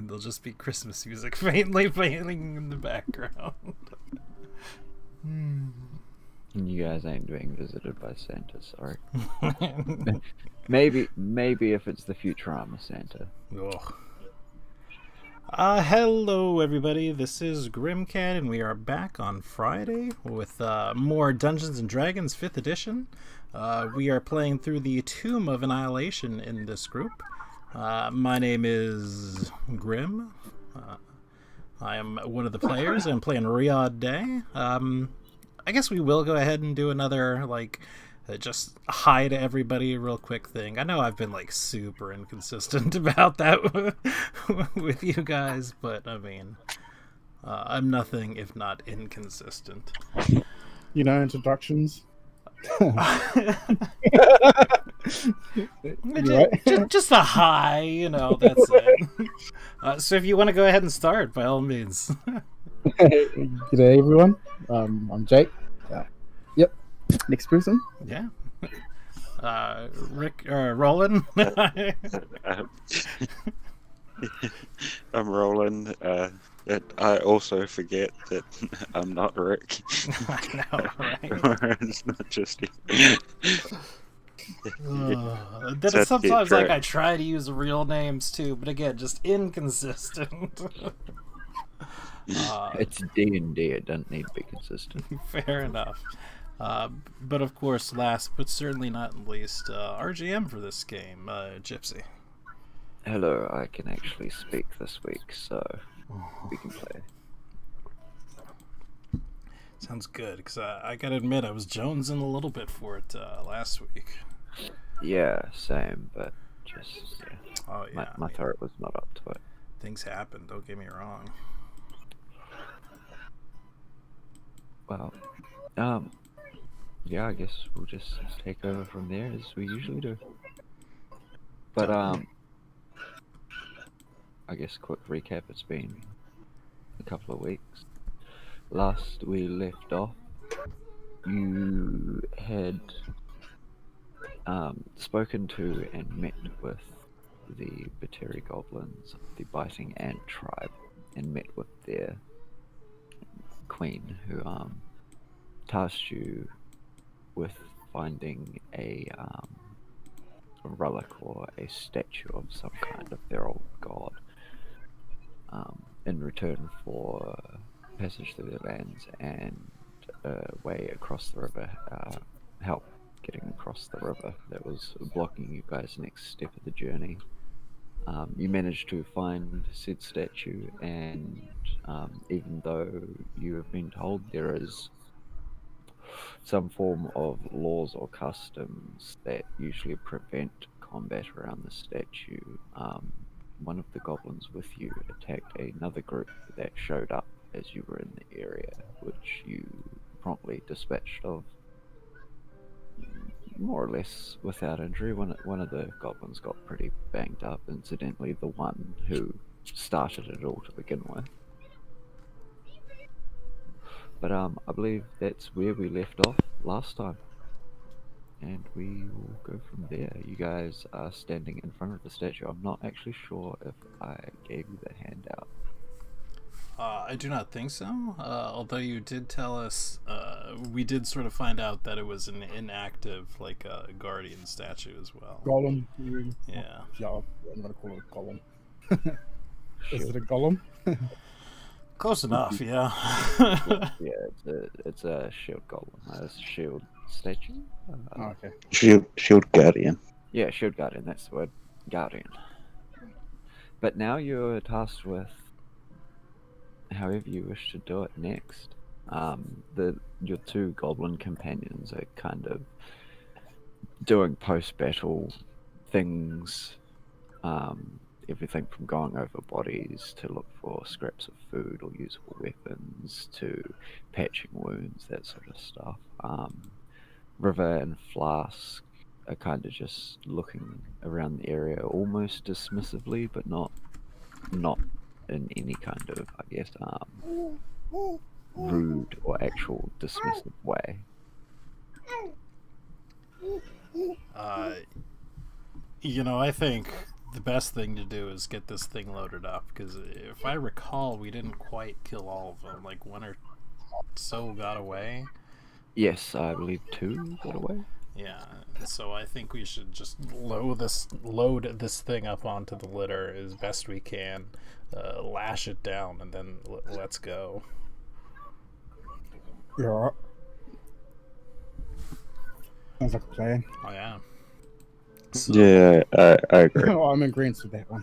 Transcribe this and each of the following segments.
and there'll just be Christmas music faintly playing in the background. You guys ain't being visited by Santa, sorry. maybe if it's the Futurama Santa. Hello everybody, this is Grimcat, and we are back on Friday with more Dungeons & Dragons 5th edition. We are playing through the Tomb of Annihilation in this group. My name is Grim. I am one of the players. I'm playing Riyadh Day. I guess we will go ahead and do another, just hi to everybody real quick thing. I know I've been, super inconsistent about that with you guys, but, I mean, I'm nothing if not inconsistent. Introductions. Just a hi, that's it. So if you want to go ahead and start, by all means. G'day everyone, I'm Jake. Yep, next person. Yeah. Rick, Roland. I'm Roland. I also forget that I'm not Rick. I know, right? It's not just you. Then sometimes I try to use real names too, but again, just inconsistent. It's D&D, it doesn't need to be consistent. Fair enough. But of course, last but certainly not least, RGM for this game, Gypsy. Hello, I can actually speak this week, so we can play. Sounds good, because I gotta admit, I was jonesing a little bit for it last week. Yeah, same, but just, yeah. Oh, yeah. My throat was not up to it. Things happen, don't get me wrong. Well, yeah, I guess we'll just take over from there as we usually do. But, I guess quick recap, it's been a couple of weeks. Last we left off, you had spoken to and met with the Bateri Goblins, the Biting Ant tribe, and met with their queen, who tasked you with finding a relic or a statue of some kind of their old god, in return for passage through their lands and a way across the river, help getting across the river that was blocking you guys' next step of the journey. You managed to find said statue, and even though you have been told there is some form of laws or customs that usually prevent combat around the statue, one of the goblins with you attacked another group that showed up as you were in the area, which you promptly dispatched of, more or less without injury. One of the goblins got pretty banged up, incidentally the one who started it all to begin with. But I believe that's where we left off last time, and we will go from there. You guys are standing in front of the statue. I'm not actually sure if I gave you the handout. I do not think so, although you did tell us, we did sort of find out that it was an inactive, guardian statue as well. Golem. Yeah. Yeah, I'm gonna call it a golem. Is it a golem? Close enough, yeah. Yeah, it's a shield golem, a shield statue. Okay. Shield Guardian. Yeah, shield guardian, that's the word. Guardian. But now you're tasked with however you wish to do it next. Your two goblin companions are kind of doing post-battle things, everything from going over bodies to look for scraps of food or usable weapons to patching wounds, that sort of stuff. River and Flask are kind of just looking around the area almost dismissively, but not in any kind of, I guess, rude or actual dismissive way. I think the best thing to do is get this thing loaded up, because if I recall, we didn't quite kill all of them. Like, one or so got away. Yes, I believe 2 got away. Yeah, so I think we should just load this thing up onto the litter as best we can, lash it down, and then let's go. You're alright. Sounds like a plan. Oh yeah. Yeah, I agree. Oh, I'm in agreement with that one.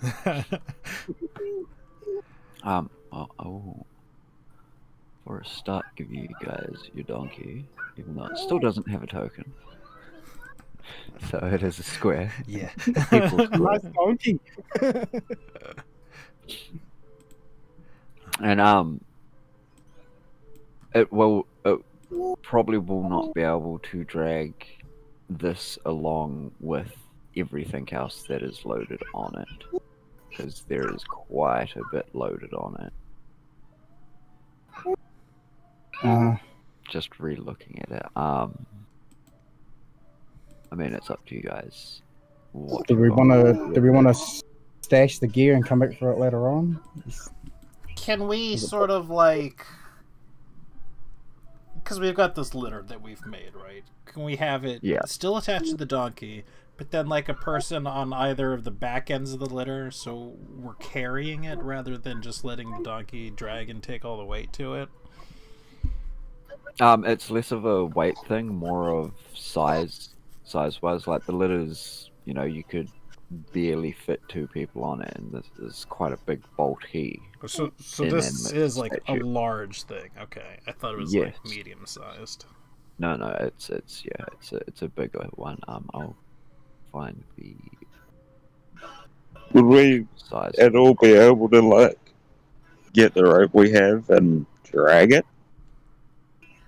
For a start, give you guys your donkey, even though it still doesn't have a token. So it is a square. Yeah. People square. Nice donkey. And it probably will not be able to drag this along with everything else that is loaded on it, because there is quite a bit loaded on it. Just re-looking at it. I mean, it's up to you guys. Do we want to stash the gear and come back for it later on? Can we sort of like, because we've got this litter that we've made, right? Can we have it still attached to the donkey, but then like a person on either of the back ends of the litter, so we're carrying it rather than just letting the donkey drag and take all the weight to it? It's less of a weight thing, more of size-wise. Like the litters, you could barely fit 2 people on it, and this is quite a big bulky. So this is like a large thing. Okay, I thought it was like medium-sized. No, it's a bigger one. I'll find the Would we size. at all be able to like get the rope we have and drag it?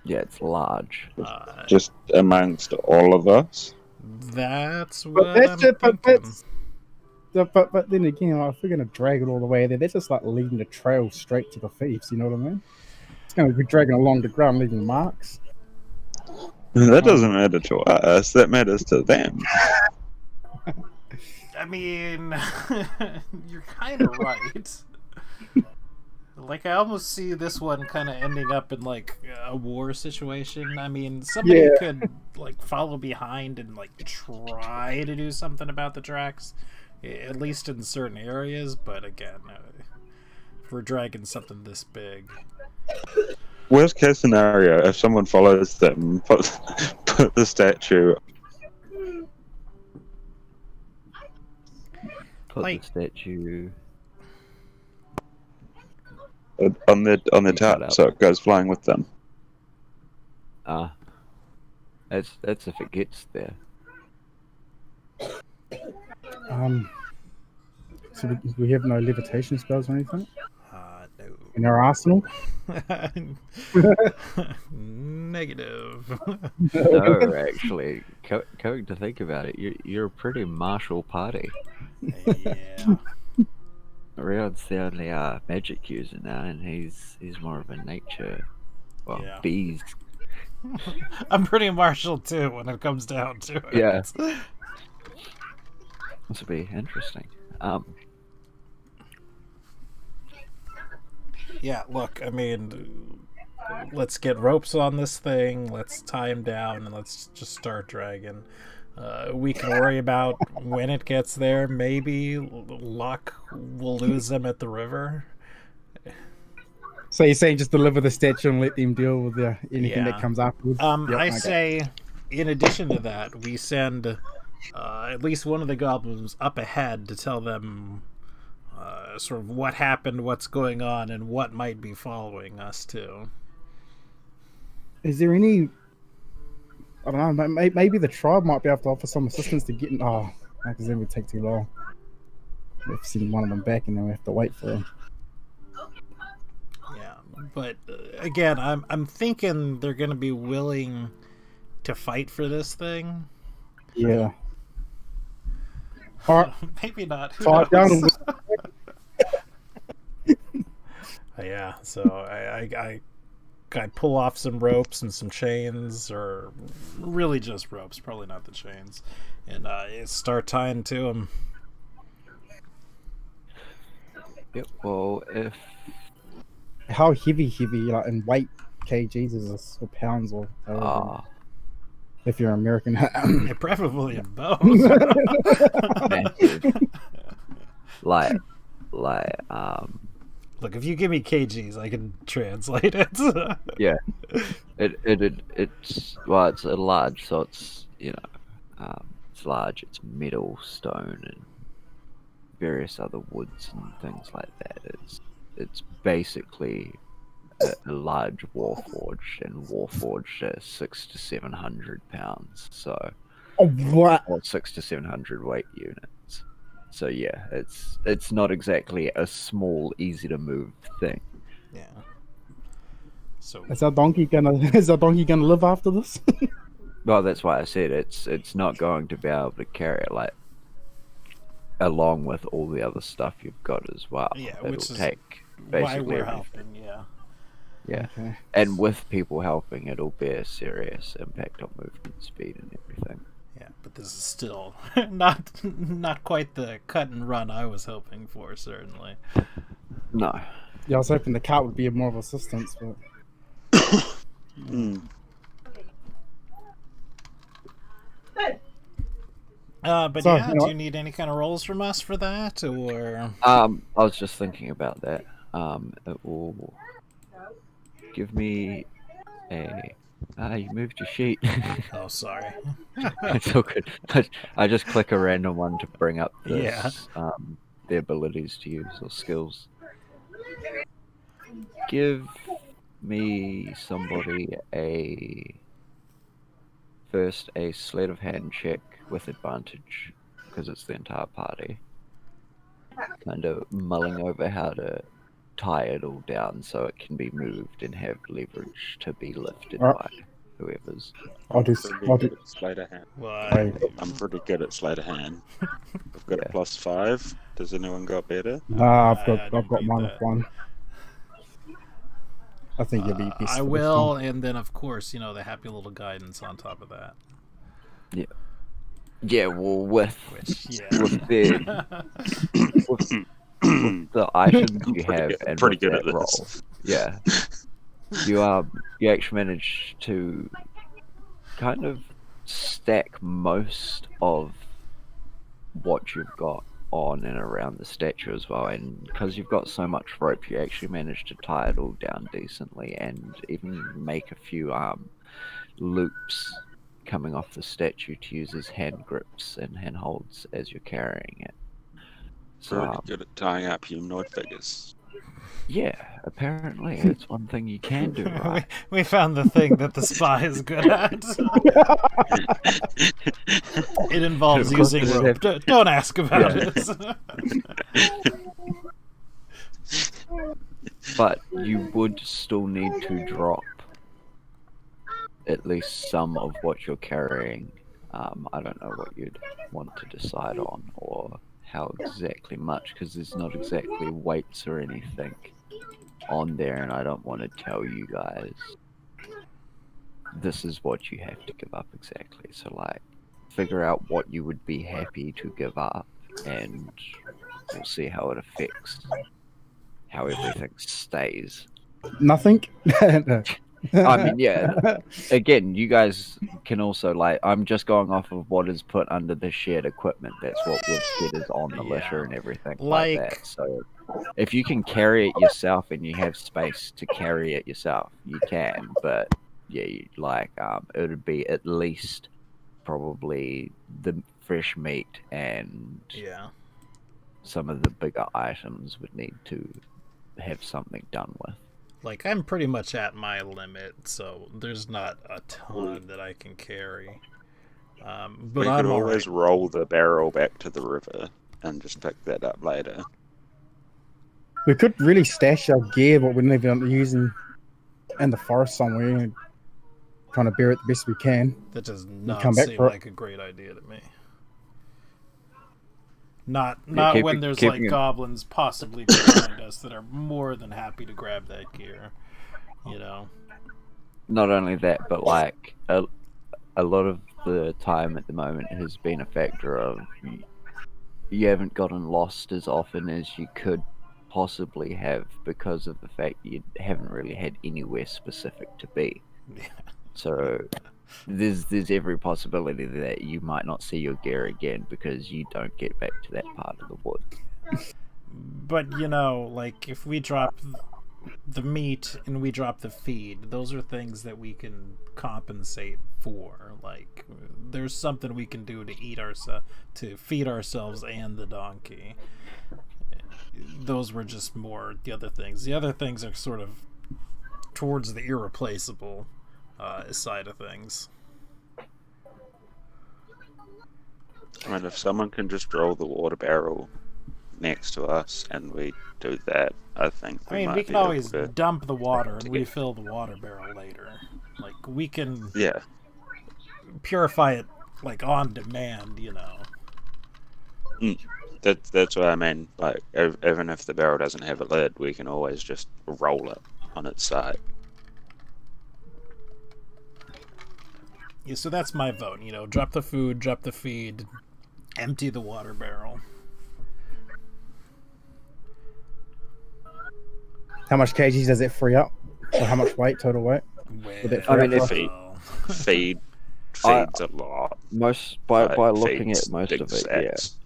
Yeah, it's large. Just amongst all of us. That's what I'm thinking. But then again, if we're gonna drag it all the way there, that's just like leading the trail straight to the thieves. You know what I mean? It's gonna be dragging along the ground, leaving marks. That doesn't matter to us. That matters to them. I mean, you're kind of right. Like, I almost see this one kind of ending up in, like, a war situation. I mean, somebody could, like, follow behind and, like, try to do something about the tracks, at least in certain areas, but again, if we're dragging something this big... Worst case scenario, if someone follows them, put the statue... The statue... on the top, so it goes flying with them. That's if it gets there. So we have no levitation spells or anything No. in our arsenal. Negative. No, actually, coming to think about it, you're a pretty martial party. Yeah. Riyad's the only magic user now, and he's more of a nature. Well, bees. I'm pretty martial too when it comes down to it. Yeah. This will be interesting. Yeah, look, I mean, let's get ropes on this thing, let's tie him down, and let's just start dragging. We can worry about when it gets there. Maybe luck will lose them at the river. So you're saying just deliver the statue and let them deal with anything that comes afterwards? I say, in addition to that, we send at least one of the goblins up ahead to tell them sort of what happened, what's going on, and what might be following us too. Is there any... I don't know, maybe the tribe might be able to offer some assistance to get... because then it would take too long. We've seen one of them back and then we have to wait for him. Yeah, but again, I'm thinking they're going to be willing to fight for this thing. Yeah. All right. Maybe not. Who Fight knows? down. Yeah, so I pull off some ropes and some chains, or really just ropes, probably not the chains, and start tying to them. Yep. Well, if How heavy, like in weight, kgs is this, or pounds, or however, if you're American. Preferably in both. massive, like Look, if you give me kgs, I can translate it. yeah, it's a large, so it's it's large. It's metal, stone, and various other woods and things like that. It's basically a large warforged, and warforged are 600 to 700 pounds. So, Oh, what? or 600 to 700 weight units. So yeah, it's not exactly a small, easy to move thing. Yeah. So Is our donkey gonna live after this? Well, that's why I said it's not going to be able to carry it like along with all the other stuff you've got as well. Yeah, It'll which is take why basically we're everything. helping. Yeah. Yeah, Okay. and with people helping, it'll bear serious impact on movement speed and everything. Yeah, but this is still not quite the cut and run I was hoping for. Certainly. No, Yeah, I was hoping the cart would be more of assistance, but But So, yeah, you know do what? you need any kind of rolls from us for that, or? I was just thinking about that. It will give me a. You moved your sheet. Oh, sorry. It's all good. I just click a random one to bring up this, Yeah. the abilities to use or skills. Give me somebody first a sleight of hand check with advantage because it's the entire party. Kind of mulling over how to tie it all down so it can be moved and have leverage to be lifted Alright. by whoever's. I'll do. Sleight of hand. Why? I'm pretty good at sleight of hand. I've got Yeah. a +5. Does anyone got better? Nah, I don't I've got need one that. with one. I think you'll be best. I for this will, one. and then of course, the happy little guidance on top of that. Yeah, well, with Which, yeah. with the items you have and Pretty with good that at roll, this. yeah, you actually manage to kind of stack most of what you've got on and around the statue as well, and because you've got so much rope, you actually manage to tie it all down decently and even make a few loops coming off the statue to use as hand grips and hand holds as you're carrying it. So Pretty good at tying up humanoid figures. yeah, apparently it's one thing you can do right. we found the thing that the spy is good at. It involves Of course using it rope. Don't ask about Yeah. it. But you would still need to drop at least some of what you're carrying. I don't know what you'd want to decide on or how exactly much, because there's not exactly weights or anything on there, and I don't want to tell you guys this is what you have to give up exactly. So, like, figure out what you would be happy to give up, and we'll see how it affects how everything stays. Nothing. I mean, yeah. Again, you guys can also, like, I'm just going off of what is put under the shared equipment. That's what we've said is on the litter and everything like Like- that. So if you can carry it yourself and you have space to carry it yourself, you can. But yeah, it would be at least probably the fresh meat and Yeah. some of the bigger items would need to have something done with. Like, I'm pretty much at my limit, so there's not a ton that I can carry. But We I'm could always alright. roll the barrel back to the river and just pick that up later. We could really stash our gear, but we're not even using in the forest somewhere, and trying to bear it the best we can. That does not come back seem for it. like a great idea to me. Not keep when it- there's keep like it- goblins possibly behind us that are more than happy to grab that gear. Not only that, but like a lot of the time at the moment has been a factor of you haven't gotten lost as often as you could possibly have because of the fact you haven't really had anywhere specific to be. Yeah. So there's every possibility that you might not see your gear again because you don't get back to that part of the woods. But like if we drop the meat and we drop the feed, those are things that we can compensate for. Like there's something we can do to feed ourselves and the donkey. Those were just more the other things. The other things are sort of towards the irreplaceable side of things. I mean, if someone can just roll the water barrel next to us and we do that, I think We might can be always able to... dump the water and get- refill the water barrel later. Like we can Yeah, purify it like on demand, that's what I mean. Like, even if the barrel doesn't have a lid, we can always just roll it on its side. Yeah, so that's my vote. Drop the food, drop the feed, empty the water barrel. How much kgs does it free up? Or how much weight, total weight? Would it free I mean, up if for- Feeds a lot. by Like, looking feeds at most big of it, yeah, sacks.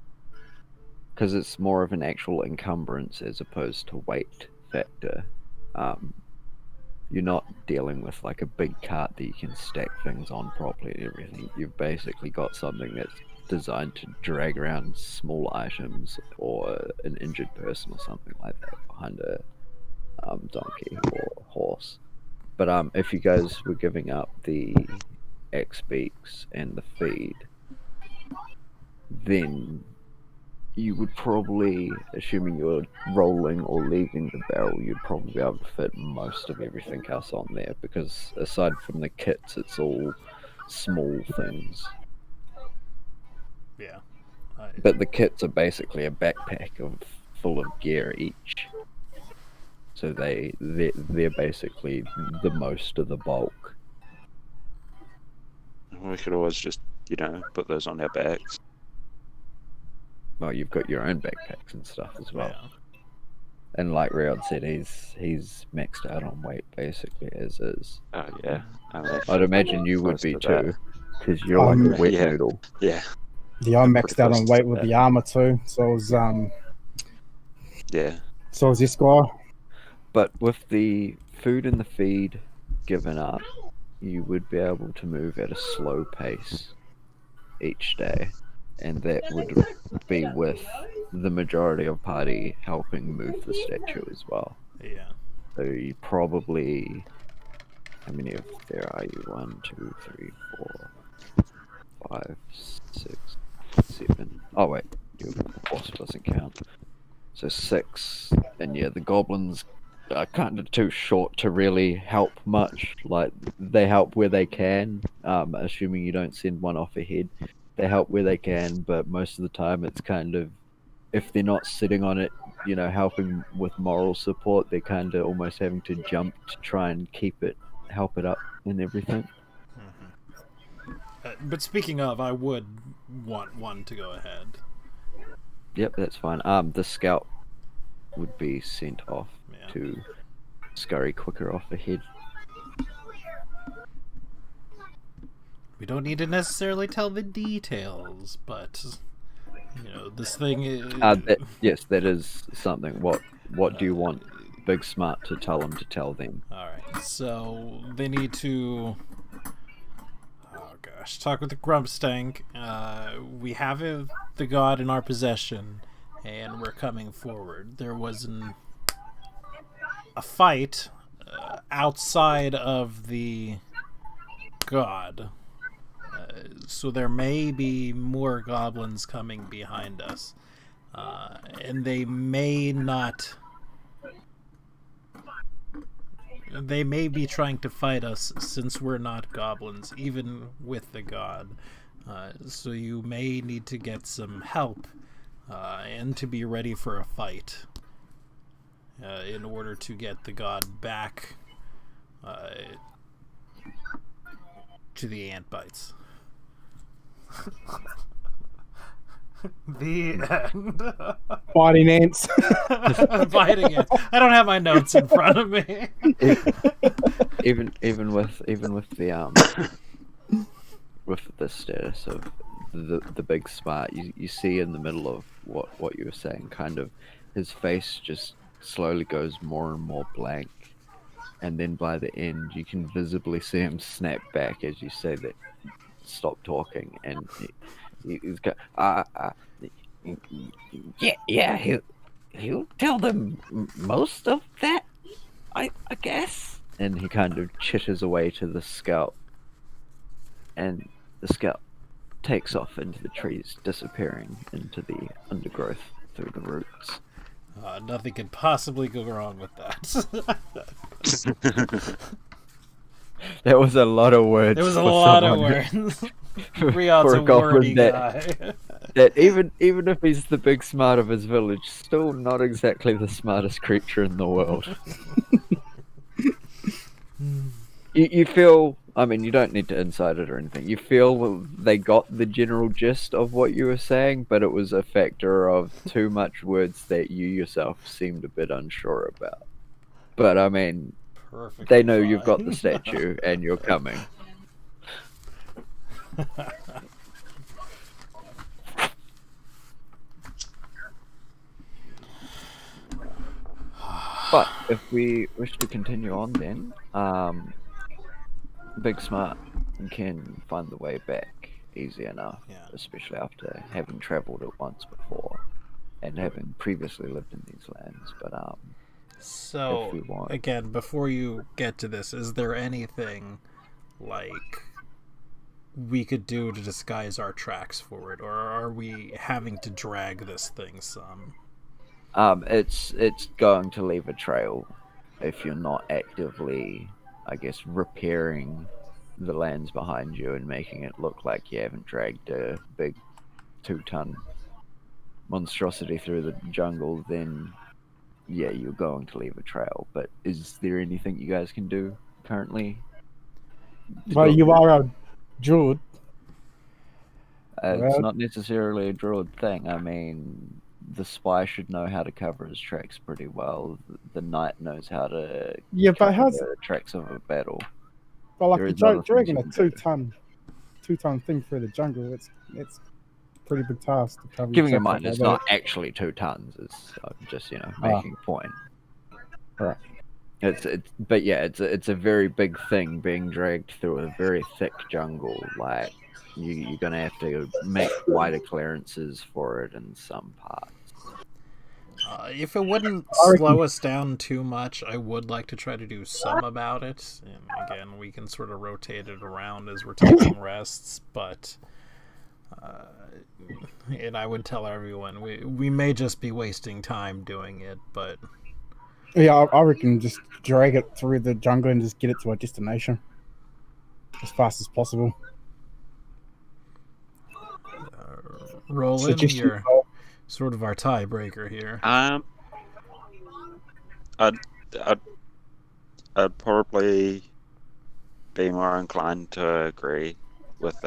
because it's more of an actual encumbrance as opposed to weight factor. You're not dealing with like a big cart that you can stack things on properly and everything. You've basically got something that's designed to drag around small items or an injured person or something like that behind a donkey or horse. But if you guys were giving up the X beaks and the feed, then you would probably, assuming you're rolling or leaving the barrel, you'd probably be able to fit most of everything else on there, because aside from the kits, it's all small things. Yeah. But the kits are basically a backpack full of gear each. So they're basically the most of the bulk. We could always just, put those on our backs. Well, you've got your own backpacks and stuff as well. Yeah. And like Riyadh said, he's maxed out on weight basically as is. Oh, yeah. I mean, I'd imagine you would close be to that. too, because you're like a wet Yeah. noodle. Yeah, Yeah, I'm I'm maxed pretty out close on to weight with that. the armor too. yeah. So is this guy. But with the food and the feed given up, you would be able to move at a slow pace each day, and that would be with the majority of party helping move the statue as well. Yeah. So you probably, how many of there are you? 1, 2, 3, 4, 5, 6, 7. Oh wait, your boss doesn't count. So 6, and yeah, the goblins are kind of too short to really help much. Like, they help where they can, assuming you don't send one off ahead. They help where they can, but most of the time it's kind of, if they're not sitting on it, helping with moral support, they're kind of almost having to jump to try and help it up and everything. But speaking of, I would want one to go ahead. Yep, that's fine. The scout would be sent off to scurry quicker off ahead. We don't need to necessarily tell the details, but this thing is... yes, that is something. What do you want Big Smart to tell them to tell them? Alright, so they need to... Oh gosh, talk with the Grumpstank. We have the god in our possession, and we're coming forward. There was a fight outside of the god. So there may be more goblins coming behind us. And they may not... They may be trying to fight us since we're not goblins, even with the god. So you may need to get some help and to be ready for a fight in order to get the god back to the ant bites. The end. Fighting ants. Biting it. I don't have my notes in front of me. Even with the with the status of the big smart, you see in the middle of what you were saying, kind of his face just slowly goes more and more blank, and then by the end you can visibly see him snap back as you say that stop talking, and he's got yeah, he'll tell them most of that, I guess. And he kind of chitters away to the scout, and the scout takes off into the trees, disappearing into the undergrowth through the roots. Nothing could possibly go wrong with that. There was a lot of words. There was a for lot of someone words. Riyad's for a a goblin wordy that- guy. that even if he's the big smart of his village, still not exactly the smartest creature in the world. You feel, I mean, you don't need to insight it or anything. You feel they got the general gist of what you were saying, but it was a factor of too much words that you yourself seemed a bit unsure about. But I mean, Perfectly they know you've got fine. the statue and you're coming. But if we wish to continue on, then Big Smart can find the way back easy enough, Yeah. especially after having travelled it once before and having previously lived in these lands. But So, if we want. again, before you get to this, is there anything like we could do to disguise our tracks for it, or are we having to drag this thing some? It's going to leave a trail if you're not actively, I guess, repairing the lands behind you and making it look like you haven't dragged a big 2-ton monstrosity through the jungle. Then yeah, you're going to leave a trail. But is there anything you guys can do currently? Well, you are a druid. It's Well- not necessarily a druid thing. I mean, the spy should know how to cover his tracks pretty well. The knight knows how to Yeah, but cover how's the tracks of a battle. well, like there the is other things dragging you a can do. two-ton thing through the jungle? It's pretty big task to cover. Giving your in mind, tracks it's like not actually 2 tons. It's just making a point. Right. But yeah, it's a very big thing being dragged through a very thick jungle. Like you're gonna have to make wider clearances for it in some parts. If it wouldn't I reckon- slow us down too much, I would like to try to do some about it. And again, we can sort of rotate it around as we're taking rests, but and I would tell everyone we may just be wasting time doing it, but Yeah, I reckon just drag it through the jungle and just get it to our destination as fast as possible. Roland, Suggestion, you're Cole? sort of our tiebreaker here. I'd probably be more inclined to agree with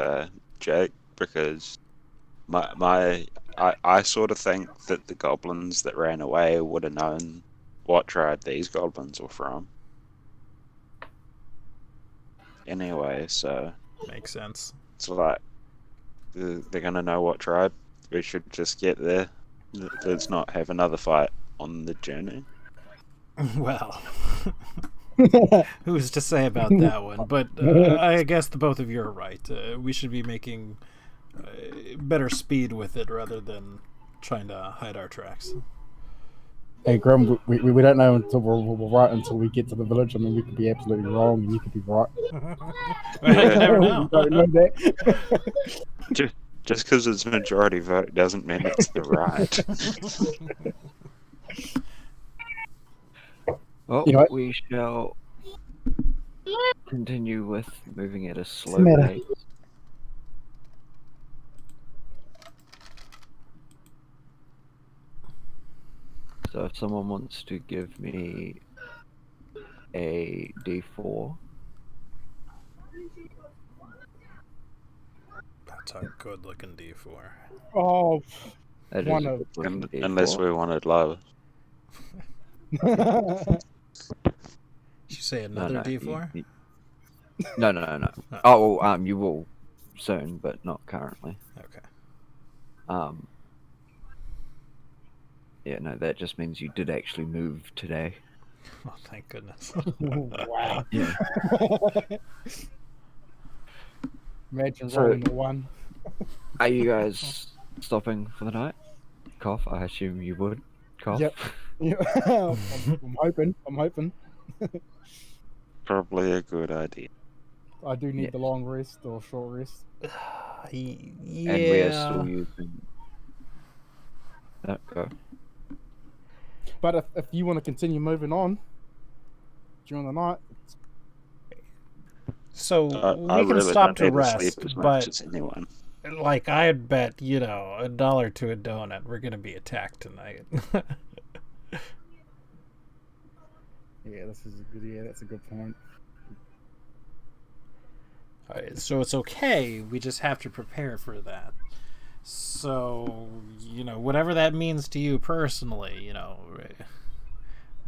Jake, because I sort of think that the goblins that ran away would have known what tribe these goblins were from. Anyway, so Makes sense. it's like they're gonna know what tribe. We should just get there. Let's not have another fight on the journey. Well, who's to say about that one? But I guess the both of you are right. We should be making better speed with it rather than trying to hide our tracks. Hey, Grim, we don't know until we're right until we get to the village. I mean, we could be absolutely wrong and you could be right. Well, you never know. We don't know that. Just because it's majority vote doesn't mean it's the right. Well, You know what? we shall continue with moving at a slow the matter? pace. So if someone wants to give me a D4, That's a good looking D4. Oh, That One is a of- good looking D4. Unless we wanted low. Did you say No, another no, D4? No. Oh, well, you will soon, but not currently. Okay. Yeah, no, that just means you did actually move today. Oh, thank goodness. wow. Yeah. Imagine So- rolling a 1. Are you guys stopping for the night? Cough? I assume you would. Cough? Yep. Yeah. I'm hoping. Probably a good idea. I do need Yes. the long rest or short rest. Yeah. And we are still using. No, go. But if you want to continue moving on during the night, So I we can really stop don't to need to rest, sleep as much but as anyone. like I'd bet, $1 to a donut, we're gonna be attacked tonight. yeah, this is a good. Yeah, that's a good point. Alright, so it's okay. We just have to prepare for that. So, whatever that means to you personally,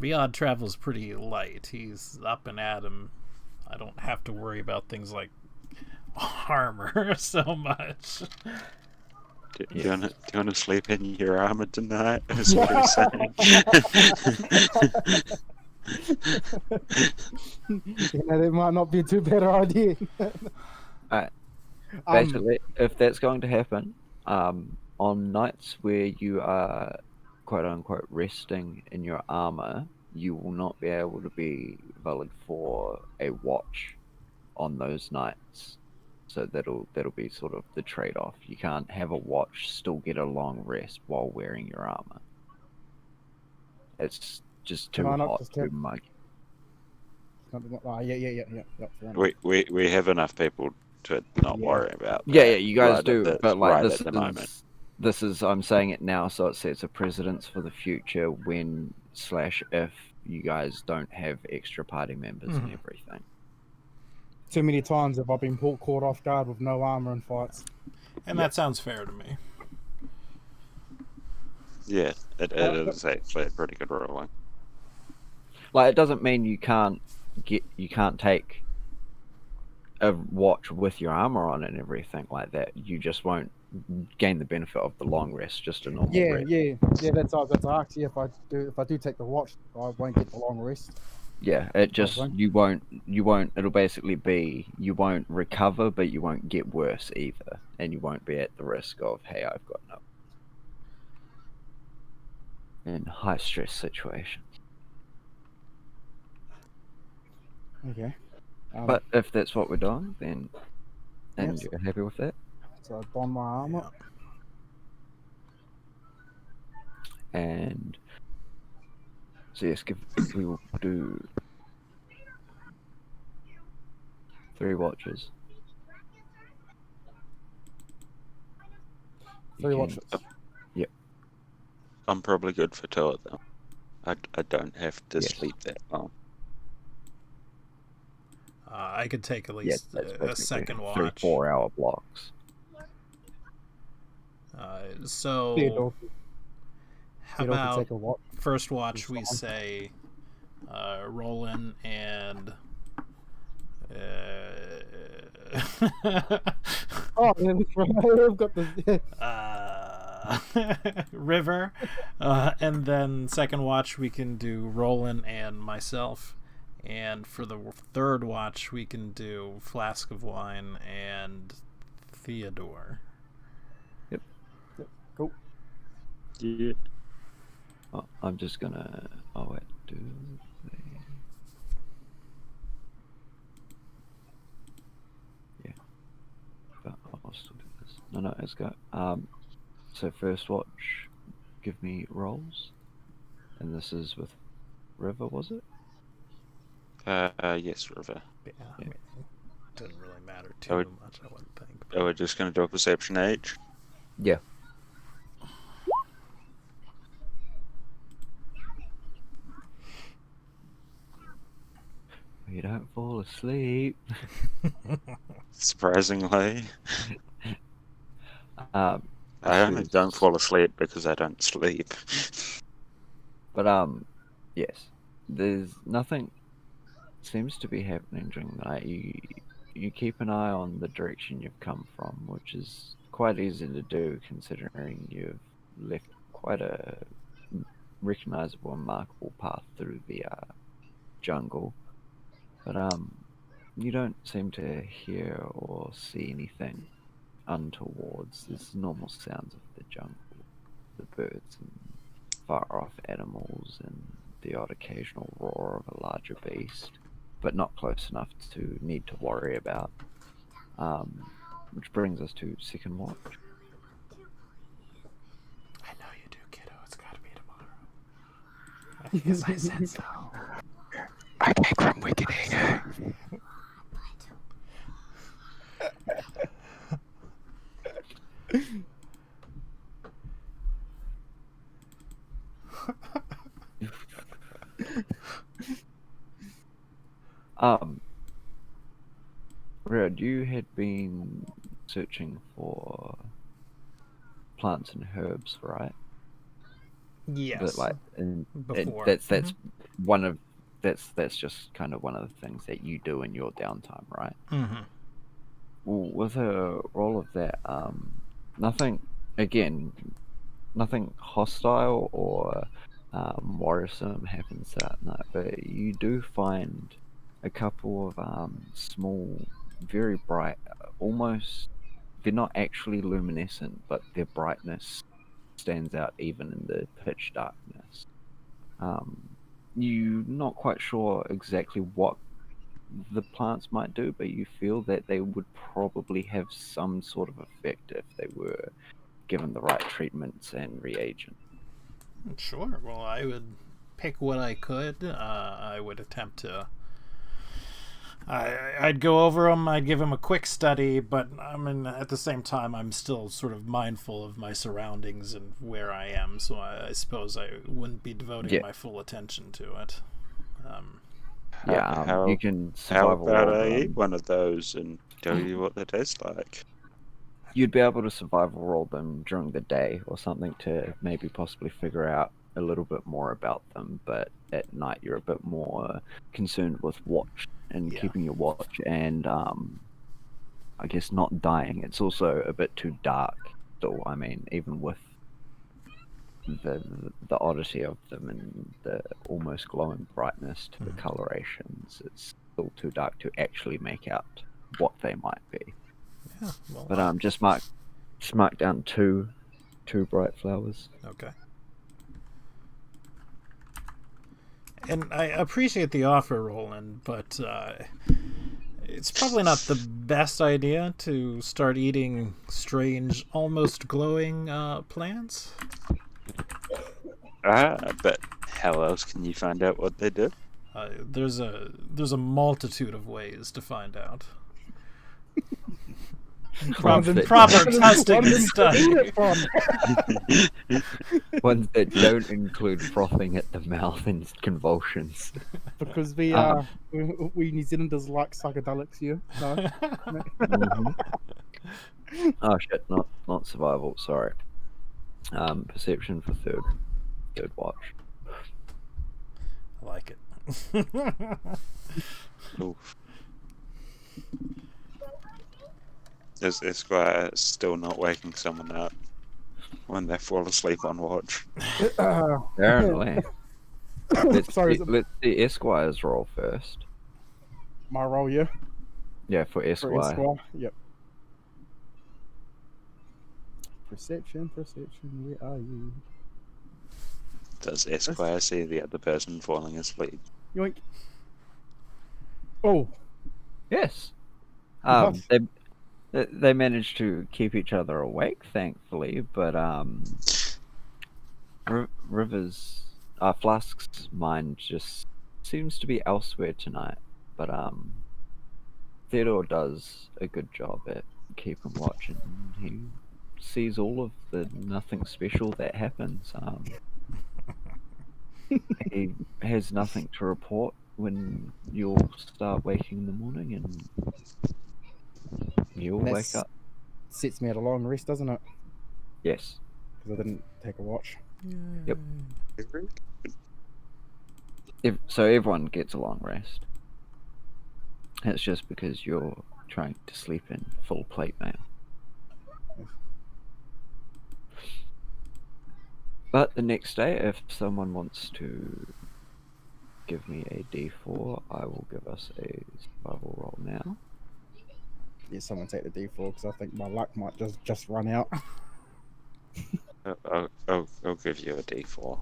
Riyadh travels pretty light. He's up and at 'em. I don't have to worry about things like armor so much. Do you want to sleep in your armor tonight? Is what you're saying. That might not be a too bad idea. Alright. Um, Basically, if that's going to happen, on nights where you are quote unquote resting in your armor, you will not be able to be valid for a watch on those nights. So that'll be sort of the trade-off. You can't have a watch, still get a long rest while wearing your armor. It's just too Why not hot, just too have- muggy. yeah. Fair enough. We have enough people to not Yeah. worry about that. Yeah, you guys right at do, the- but like right this at the moment. is I'm saying it now, so it sets a precedence for the future when / if you guys don't have extra party members and Mhm. everything. Too many times have I been caught off guard with no armor in fights. And that sounds fair to me. Yeah, it is actually a pretty good ruling. Like it doesn't mean you can't take a watch with your armor on and everything like that. You just won't gain the benefit of the long rest, just a normal rest. Yeah. That's what I was about to ask. Yeah, if I do take the watch, I won't get the long rest. Yeah, it just Okay. you won't. It'll basically be you won't recover, but you won't get worse either, and you won't be at the risk of I've got no. In high stress situations. Okay. But if that's what we're doing, then and Yes. you're happy with that, So I don my armor. and so yes, we will do 3 watches. 3 You watches. I'm probably good for 2 of them. I don't have to Yes. sleep that long. I could take at Yeah, least that's a basically second 3 watch. 4-hour blocks. So, Theodore, how Theodore can about take a watch. first watch we Fine. say Roland and Oh, yeah, that's right. I've got the. River, and then second watch we can do Roland and myself, and for the third watch we can do Flask of Wine and Theodore. Cool. Yeah. Oh, I'm just gonna. Oh wait, do the. Yeah, but I'll still do this. No, let's go. So first watch, give me rolls, and this is with River, was it? Yes, River. Yeah, I Yeah. mean, it doesn't really matter I too would- much, I wouldn't think. Oh, we're just going to do a perception each? Yeah. We don't fall asleep. Surprisingly. I only don't fall asleep because I don't sleep. But yes, there's nothing seems to be happening during the night. You keep an eye on the direction you've come from, which is quite easy to do considering you've left quite a recognizable and markable path through the jungle. But you don't seem to hear or see anything untowards. There's normal sounds of the jungle, the birds and far off animals and the odd occasional roar of a larger beast, but not close enough to need to worry about. Which brings us to second watch. I know you do, kiddo. It's gotta be tomorrow. Because I said so. I came from Wicked Ego. Red, you had been searching for plants and herbs, right? Yes. But like, Before. that's one of that's just kind of one of the things that you do in your downtime, right? Mm-hmm. Well, with all of that, nothing hostile or worrisome happens that night, but you do find a couple of small, very bright, almost, they're not actually luminescent, but their brightness stands out even in the pitch darkness. You're not quite sure exactly what the plants might do, but you feel that they would probably have some sort of effect if they were given the right treatments and reagent. Sure. Well, I would pick what I could. I would attempt to. I'd go over them. I'd give them a quick study, but I mean, at the same time, I'm still sort of mindful of my surroundings and where I am. So I suppose I wouldn't be devoting my full attention to it. You can How survival about roll I them. eat one of those and tell you what they taste like? You'd be able to survival roll them during the day or something to maybe possibly figure out a little bit more about them, but at night you're a bit more concerned with watch and keeping your watch and I guess not dying. It's also a bit too dark still. I mean, even with the oddity of them and the almost glowing brightness to the colorations, it's still too dark to actually make out what they might be. Yeah. Well, But just mark down two bright flowers. Okay. And I appreciate the offer, Roland, but it's probably not the best idea to start eating strange, almost glowing plants. But how else can you find out what they do? There's a multitude of ways to find out. Proper testing and study. Ones that don't include frothing at the mouth and convulsions. Because we New Zealanders like psychedelics here. No? Mm-hmm. Oh shit! Not survival. Sorry. Perception for third watch. I like it. Oof. Is Esquire still not waking someone up when they fall asleep on watch? Apparently. Let's see Esquire's roll first. My roll, yeah. Yeah, for Esquire. For Esquire, yep. Perception, where are you? Does Esquire see the other person falling asleep? Yoink. Oh. Yes. Nice. They managed to keep each other awake, thankfully, but Flask's mind just seems to be elsewhere tonight. But Theodore does a good job at keeping watch, and he sees all of the nothing special that happens. He has nothing to report when you'll start waking in the morning, and you'll wake up. Sets me at a long rest, doesn't it? Yes. because I didn't take a watch. Yep. So everyone gets a long rest. It's just because you're trying to sleep in full plate mail. But the next day, if someone wants to give me a D4, I will give us a survival roll now. Yeah, someone take the D4 because I think my luck might just run out. I'll give you a D4.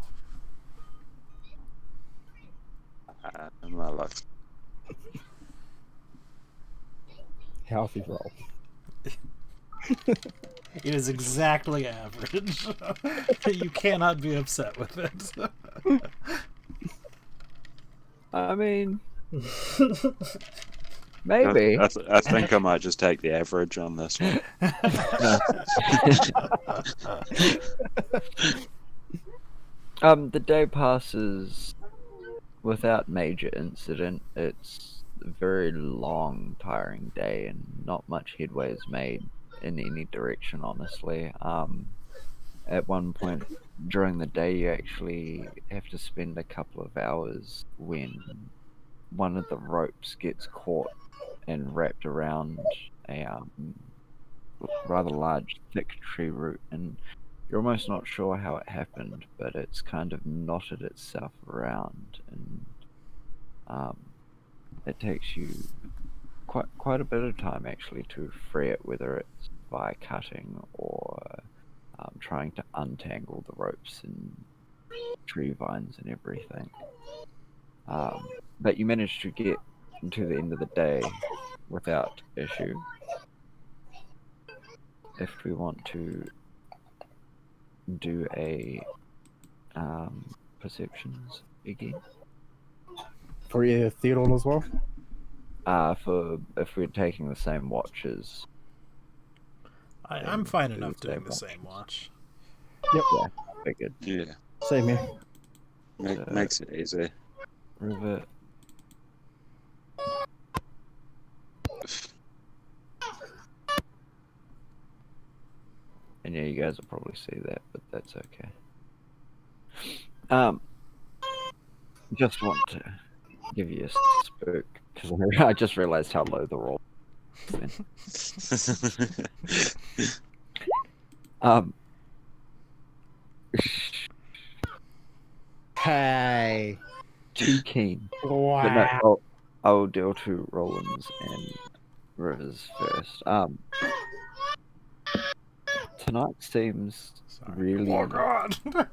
My luck. Healthy roll. It is exactly average. You cannot be upset with it. I mean, maybe. I think I might just take the average on this one. The day passes without major incident. It's a very long, tiring day, and not much headway is made in any direction, honestly. At one point during the day, you actually have to spend a couple of hours when one of the ropes gets caught and wrapped around a rather large, thick tree root, and you're almost not sure how it happened, but it's kind of knotted itself around, and it takes you quite a bit of time actually to free it, whether it's by cutting or trying to untangle the ropes and tree vines and everything. But you manage to get to the end of the day without issue. If we want to do a perceptions again. For you, Theodore, as well? For if we're taking the same watches. I'm fine enough doing the same watch. Yep. Yeah, figured. Yeah, Same here. makes it easy. Rivet. And yeah, you guys will probably see that, but that's okay. Just want to give you a spook because I just realized how low the roll is. Hey. Too keen. Wow. But no, I'll deal to Roland's and Rivers first. Tonight seems really. Oh God! God,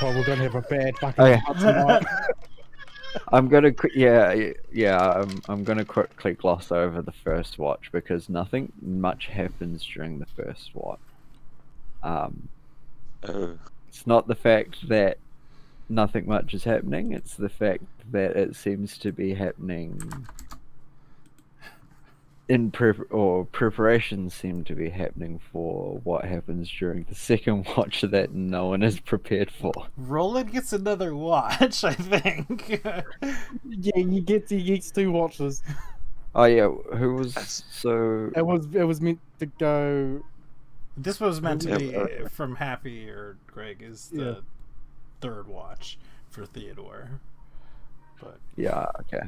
we're gonna have a bad fucking Okay. night tonight. I'm gonna I'm gonna quickly gloss over the first watch because nothing much happens during the first watch. It's not the fact that nothing much is happening, it's the fact that it seems to be happening in preparations seem to be happening for what happens during the second watch that no one is prepared for. Roland gets another watch, I think. Yeah, he gets 2 watches. Oh yeah, who was so? It was meant to go. This was meant to be from Happy or Greg is the third watch for Theodore. But Yeah, okay.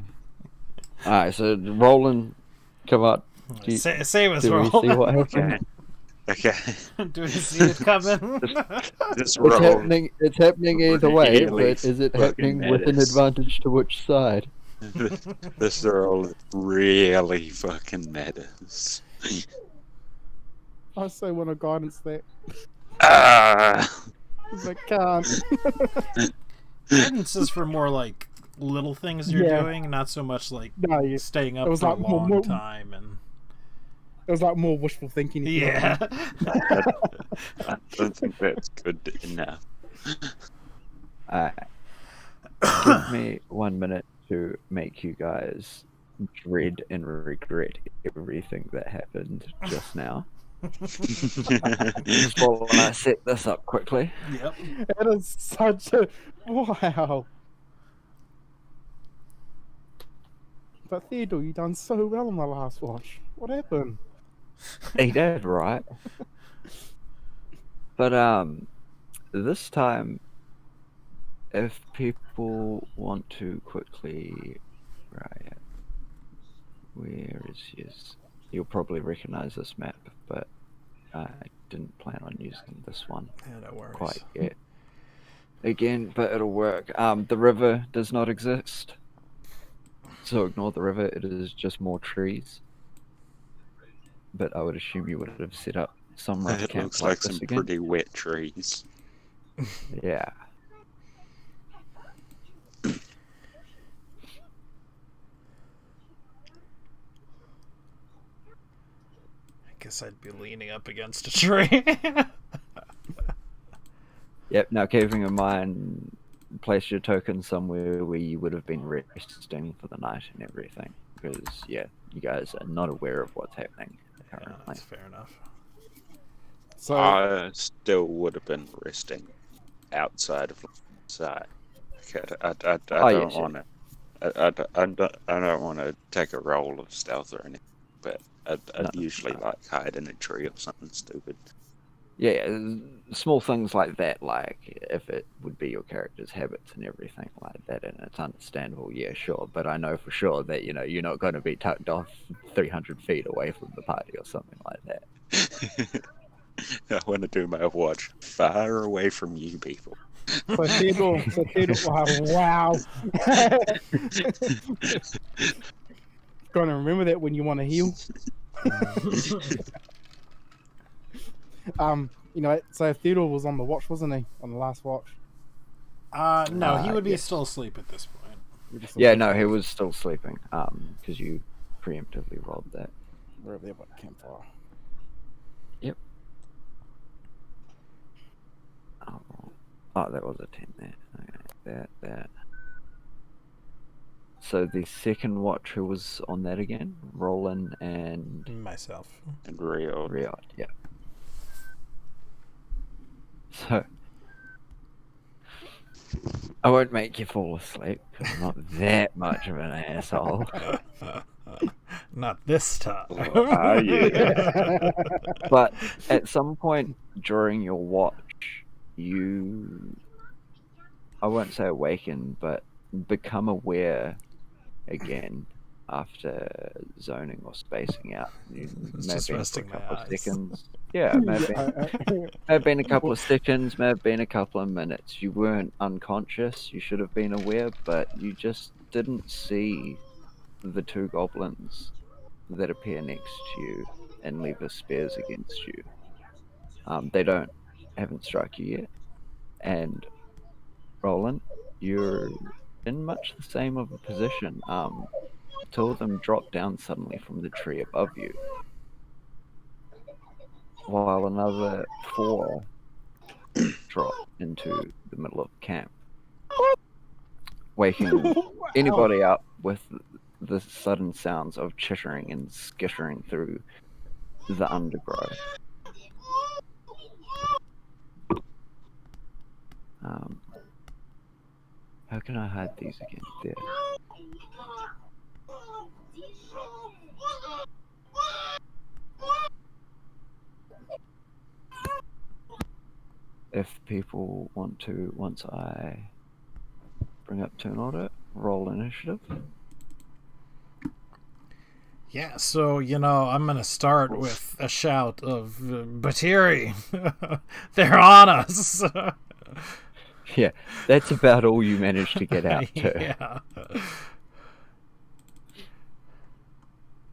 All right, so Roland, come on. say what's Do we wrong. see what happened? Okay. Do we see it coming? This It's happening either way, really but is it fucking happening with an matters. advantage to which side? This roll really fucking matters. I say want a guidance that Ah! I can't. Guidance is for more like little things you're Yeah. doing, not so much like No, you, staying up It was for a like more- long time and it was like more wishful thinking. if you know what I yeah. I don't think that's good enough. Alright. Give me 1 minute to make you guys dread and regret everything that happened just now. Just while I set this up quickly. Yep. mean? It is such a wow. But Theodore, you done so well on the last watch. What happened? He did, right? But this time, if people want to quickly, right, where is his? You'll probably recognize this map, but I didn't plan on using this one Yeah, no worries. quite yet. Again, but it'll work. The river does not exist, so ignore the river. It is just more trees. But I would assume you would have set up some rough It camp looks like like this some again. pretty wet trees. Yeah. I guess I'd be leaning up against a tree. Yep. Now, keeping in mind, place your token somewhere where you would have been resting for the night and everything, because yeah, you guys are not aware of what's happening Yeah, currently. that's fair enough. So I still would have been resting outside of side. I Oh, don't yes, yeah. want to. I don't want to take a roll of stealth or anything, but I'd No, usually no. like hide in a tree or something stupid. Yeah, small things like that, like if it would be your character's habits and everything like that, and it's understandable, yeah, sure. But I know for sure that, you know, you're not going to be tucked off 300 feet away from the party or something like that. I want to do my watch far away from you people. Theodore, wow. Gonna remember that when you want to heal. You know, so Theodore was on the watch, wasn't he? On the last watch. No, he would be yeah. still asleep at this point. Yeah, no, he was still sleeping, because you preemptively rolled that. We're over there by the campfire. Yep. Oh, that was a 10 there. Okay, that. So the second watch, who was on that again? Roland and Myself. And real. Riyadh, yeah. So, I won't make you fall asleep, 'cause I'm not that much of an asshole. Not this time. Yeah. But at some point during your watch, you, I won't say awaken, but become aware again after zoning or spacing out. You It's may have just been for a resting my couple of eyes. seconds. Yeah, it may have been a couple of seconds, may have been a couple of minutes. You weren't unconscious, you should have been aware, but you just didn't see the two goblins that appear next to you and lever spears against you. They haven't struck you yet. And Roland, you're in much the same of a position. Two of them drop down suddenly from the tree above you, while another 4 drop into the middle of camp, waking anybody up with the sudden sounds of chittering and skittering through the undergrowth. How can I hide these again? There. If people want to, once I bring up turn order, roll initiative. Yeah, so, you know, I'm going to start with a shout of Batiri. They're on us. Yeah, that's about all you managed to get out to. Yeah.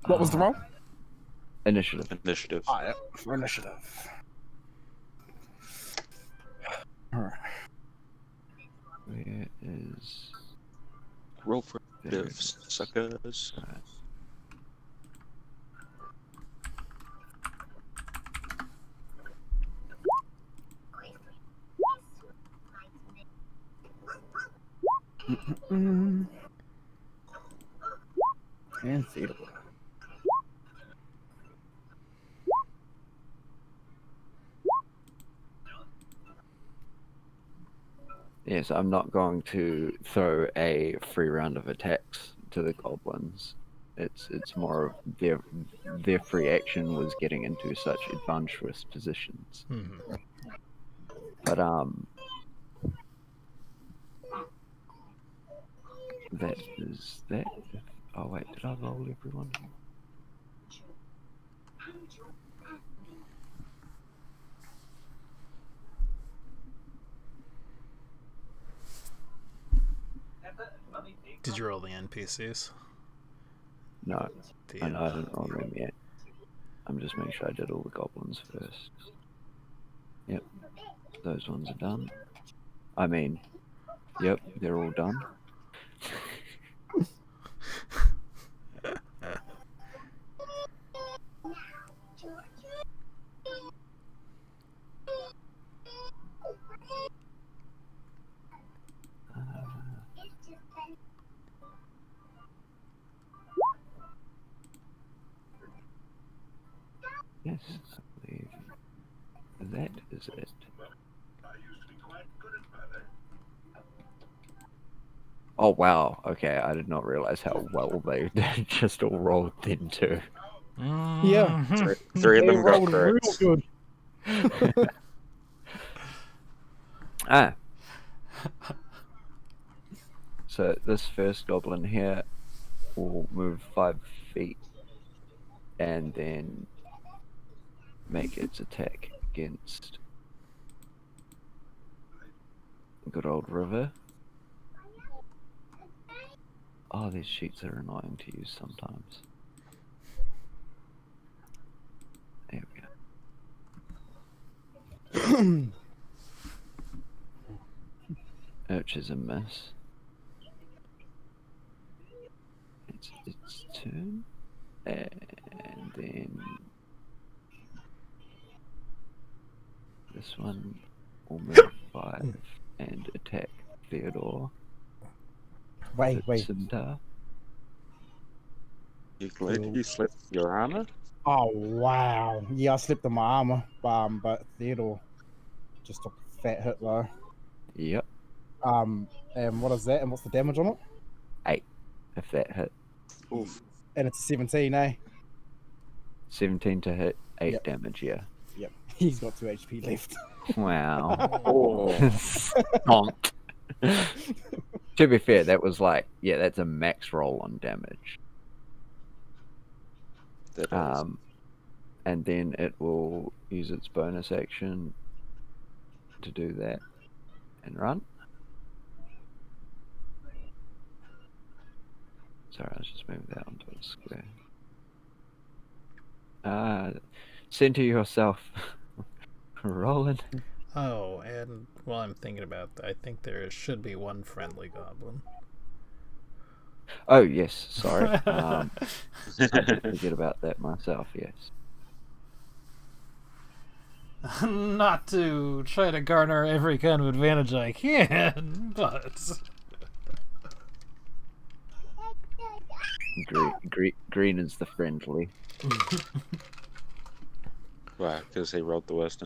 What was the roll? Initiative. Initiative. Oh, yeah, for initiative. Alright. Where is... Roll for There it initiative, is. suckers. Right. And Theodore. Yes, I'm not going to throw a free round of attacks to the goblins It's more of their free action was getting into such advantageous positions. Mm-hmm. But that is that. Oh wait, did I roll everyone? Did you roll the NPCs? No, Damn. I didn't roll them yet. I'm just making sure I did all the goblins first. Yep, those ones are done. I mean, yep, they're all done. Yes, I believe that is it. Oh wow, okay, I did not realize how well they just all rolled then too. Yeah. Mhm. Three of They them got rolled real crits. good. Ah. So this first goblin here will move 5 feet and then make its attack against good old River. Oh, these sheets are annoying to use sometimes. There we go. Which is a miss. It's its turn. And then this one will move 5 and attack Theodore. Wait. Cinta. You glad you slipped your armor? Oh wow. Yeah, I slipped on my armor, but Theodore just took a fat hit though. Yep. And what is that? And what's the damage on it? 8 if that hit. Oof. And it's a 17, eh? 17 to hit, 8 Yep. damage, yeah. Yep. He's got 2 HP left. Wow. Oh. Stomped. To be fair, that was that's a max roll on damage. That is. And then it will use its bonus action to do that and run. Sorry, I was just moving that onto a square. Center yourself. Rolling. Oh, and while I'm thinking about that, I think there should be one friendly goblin. Oh, yes, sorry. I did forget about that myself, yes. Not to try to garner every kind of advantage I can, but Green is the friendly. Why? Because he rolled the worst.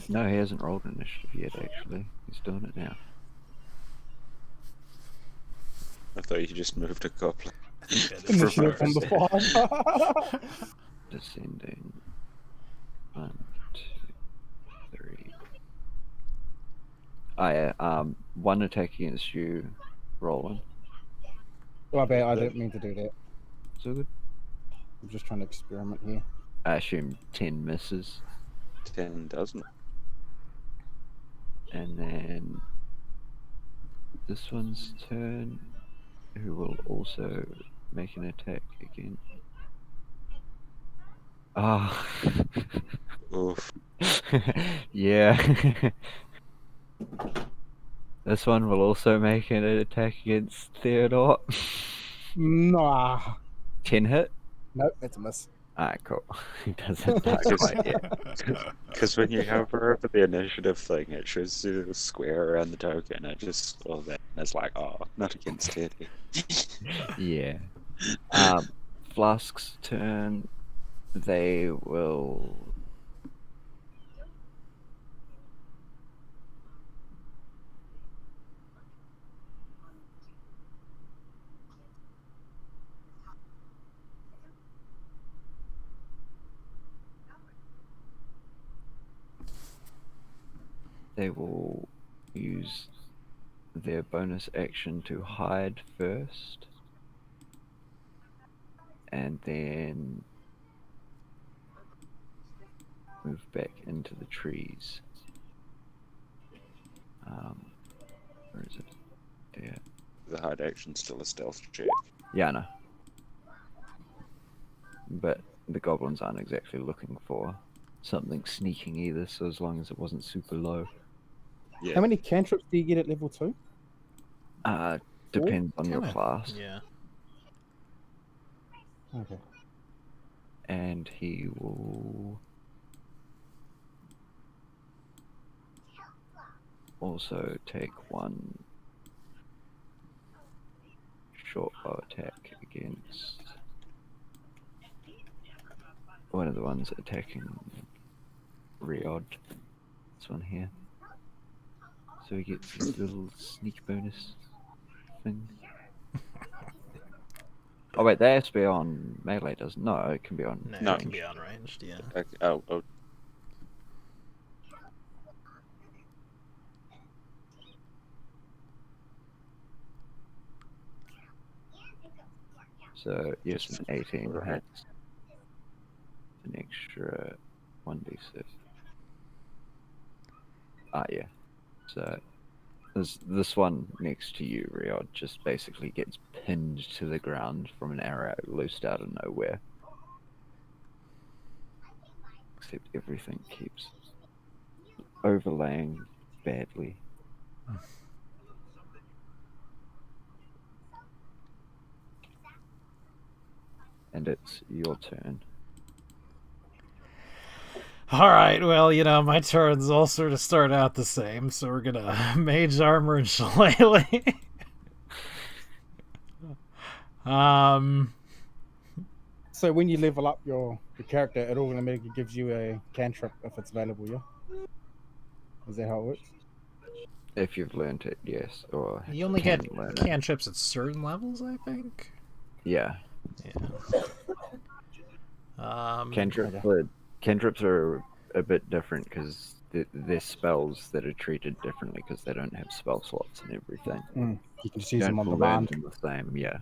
No, he hasn't rolled initiative yet, actually. He's doing it now. I thought you just moved a goblin. Initiative from the 5. Descending. 1, 2, 3. Oh, yeah. One attack against you, Roland. My bad, I didn't mean to do that. So good. I'm just trying to experiment here. I assume 10 misses. 10 doesn't. And then this one's turn, who will also make an attack again. Ah. Oof. Yeah. This one will also make an attack against Theodore. Nah. 10 hit. Nope, that's a miss. Alright, cool. He doesn't die quite yet. Because when you hover over the initiative thing, it shows you a square around the token. It just all that. And it's like, oh, not against Teddy. Yeah. Flask's turn. They will. they will use their bonus action to hide first, and then move back into the trees. Where is it? Yeah. The hide action's still a stealth check. Yeah, I know. But the goblins aren't exactly looking for something sneaking either, so as long as it wasn't super low. Yeah. How many cantrips do you get at level 2? Depends on your Kinda, class. Yeah. Okay. And he will also take one short bow attack against one of the ones attacking Riod. This one here. So he gets this little sneak bonus thing. Oh wait, the has to be on melee, doesn't? No, it can be on. No, No. it can be unranged, yeah. Okay, oh. So yes, an 18 Right. hits. An extra 1d6. Ah, yeah. So this one next to you, Riod, just basically gets pinned to the ground from an arrow loosed out of nowhere. Except everything keeps overlaying badly. And it's your turn. Alright, well, you know, my turns all sort of start out the same, so we're gonna Mage Armor and Shillelagh. So when you level up your character, it automatically gives you a cantrip if it's available, yeah? Is that how it works? If you've learned it, yes. Or You only can get learn it. cantrips at certain levels, I think. Yeah. Yeah. Cantrips are a bit different because they're spells that are treated differently because they don't have spell slots and everything. You can just You use them don't on learn demand. them the same, yeah.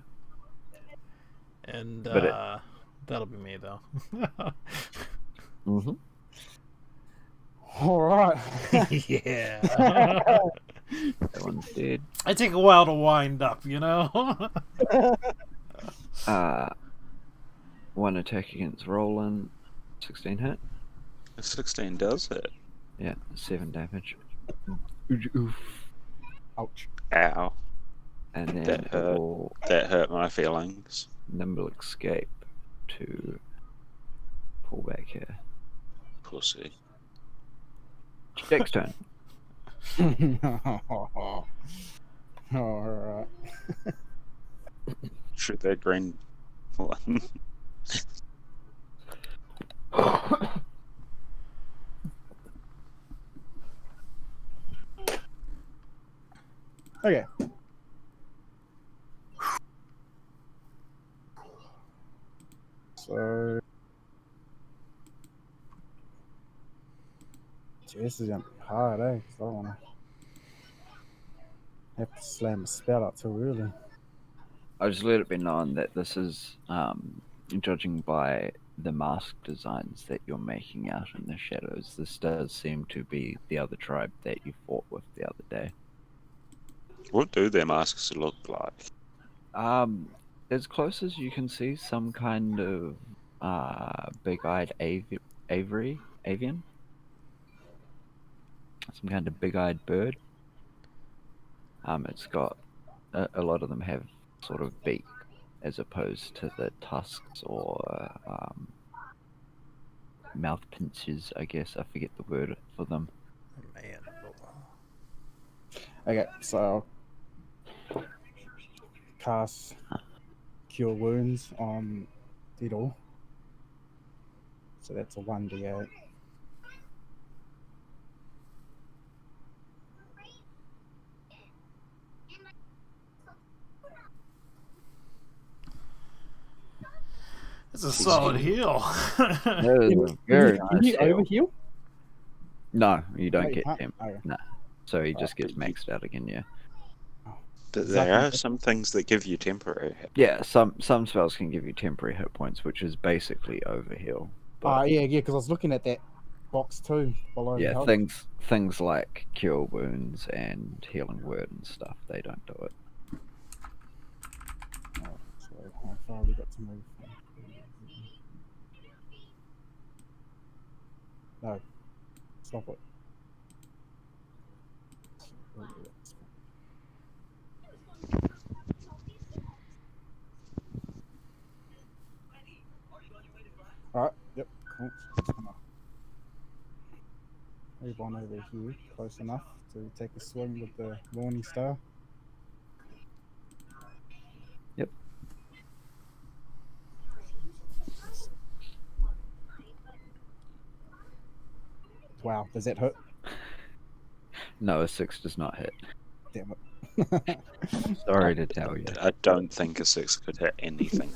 And But that'll be me though. Mm-hmm. All right. Yeah. That one's dead. I take a while to wind up, you know. One attack against Roland, 16 hit. 16 does hit. Yeah, 7 damage. Ouch. And Ow. then That it hurt. will That hurt my feelings. nimble escape to pull back here. Pussy. Jack's turn. All right. Shoot that green one. Okay. So, gee, this is gonna be hard, eh? 'Cause I don't wanna have to slam a spell out too early. I'll just let it be known that this is, judging by the mask designs that you're making out in the shadows, this does seem to be the other tribe that you fought with the other day. What do their masks look like? As close as you can see, some kind of big-eyed avian, some kind of big-eyed bird. It's got a lot of them have sort of beak, as opposed to the tusks or mouth pinches. I guess I forget the word for them. Man. Okay, so I'll cast Cure Wounds on Diddle. So that's a 1d8. It's a solid heal. That is a very Can nice you heal. overheal? No, you don't No, you get can't? them. Okay. No. So he just gets maxed out again, yeah. There are some things that give you temporary hit. Yeah, some spells can give you temporary hit points, which is basically overheal. Yeah, because I was looking at that box too below the Yeah, health. things like cure wounds and healing word and stuff, they don't do it. So how far have we got to move? No, stop it. All right. Yep. Cool. Move on over here, close enough to take a swing with the Morning Star. Yep. Wow, does that hurt? No, a 6 does not hit. Damn it. Sorry to tell you. I don't think a 6 could hit anything.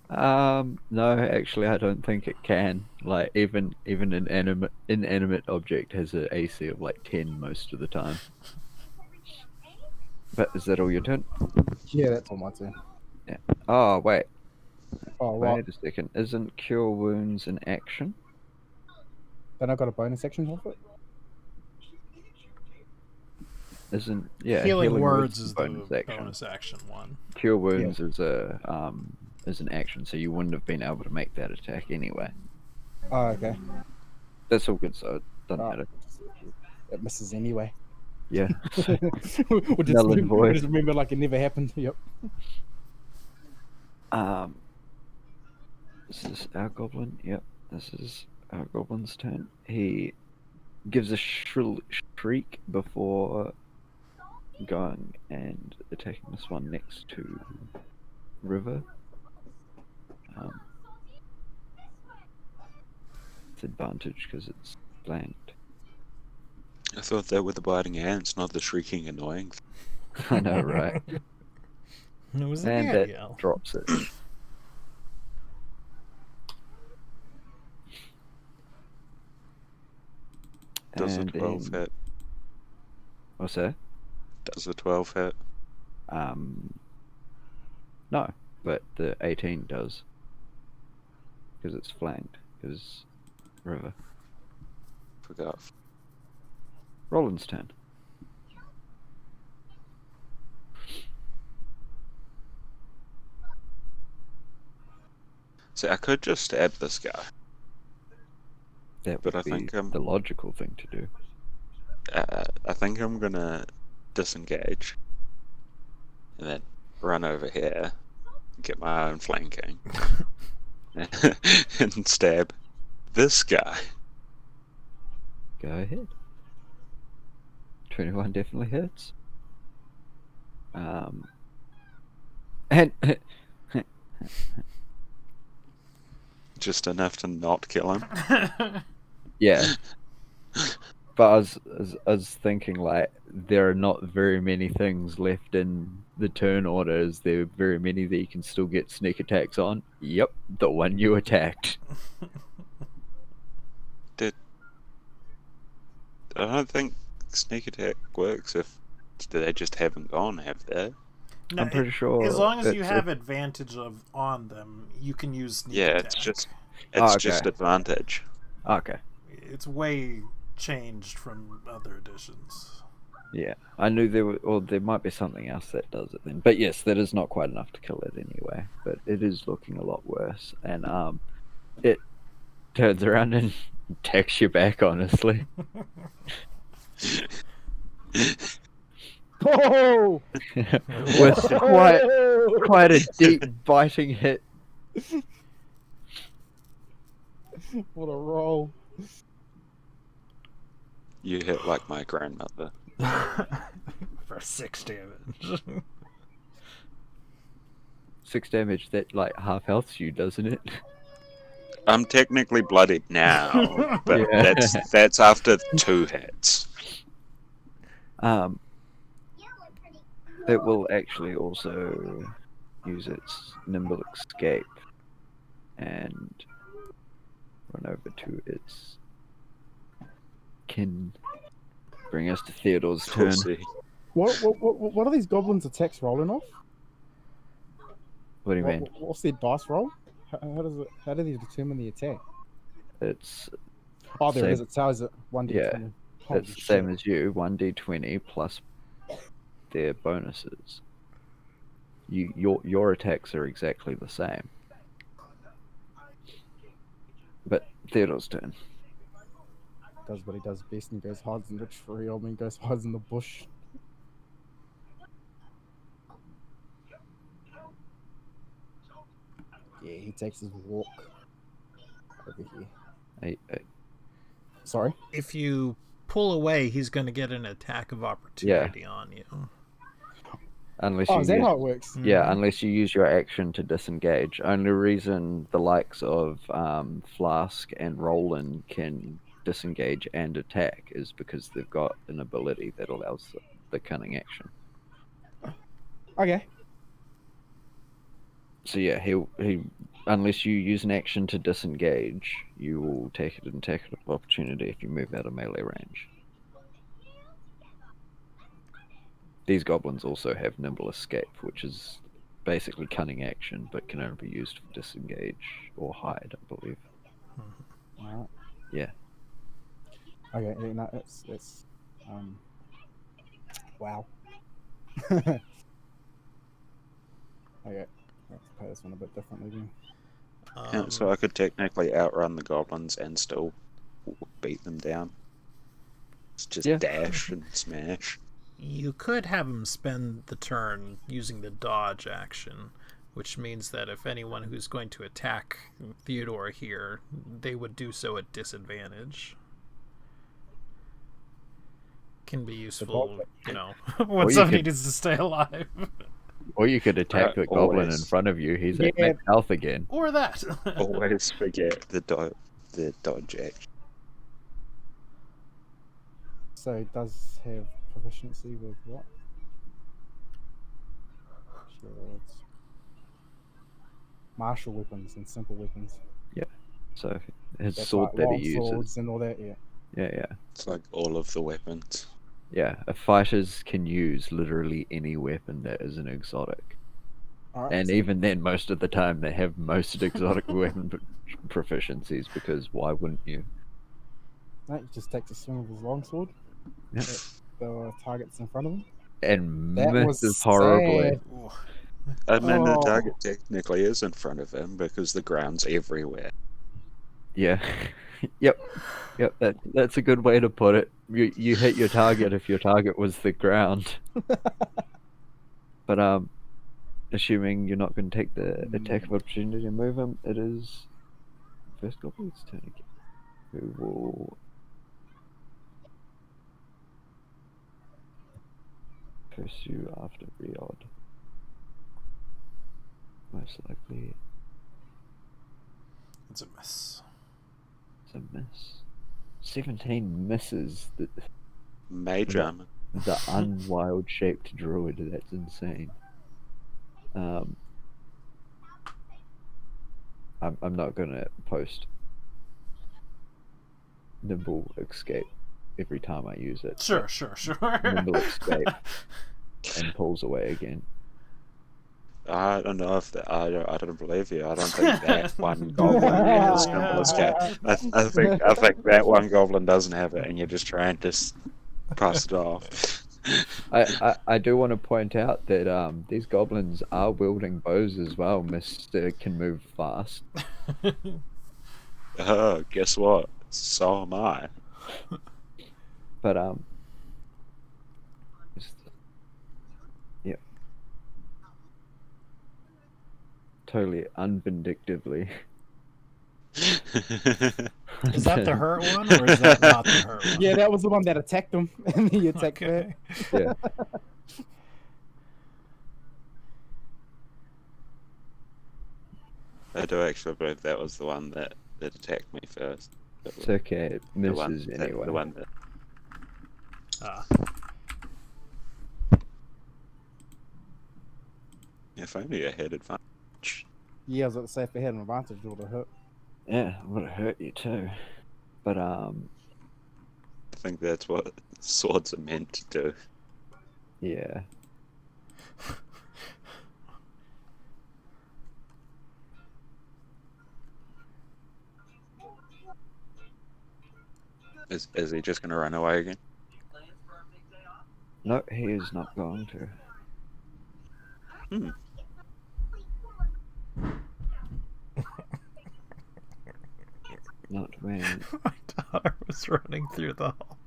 No, actually, I don't think it can. Like, even an inanimate object has an AC of like 10 most of the time. But is that all your turn? Yeah, that's all my turn. Yeah. Oh, wait. Oh, what? Wait a second. Isn't Cure Wounds an action? Then I got a bonus action off it? Isn't Healing words is a the bonus action one. Cure Wounds is an action, so you wouldn't have been able to make that attack anyway. Oh, okay. That's all good, so it doesn't matter. It misses anyway. Yeah. we'll Null and void. just remember like it never happened. Yep. This is our goblin. Yep, this is our goblin's turn. He gives a shrill shriek before going and attacking this one next to River. It's advantage because it's flanked. I thought that were the biting ants, not the shrieking annoying. I know, right? It was a And ant that yell. drops it. Does a And 12 then- hit? What's that? Does a 12 hit? No, but the 18 does. Because it's flanked. Because River. Forgot. Roland's turn. See, I could just stab this guy. That But would I be think, the logical thing to do. I think I'm gonna disengage. And then run over here. Get my own flanking. And stab this guy. Go ahead. 21 definitely hits. And Just enough to not kill him. yeah. But I was thinking, like, there are not very many things left in the turn order. Is there very many that you can still get sneak attacks on? Yep, the one you attacked. I don't think sneak attack works if they just haven't gone, have they? No, I'm pretty sure. as long as you it's have advantage on them, you can use sneak attack. It's just advantage. Okay. It's way changed from other editions. Yeah, I knew there might be something else that does it then. But yes, that is not quite enough to kill it anyway. But it is looking a lot worse, and it turns around and attacks you back. Honestly, Oh! with quite a deep biting hit. What a roll. You hit like my grandmother. For 6 damage. 6 damage. That like half healths you, doesn't it? I'm technically bloodied now, but Yeah. that's after 2 hits. It will actually also use its nimble escape and run over to its kin. bring us to Theodore's turn. Pussy. What are these goblins' attacks rolling off? What do you mean? What's their dice roll? How do they determine the attack? It's Oh, there it Same. is. It tells it 1d20. Yeah, Holy it's the same shit. as you. 1d20 plus their bonuses. Your attacks are exactly the same. But Theodore's turn. Does what he does best and goes hides in the tree. I mean, goes hides in the bush. Yeah, he takes his walk over here. Hey, Sorry. If you pull away, he's going to get an attack of opportunity on you. unless Oh, you is that use, how it works? yeah, Mhm. unless you use your action to disengage. Only reason the likes of Flask and Roland can disengage and attack is because they've got an ability that allows the cunning action. Okay. So yeah, he unless you use an action to disengage, you will take an attack of opportunity if you move out of melee range. These goblins also have nimble escape, which is basically cunning action, but can only be used for disengage or hide, I believe. Alright. Yeah. Okay, yeah, no, it's wow. Okay. Let's play this one a bit differently then. Yeah, so I could technically outrun the goblins and still beat them down. It's just Yeah. dash and smash. You could have him spend the turn using the dodge action, which means that if anyone who's going to attack Theodore here, they would do so at disadvantage. Can be useful, you know, when you somebody could- needs to stay alive. Or you could attack the goblin in Always. front of you. He's at Yeah. max health again. Or that. Always forget the dodge action. So it does have proficiency with what? Shields. Martial weapons and simple weapons. So his That's sword like that long he swords uses. and all that, yeah. Yeah. It's like all of the weapons. Yeah. Fighters can use literally any weapon that is an exotic. Alright, And so even then, most of the time, they have most exotic weapon proficiencies, because why wouldn't you? no, he just takes a swing of his longsword Yeah. at the targets in front of him. And That was misses horribly. sad. And then the Oh. target technically is in front of him because the ground's everywhere. Yeah. Yep. That's a good way to put it. You hit your target if your target was the ground. But assuming you're not going to take the attack of opportunity and move him, it is first goblin's turn again. Who will pursue after Riod? Most likely It's a miss. it's a miss. 17 misses Mage armor. the unwild shaped druid. That's insane. I'm not gonna post nimble escape every time I use it. Sure. Nimble escape and pulls away again. I don't know if that. I don't believe you. I don't think that one goblin has nimble escape. I think that one goblin doesn't have it, and you're just trying to pass it off. I do want to point out that these goblins are wielding bows as well. Mister can move fast. Oh, guess what? So am I. But yeah, totally unvindictively. Is that the hurt one, or is that not the hurt one? Yeah, that was the one that attacked him, and he attacked Okay. Yeah. I do actually believe that was the one that attacked me first. It's okay. It The one, misses that- anyway. the one that. If only I had advantage. Yeah, I was about to say if they had an advantage, it would have hurt. Yeah, it would have hurt you too. But I think that's what swords are meant to do. Yeah. Is he just gonna run away again? No, he is not going to. Hmm. Not when. My daughter was running through the hall.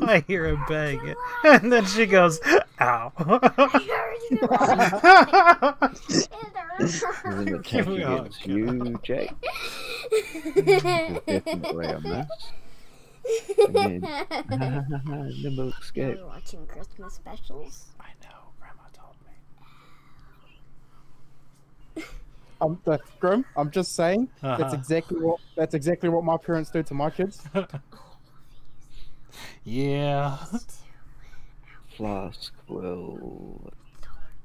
I hear a bang, and then she goes, "Ow!" Is an attack Oh, against God. you, Jake. Is definitely a miss. And then, nimble Now escape. we're watching Christmas specials. I know, Grandma told me. Grim, I'm just saying that's Uh-huh. exactly what my parents do to my kids. Yeah. Flask will.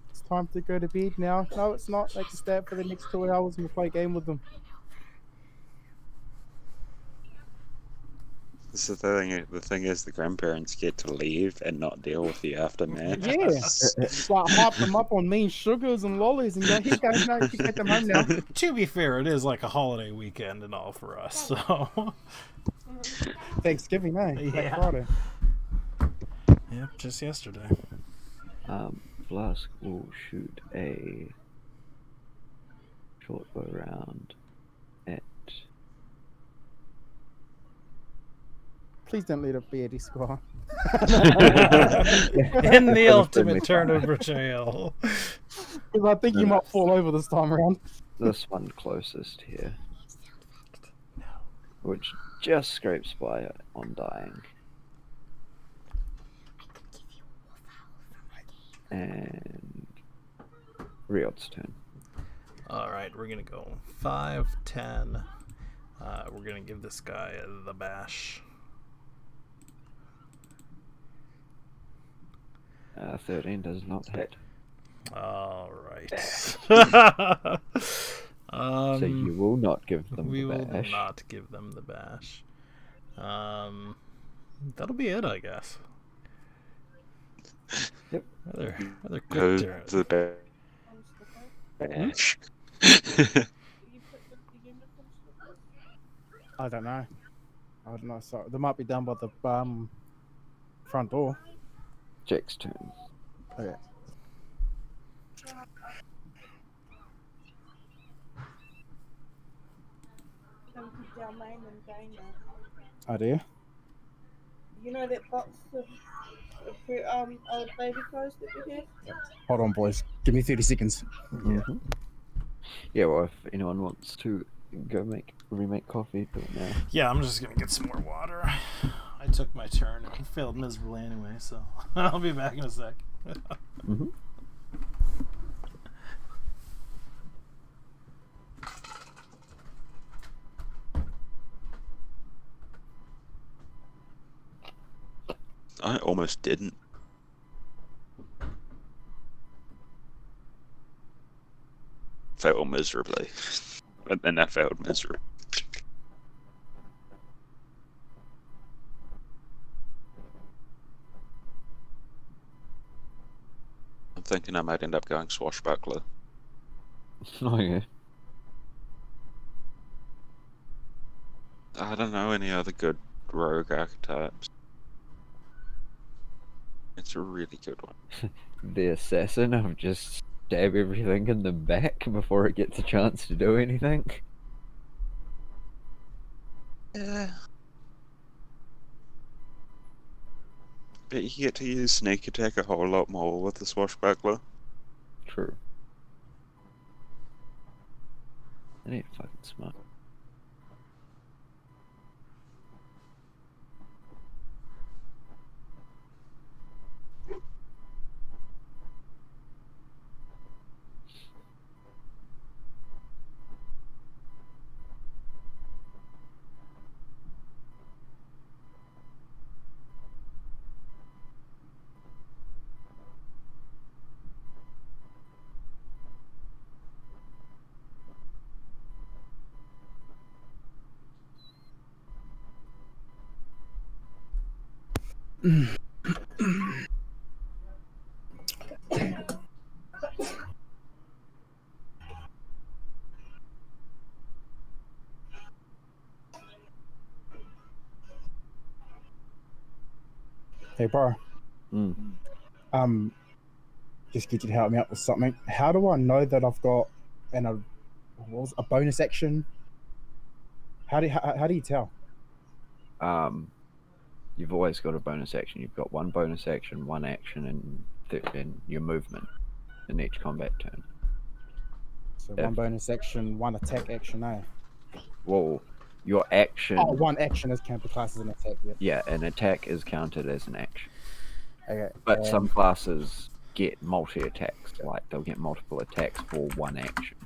It's time to go to bed now. No, it's not. They can stay up for the next 2 hours and we'll play a game with them. This is the thing is the grandparents get to leave and not deal with the aftermath. Yeah. It's like hype them up on mean sugars and lollies and go, here guys, no, you can get them home now. To be fair, it is like a holiday weekend and all for us, so. Thanksgiving, eh? Yeah. Black Friday. Yep, just yesterday. Flask will shoot a short bow round at. Please don't let it be Eddie Squire. In the ultimate turn of betrayal. Because I think you might fall over this time around. This one closest here. Which just scrapes by on dying. And Riot's turn. Alright, we're gonna go 5, 10. We're gonna give this guy the bash. 13 does not hit. Alright. So you will not give them we the will bash. not give them the bash. That'll be it, I guess. Yep. Rather quick Who's turn. the bash? I don't know. So they might be done by the front door. Jake's turn. Okay. Oh dear. You know that box of old baby clothes that we have? Hold on, boys. Give me 30 seconds. Mm-hmm. Yeah, well, if anyone wants to go remake coffee, do it now. Yeah, I'm just gonna get some more water. I took my turn and failed miserably anyway, so I'll be back in a sec. Mm-hmm. I almost didn't. Failed miserably. And then I failed miserably. I'm thinking I might end up going swashbuckler. Oh, yeah. I don't know any other good rogue archetypes. It's a really good one. The assassin of just stab everything in the back before it gets a chance to do anything. Yeah. But you get to use sneak attack a whole lot more with the swashbuckler. True. I need fucking smart. Hey, bro. Mm. Just get you to help me out with something. How do I know that I've got a bonus action? How do you tell? You've always got a bonus action. You've got one bonus action, one action, and your movement in each combat turn. So Yeah. one bonus action, one attack action, eh? Well, your action. Oh, one action is counted class as an attack. Yep. Yeah, an attack is counted as an action. Okay. But some classes get multi-attacks. Like they'll get multiple attacks for one action.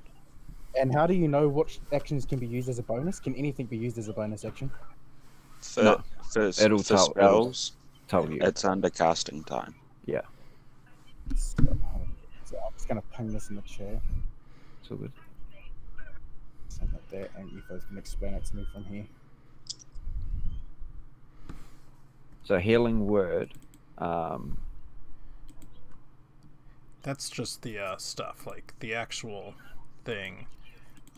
And how do you know which actions can be used as a bonus? Can anything be used as a bonus action? No. For It'll spells, tell you. it's under casting time. Yeah. So I'm just gonna ping this in the chat. So good. Something like that, and you guys can explain it to me from here. So healing word. That's just the stuff, like the actual thing.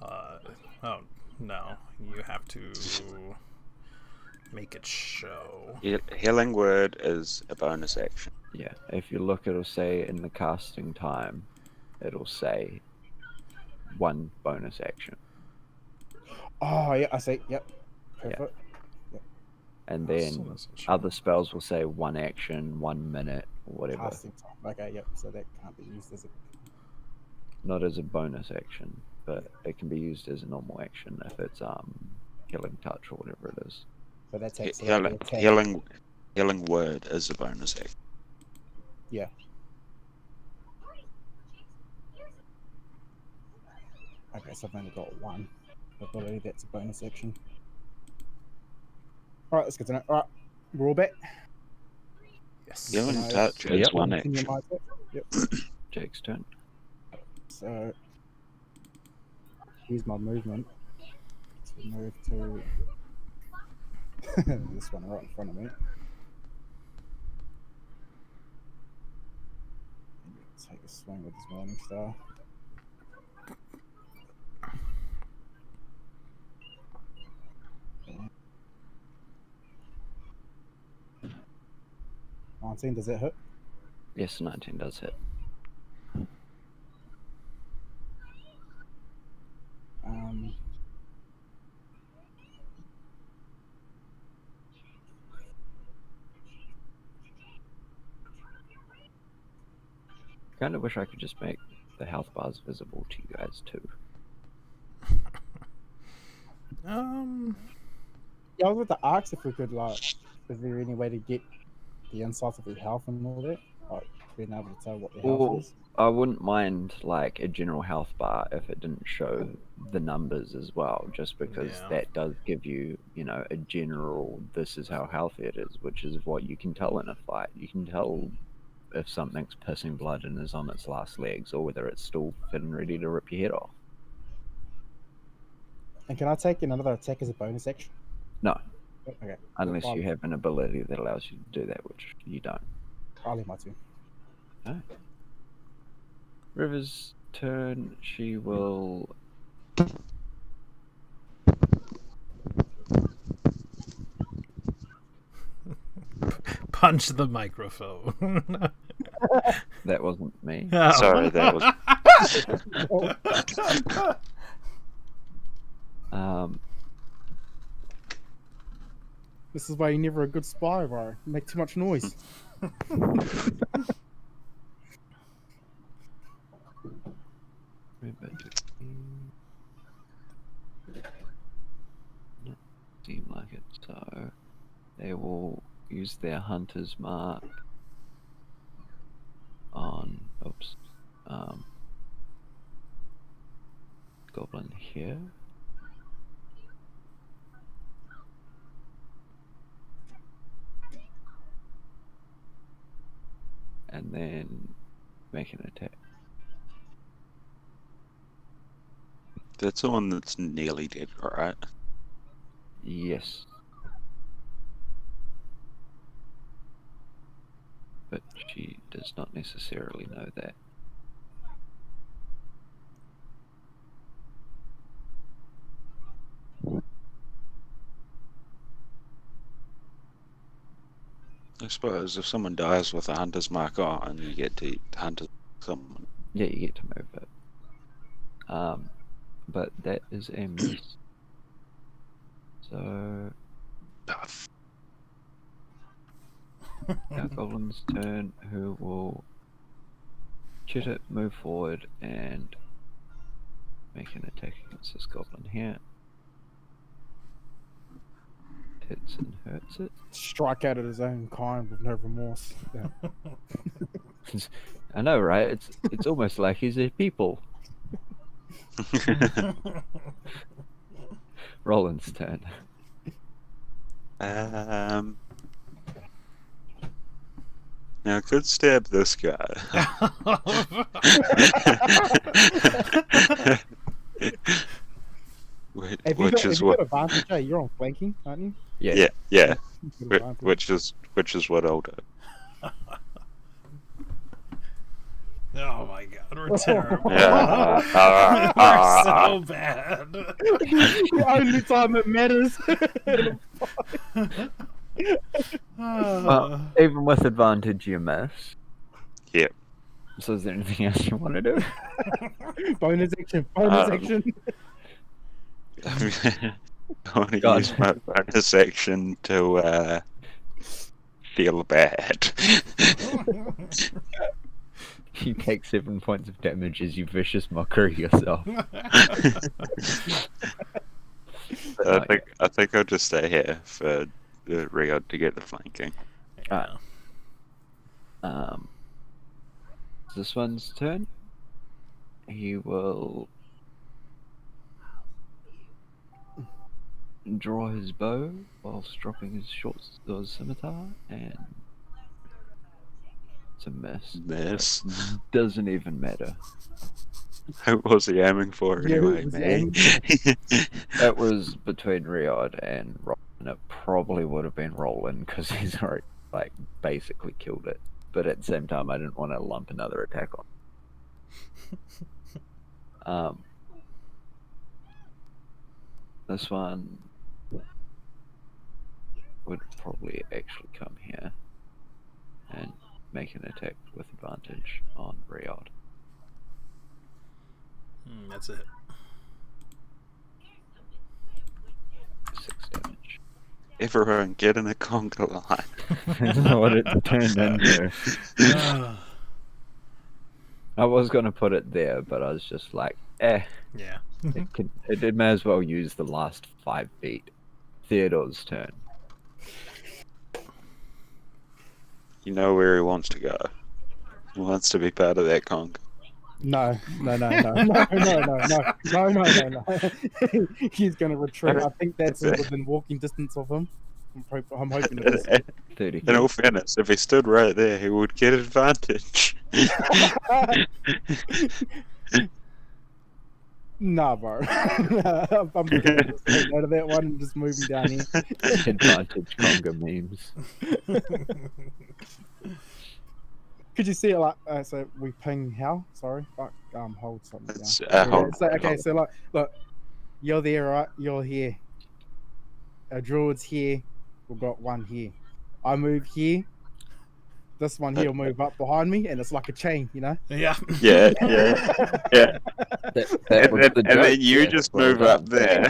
Oh no, you have to make it show. Healing word is a bonus action. Yeah. If you look, it'll say in the casting time, it'll say one bonus action. Oh yeah, I see. Yep. Perfect. And Still then doesn't show. other spells will say 1 action, 1 minute, or whatever. Casting time. Okay, yep. So that can't be used as a. Not as a bonus action, but it can be used as a normal action if it's healing touch or whatever it is. But that takes away the attack. Healing word is a bonus action. Yeah. Okay, so I've only got one ability that's a bonus action. Alright, that's good to know. Alright, we're all back. Yes. Healing Nice. touch is Yep. one Continue action. my attack. Yep. Jake's turn. So use my movement to move to this one right in front of me. Take a swing with this morning star. Okay. 19, does that hit? Yes, 19 does hit. Kind of wish I could just make the health bars visible to you guys too. Yeah, I was about to ask if we could, like, is there any way to get the insights of your health and all that? Like, being able to tell what your health Well, is? I wouldn't mind like a general health bar if it didn't show the numbers as well, just because Yeah. that does give you, you know, a general this is how healthy it is, which is what you can tell in a fight. You can tell if something's pissing blood and is on its last legs, or whether it's still fit and ready to rip your head off. And can I take another attack as a bonus action? No, Okay. unless I'll- you have an ability that allows you to do that, which you don't. I'll leave my two. River's turn. She will. Punch the microphone. That wasn't me. Oh. Sorry, that was. This is why you're never a good spy, bro. You make too much noise. River not seem like it, so they will use their hunter's mark on goblin here. And then make an attack. That's the one that's nearly dead, right? Yes. but she does not necessarily know that. I suppose if someone dies with a hunter's mark on, you get to hunt someone. Yeah, you get to move it. But that is a miss. So now Goblin's turn, who will shoot it, move forward, and make an attack against this goblin here. Hits and hurts it. Strike out at his own kind with no remorse. Yeah. I know, right? It's almost like he's a people. Roland's turn. Now I could stab this guy. Which is what? Got advantage, eh? You're on flanking, aren't you? Yeah. Yeah. You've got advantage. Which is what I'll do. Oh my god, we're terrible. Yeah. We're so bad. The only time it matters. Well, even with advantage, you miss. Yep. So is there anything else you want to do? Bonus action. Bonus action. I want to God. use my bonus action to feel bad. You take 7 points of damage as you vicious mockery yourself. I think I'll just stay here for Rio to get the flanking. Yeah. This one's turn. He will draw his bow whilst dropping his short scimitar, and it's a miss. Miss. Doesn't even matter. Who was he aiming for Yeah, who anyway, was he man? aiming It was between Riyadh and Roland. It probably would have been Roland because he's already basically killed it. But at the same time, I didn't want to lump another attack on. This one would probably actually come here and make an attack with advantage on Riyadh. That's it. 6 damage. Everyone get in a conga line. That's what it turned into. I was going to put it there, but I was just like, Yeah. it may as well use the last 5 feet. Theodore's turn. You know where he wants to go. He wants to be part of that conga. No. He's going to retreat. I think that's within walking distance of him. I'm hoping it is. 30. In all fairness, if he stood right there, he would get advantage. Nah, bro. I'm going to stay out of that one and just moving down here. Advantage conga memes. Could you see it like so we ping how? Sorry, fuck. Hold something down. It's, Okay, so like, look, you're there, right? You're here. Our druid's here. We've got one here. I move here. This one here will move up behind me, and it's like a chain, you know. Yeah. Yeah. That was the And then joke, you yeah. just Well move done. up there.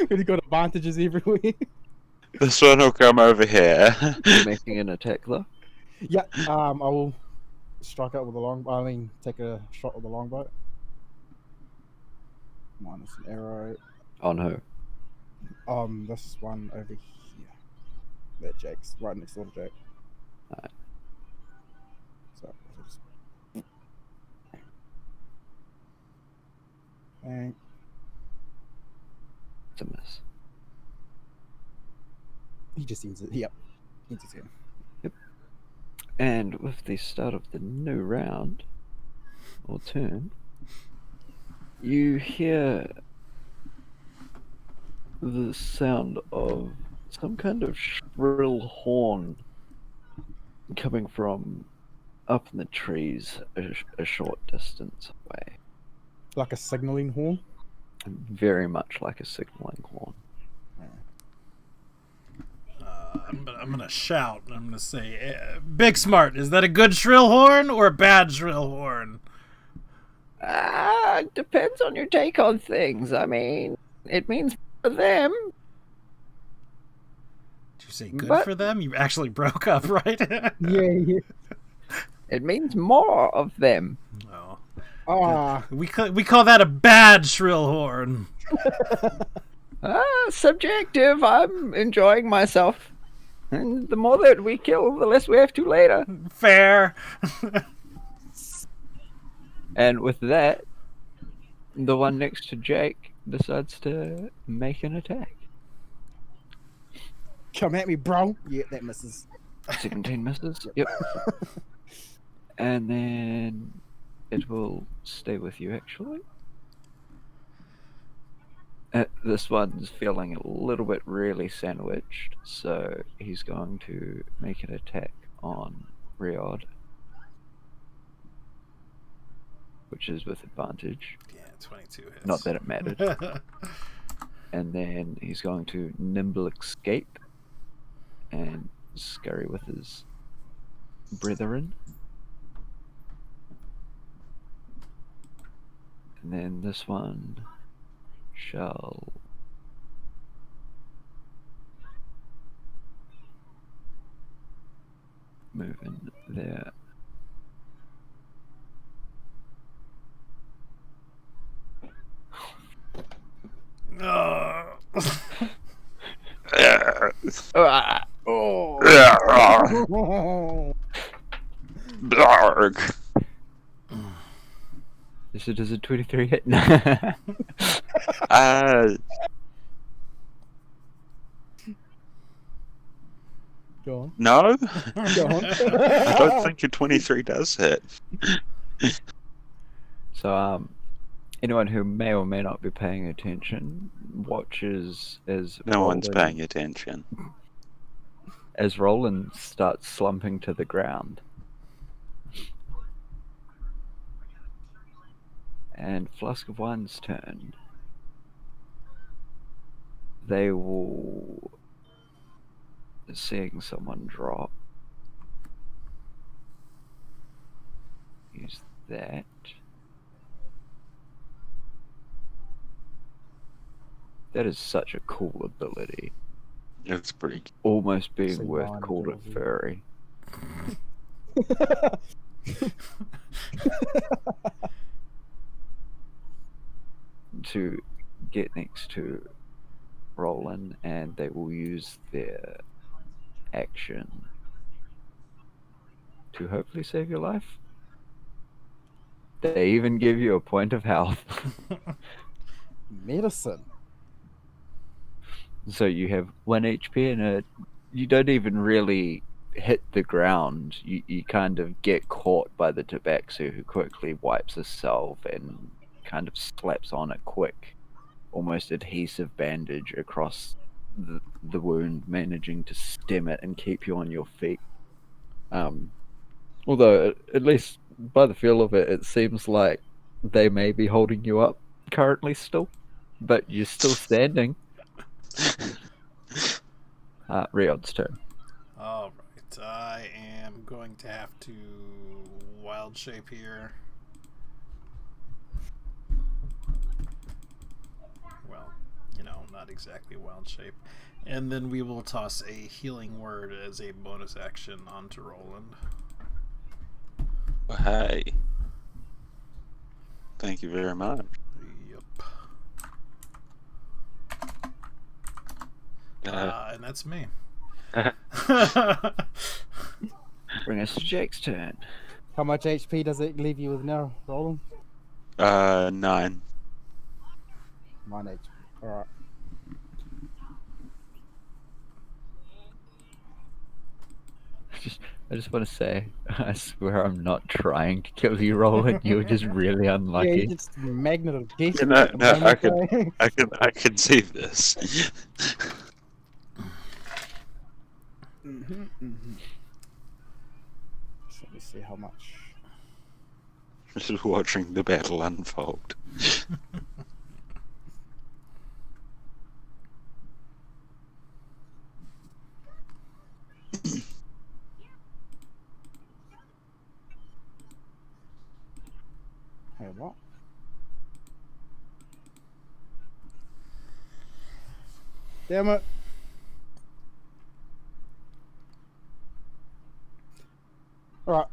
We've got advantages everywhere. This one will come over here. Making an attack though. Yeah. I will strike out with the long. I mean, take a shot with the longbow. Minus an arrow. On who? This one over here. That Jake's right next door to Jake. Alright. So. And It's a miss. he just ends it. Yep. Ends his turn. And with the start of the new round, or turn, you hear the sound of some kind of shrill horn coming from up in the trees a short distance away. Like a signaling horn. Very much like a signaling horn. I'm gonna shout. I'm gonna say, Big Smart, is that a good shrill horn or a bad shrill horn? Depends on your take on things. I mean, it means for them. Did you say good But- for them? You actually broke up, right? Yeah. It means more of them. Oh. Ah, We call that a bad shrill horn. Subjective. I'm enjoying myself. And the more that we kill, the less we have to later. Fair. And with that, the one next to Jake decides to make an attack. come at me, bro. Yeah, that misses. 17 misses. Yep. And then it will stay with you, actually. This one's feeling a little bit really sandwiched, so he's going to make an attack on Riod, which is with advantage. Yeah, 22 hits. Not that it mattered. And then he's going to nimble escape and scurry with his brethren. And then this one shall move in there. Oh. Ah! Oh. Blarg. This does a 23 hit. Go on. No, Go on. I don't think your 23 does hit. So, anyone who may or may not be paying attention watches as No one's Roland- paying attention. as Roland starts slumping to the ground. And Flask of Wine's turn. They will, seeing someone drop, use that. That is such a cool ability. It's pretty. Almost being Say worth mine, called it Georgie. furry. To get next to Roland, and they will use their action to hopefully save your life. They even give you a point of health. Medicine. So you have 1 HP and you don't even really hit the ground. You kind of get caught by the tabaxi, who quickly wipes himself and kind of slaps on a quick, almost adhesive bandage across the wound, managing to stem it and keep you on your feet. Although, at least by the feel of it, it seems like they may be holding you up currently still, but you're still standing. Riod's turn. All right, I am going to have to wild shape here. Well, not exactly wild shape. And then we will toss a healing word as a bonus action onto Roland. Well, hey. Thank you very much. Yep. And that's me. Bring us to Jake's turn. How much HP does it leave you with now, Roland? 9. 9 HP. Alright. I just want to say, I swear I'm not trying to kill you, Roland. You were just really Yeah, unlucky. it's just a magnet of death. Yeah, no, no, I can. I can see this. Let me see how much. Just watching the battle unfold. Hey, what? Damn it. Alright.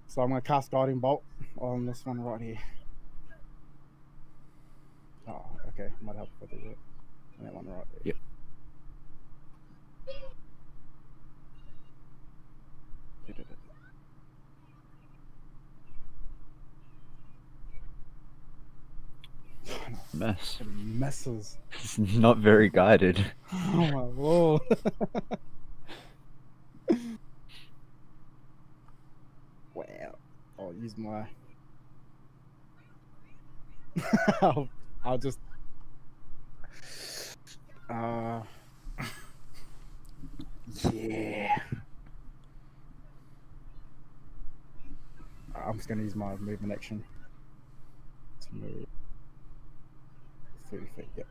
So I'm going to cast Guiding Bolt on this one right here. Oh, okay. Might help if I do that. And that one right there. Yep. Miss. It messes. It's not very guided. Oh my lord. Wow. I'll use my. I'll just. Yeah. I'm just gonna use my movement action to move 30 feet. Yep.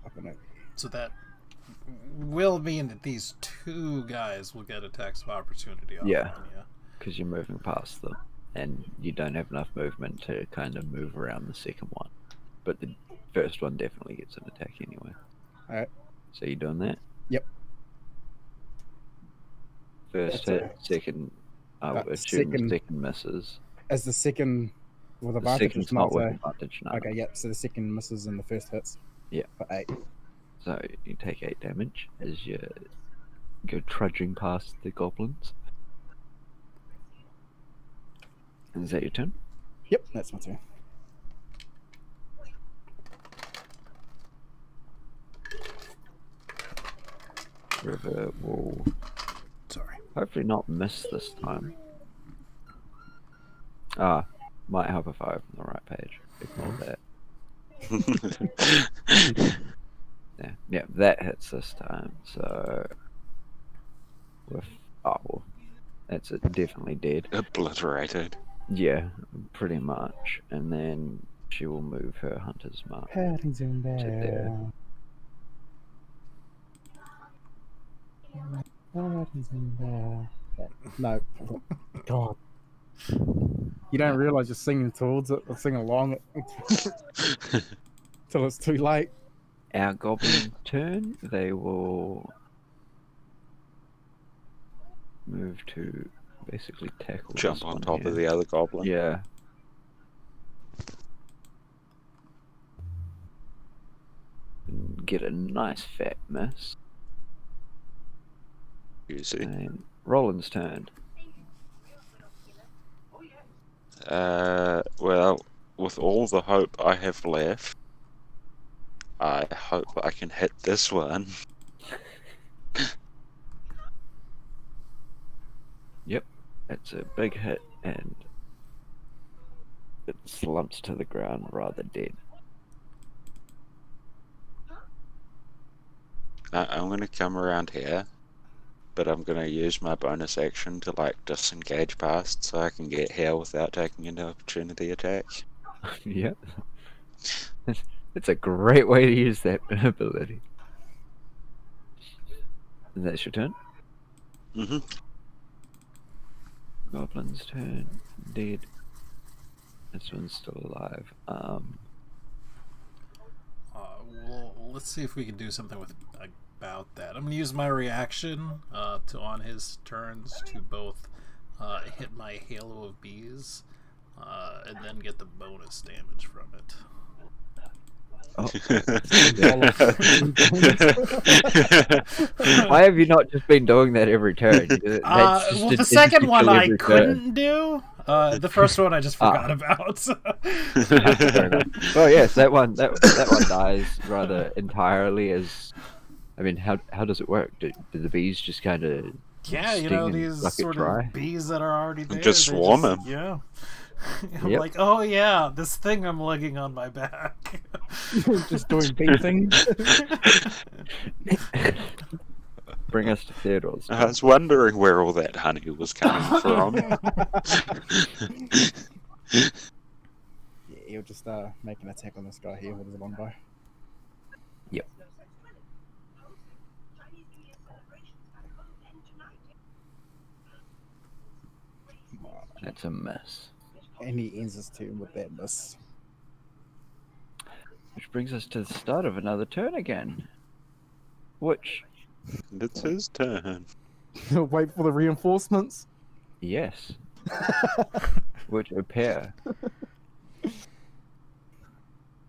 Up and over. So that will mean that these two guys will get attacks of opportunity off Yeah. on you. Because you're moving past them, and you don't have enough movement to kind of move around the second one. But the first one definitely gets an attack anyway. Alright. So you doing that? Yep. First That's hit, second. I would that's assume the second- second misses. As the second with The advantage, second's it's not not with a. advantage, no. Okay, yep. So the second misses and the first hits. Yeah. For 8. So you take 8 damage as you go trudging past the goblins. Is that your turn? Yep, that's my turn. River will Sorry. hopefully not miss this time. Might have a 5 on the right page. Ignore that. Yeah, that hits this time. So with that's it, definitely dead. Obliterated. Yeah, pretty much. And then she will move her hunter's mark. Paddington there. Bear. Paddington Bear. No. God. You don't realize you're singing towards it or singing along it until it's too late. Our goblin turn, they will move to basically tackle Jump this on one top here. of the other goblin. Yeah. And get a nice fat miss. Easy. And Roland's turn. Well, with all the hope I have left, I hope I can hit this one. Yep, it's a big hit, and it slumps to the ground rather dead. I'm gonna come around here, but I'm gonna use my bonus action to like disengage past so I can get here without taking an opportunity attack. Yep. It's a great way to use that ability. And that's your turn? Mm-hmm. Goblin's turn. Dead. This one's still alive. Well, let's see if we can do something about that. I'm going to use my reaction to on his turns to both hit my Halo of Bees and then get the bonus damage from it. Why have you not just been doing that every turn? Well, the second one I couldn't do. The first one I just forgot about. Well, yes, that one dies rather entirely. As I mean, how does it work? Do the bees just kind of these sort of bees that are already there. Just swarm them. Yeah. I'm like, oh yeah, this thing I'm lugging on my back. Just doing bee things. bring us to Theodore's. I was wondering where all that honey was coming from. Yeah, he'll just make an attack on this guy here with his longbow. Yep. That's a miss. And he ends his turn with that miss. Which brings us to the start of another turn again. Which, It's his turn. Wait for the reinforcements. yes. Which appear.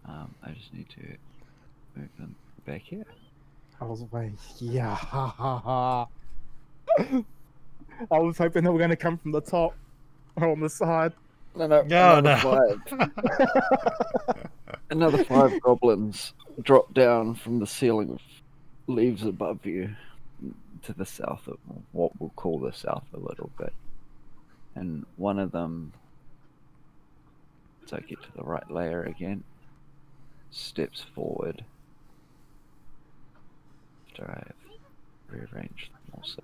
I just need to move them back here. I was like, yeah, ha ha ha. I was hoping they were going to come from the top or on the side. No, No, Another 5 goblins drop down from the ceiling of leaves above you to the south of what we'll call the south a little bit. And one of them, so I get to the right layer again, steps forward after I have rearranged them also.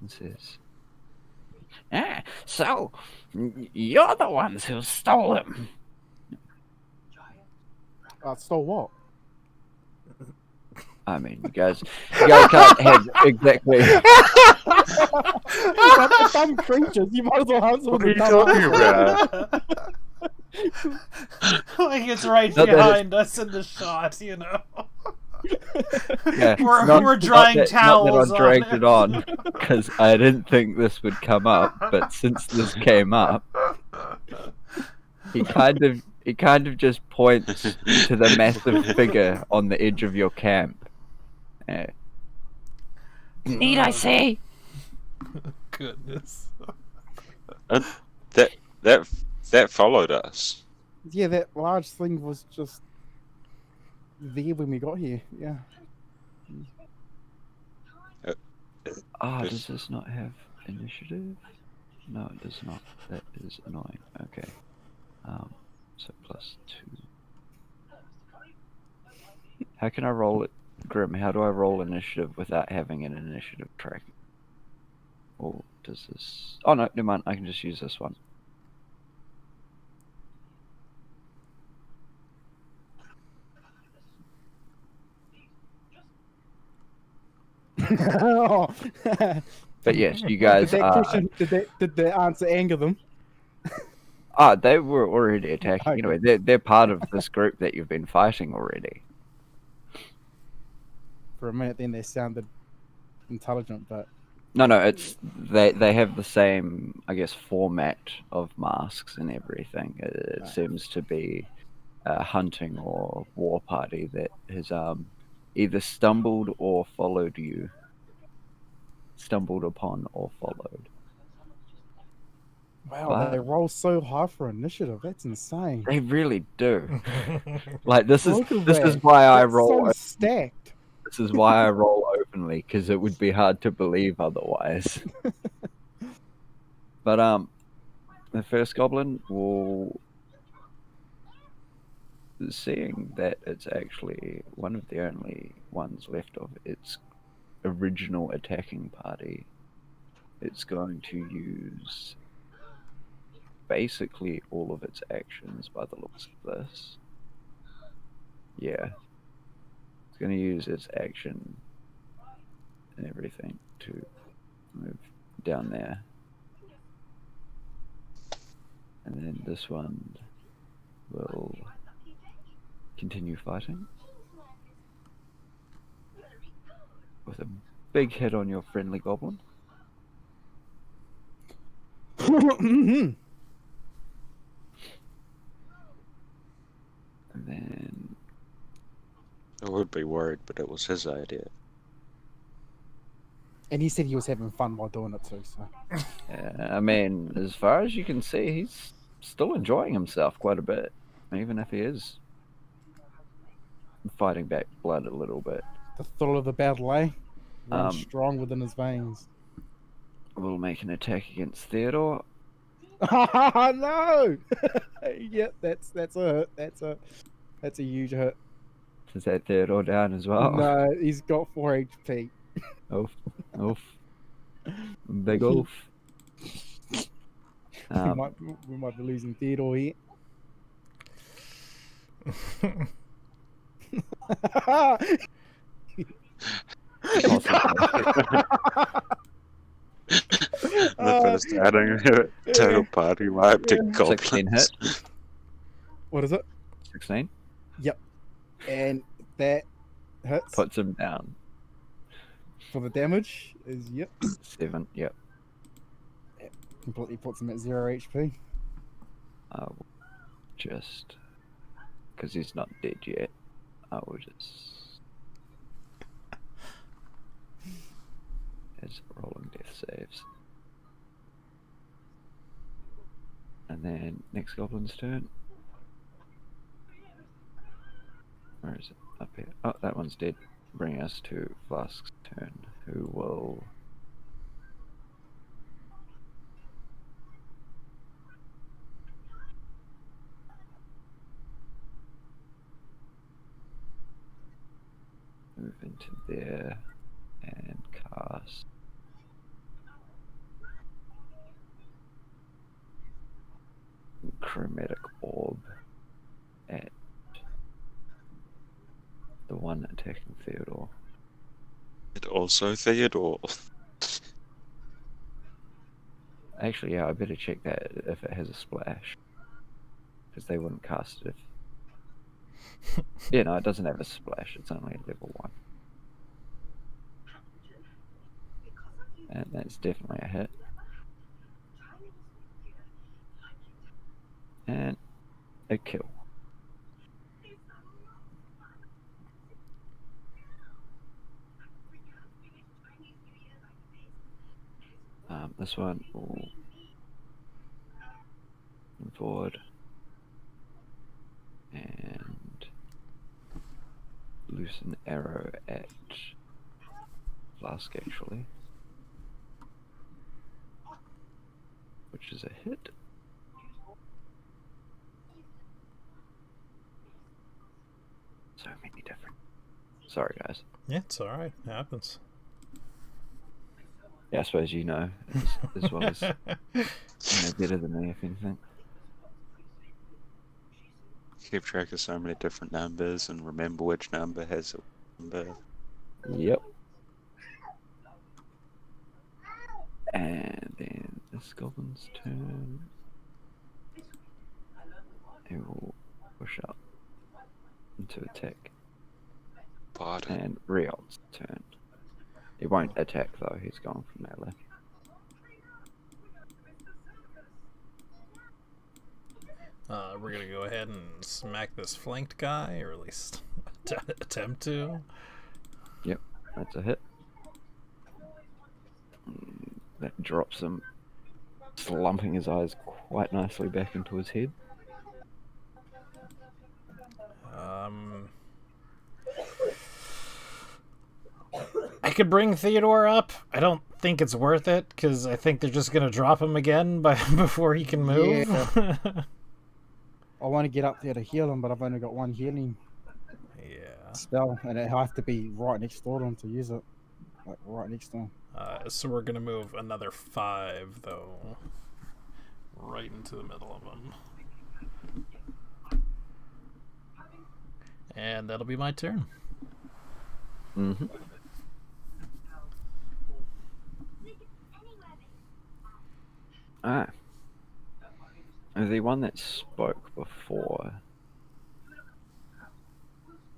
And says, so you're the ones who stole him. Stole what? I mean, you guys can't have exactly. That's dumb creatures. You might as well answer with What are a you dumb talking answer. about? Like it's right Not that behind us in the shot, you know. Yeah, We're drying towels Not that I dragged on it on because I didn't think this would come up, but since this came up, he kind of just points to the massive figure on the edge of your camp. Need I say? Goodness. That followed us. Yeah, that large thing was just there when we got here. Yeah. Does this not have initiative? No, it does not. That is annoying. Okay. So +2. How can I roll it, Grim? How do I roll initiative without having an initiative track? Or does this? Oh no, never mind. I can just use this one. But yes, you guys did that are. question, did the answer anger them? They were already attacking. Okay. Anyway, they're part of this group that you've been fighting already. For a minute, then they sounded intelligent, but No, it's they have the same, I guess, format of masks and everything. It Right. seems to be a hunting or war party that has either stumbled or followed you. Stumbled upon or followed. wow, Wow. they roll so high for initiative. That's insane. They really do. Like this is Look at this is that. why I That's roll. so stacked. This is why I roll openly, because it would be hard to believe otherwise. But the first goblin will, seeing that it's actually one of the only ones left of its original attacking party, it's going to use basically all of its actions by the looks of this. Yeah. It's going to use its action and everything to move down there. And then this one will continue fighting with a big hit on your friendly goblin. And then I would be worried, but it was his idea. And he said he was having fun while doing it too. So I mean, as far as you can see, he's still enjoying himself quite a bit, even if he is fighting back blood a little bit. the thrill of the battle, eh? Runs Um, strong within his veins. We'll make an attack against Theodore. No! Yep, that's a hit. That's a huge hit. Is that Theodore down as well? No, he's got 4 HP. Oof. Oof. Big oof. We might be losing Theodore here. The first outing, total party wipe to 16 goblins. hit. What is it? 16. And that hits Puts him down. for the damage. Is 7. Yep. completely puts him at 0 HP. Just because he's not dead yet, I will just as rolling death saves. And then next goblin's turn. Where is it? Up here. Oh, that one's dead. Bring us to Flask's turn, who will move into there and cast Chromatic Orb at the one attacking Theodore. And also Theodore. Actually, yeah, I better check that if it has a splash, because they wouldn't cast it if... Yeah, no, it doesn't have a splash, it's only a level 1. And that's definitely a hit. And a kill. This one will move forward and loose an arrow at Flask, actually, which is a hit. So many different. Sorry, guys. Yeah, it's alright. It happens. Yeah, I suppose you know as well as better than me, if anything. Keep track of so many different numbers and remember which number has a number. Yep. And then this goblin's turn. He will push up into attack. But And Riot's turn. He won't attack though, he's going for melee. We're gonna go ahead and smack this flanked guy, or at least attempt to. Yep, that's a hit. That drops him, slumping his eyes quite nicely back into his head. I could bring Theodore up. I don't think it's worth it, because I think they're just gonna drop him again before he can move. Yeah. I want to get up there to heal him, but I've only got one healing Yeah. spell, and it have to be right next door to him to use it. Like right next to him. So we're gonna move another 5 though, right into the middle of them, and that'll be my turn. Mm-hmm. Ah. The one that spoke before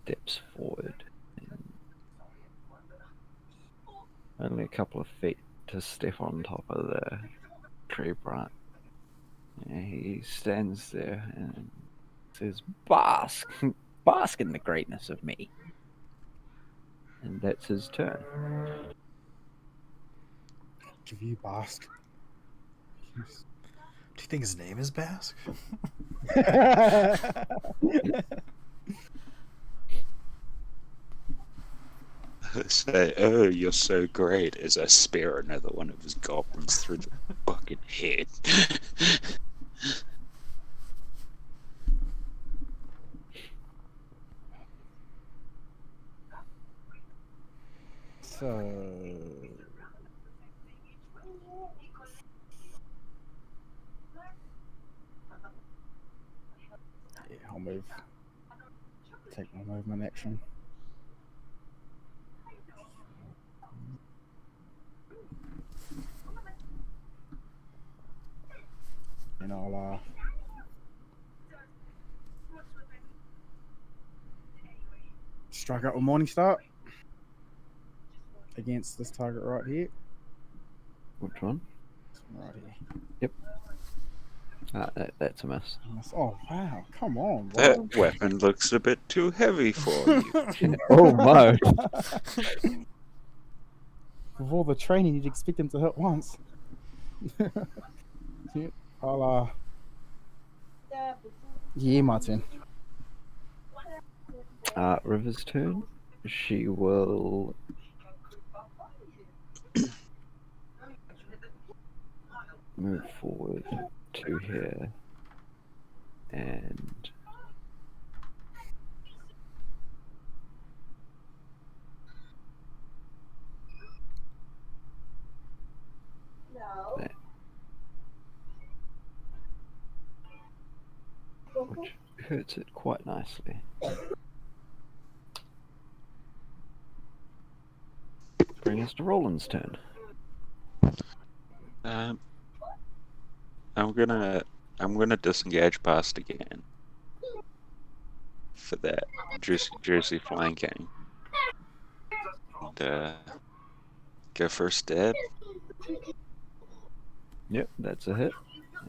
steps forward. And only a couple of feet to step on top of the tree branch. And he stands there and says, "Bask! Bask in the greatness of me." And that's his turn. Give you Bask. Jeez. Do you think his name is Bask? say, "Oh, you're so great," as I spear another one of his goblins through the fucking head. So. Yeah, I'll move. Take my movement action. And I'll strike out with Morning Start against this target right here. Which one? Right here. That's a miss. Oh wow! Come on, bro. That weapon looks a bit too heavy for you. Oh my! With all the training, you'd expect him to hit once. Yeah, I'll yeah, my turn. River's turn. She will move forward to here and that, which hurts it quite nicely. Bring us to Roland's turn. I'm gonna disengage past again for that juicy flanking. And go for a stab. Yep, that's a hit,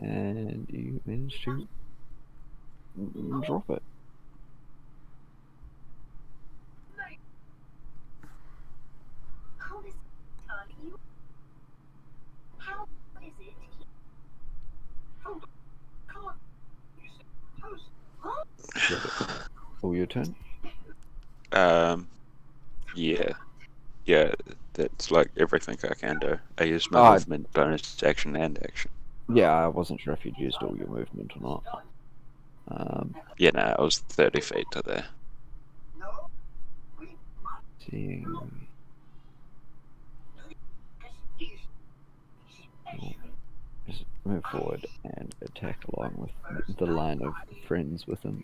and you manage to drop it. Oh, your turn? Yeah, that's like everything I can do. I use my movement, bonus action, and action. Yeah, I wasn't sure if you'd used all your movement or not. Yeah, no, I was 30 feet to there. Seeing. Just move forward and attack along with the line of friends with him.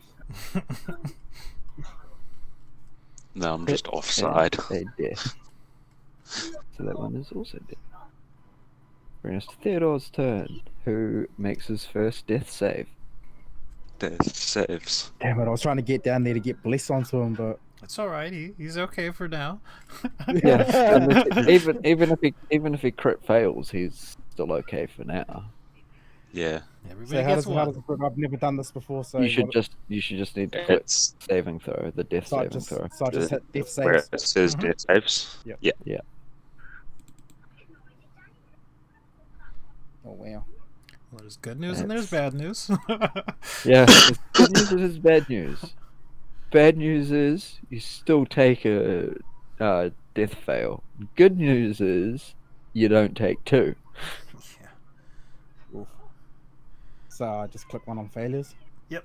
No, I'm just offside. A death. So that one is also dead. Bring us to Theodore's turn, who makes his first death save. Death saves. Damn it! I was trying to get down there to get Bliss onto him, but It's all right. He's okay for now. Yeah, even if he crit fails, he's still okay for now. Yeah. Everybody so how gets does one. it work? I've never done this before, so You should just need to click It's saving throw, the death so I saving just throw. hit death where saves. it says Mhm. death saves. Yep. Yeah. Oh wow! Well, there's good news and there's bad news. Yeah, there's good news and there's bad news. Bad news is you still take a death fail. Good news is you don't take two. Yeah. So I just click one on failures. Yep.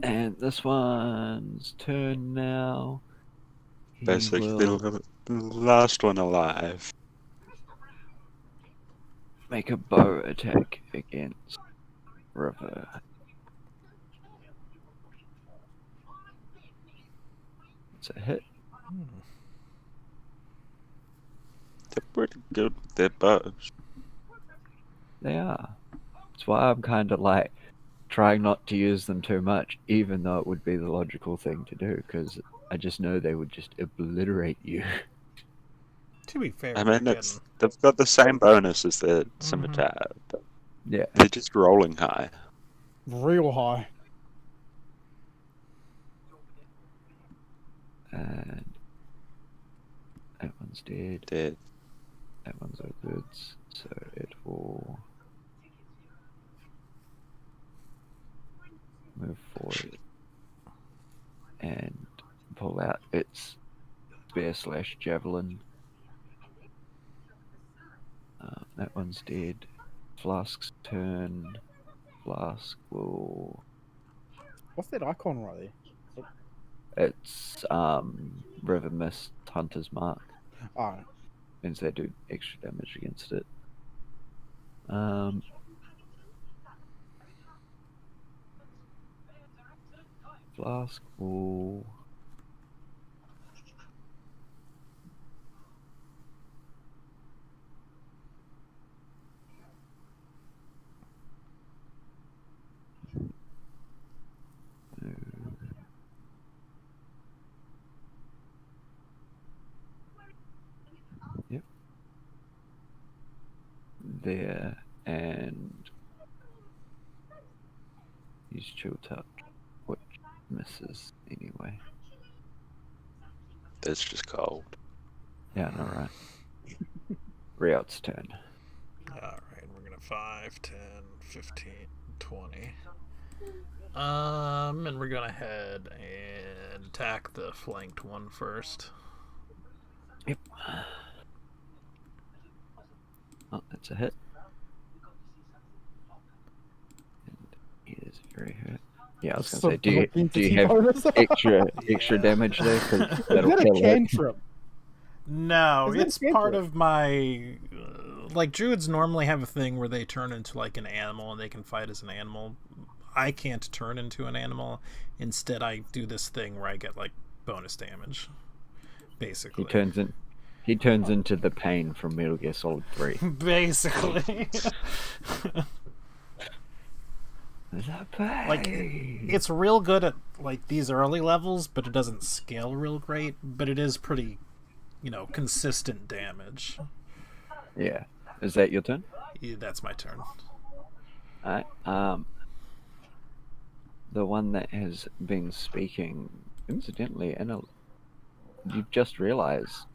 And this one's turn now. He Basically, will the last one alive. make a bow attack against River. It's a hit. They're pretty good with their bows. They are. That's why I'm kind of like trying not to use them too much, even though it would be the logical thing to do, because I just know they would just obliterate you. To be fair, I mean, they're they've got the same bonus as the scimitar, but Yeah. they're just rolling high. Real high. And that one's dead. Dead. That one's all goods, so it will move forward and pull out its spear/javelin. That one's dead. Flask's turn. Flask will. What's that icon right there? It's River Mist Hunter's Mark. Alright. Means they do extra damage against it. Flask will... Yep. There, and use Chill Touch, which misses anyway. That's just cold. Yeah, no, right. Riot's turn. Alright, we're gonna 5, 10, 15, 20. And we're gonna head and attack the flanked one first. Yep. Oh, that's a hit. And he is very hurt. Yeah, I was gonna say, do you have extra damage there? 'Cause Is that'll that a kill it. cantrip? No, Is that it's a part cantrip? of my... like, druids normally have a thing where they turn into, like, an animal and they can fight as an animal. I can't turn into an animal. Instead, I do this thing where I get, like, bonus damage. Basically. He turns into the pain from Metal Gear Solid 3. Basically. That pain. Like, it's real good at, like, these early levels, but it doesn't scale real great. But it is pretty, consistent damage. Yeah. Is that your turn? Yeah, that's my turn. Alright. The one that has been speaking, incidentally, you've just realized,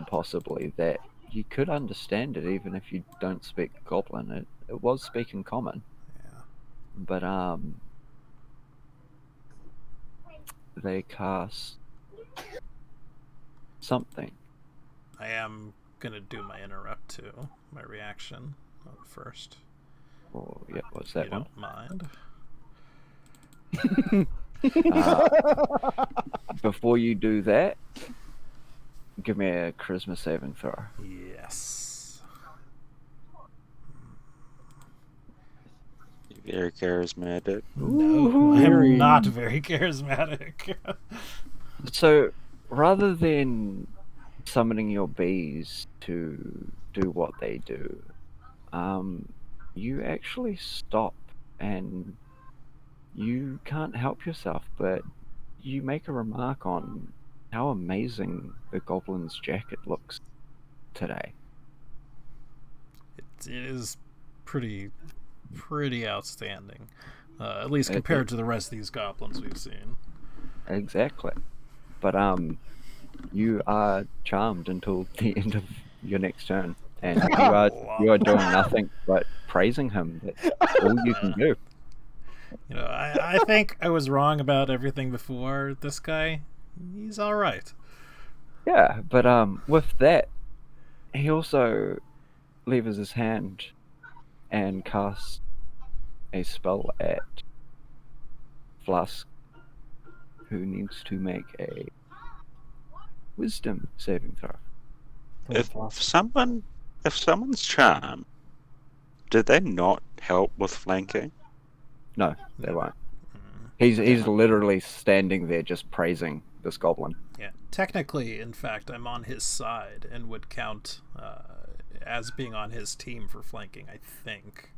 possibly, that you could understand it even if you don't speak Goblin. It was speaking Common. Yeah. But, they cast something. I am gonna do my interrupt too, my reaction first. Oh, yeah, what's that You one? don't mind? Before you do that, give me a charisma saving throw. Yes. Very charismatic. No, I'm not very charismatic. So, rather than summoning your bees to do what they do, you actually stop and you can't help yourself, but you make a remark on how amazing the goblin's jacket looks today. It is pretty outstanding, at least compared to the rest of these goblins we've seen. Exactly. But you are charmed until the end of your next turn, and you are doing nothing but praising him. That's all you can do. I think I was wrong about everything before. This guy, he's all right. Yeah, but with that, he also levers his hand and casts a spell at Flask, who needs to make a wisdom saving throw. If someone's charmed, did they not help with flanking? No, they won't. He's literally standing there just praising this goblin. Yeah, technically, in fact, I'm on his side and would count as being on his team for flanking, I think.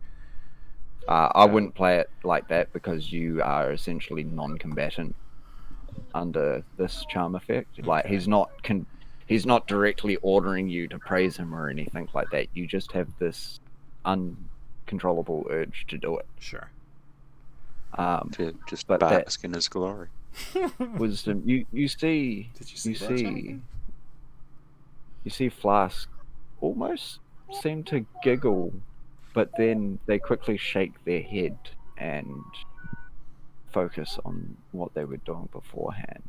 I wouldn't play it like that because you are essentially non-combatant under this charm effect. Okay. Like he's not directly ordering you to praise him or anything like that. You just have this uncontrollable urge to do it. Sure. To just but bask in his glory. Wisdom. You see. Did you see that, Jonathan? You see Flask almost seem to giggle, but then they quickly shake their head and focus on what they were doing beforehand.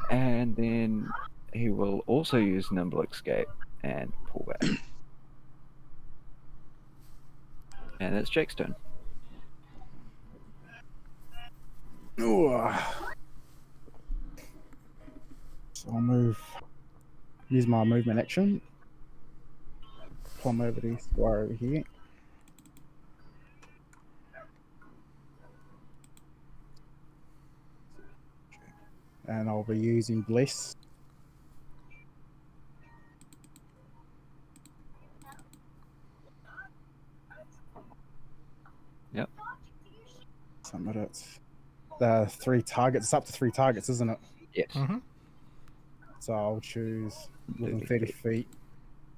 And then he will also use Nimble Escape and pull back. And it's Jake's turn. Ooh. So I'll use my movement action. Climb over this square over here. And I'll be using Bless. Yep. Some of it's the 3 targets. It's up to 3 targets, isn't it? Yes. Mm-hmm. So I'll choose within 30 30 feet.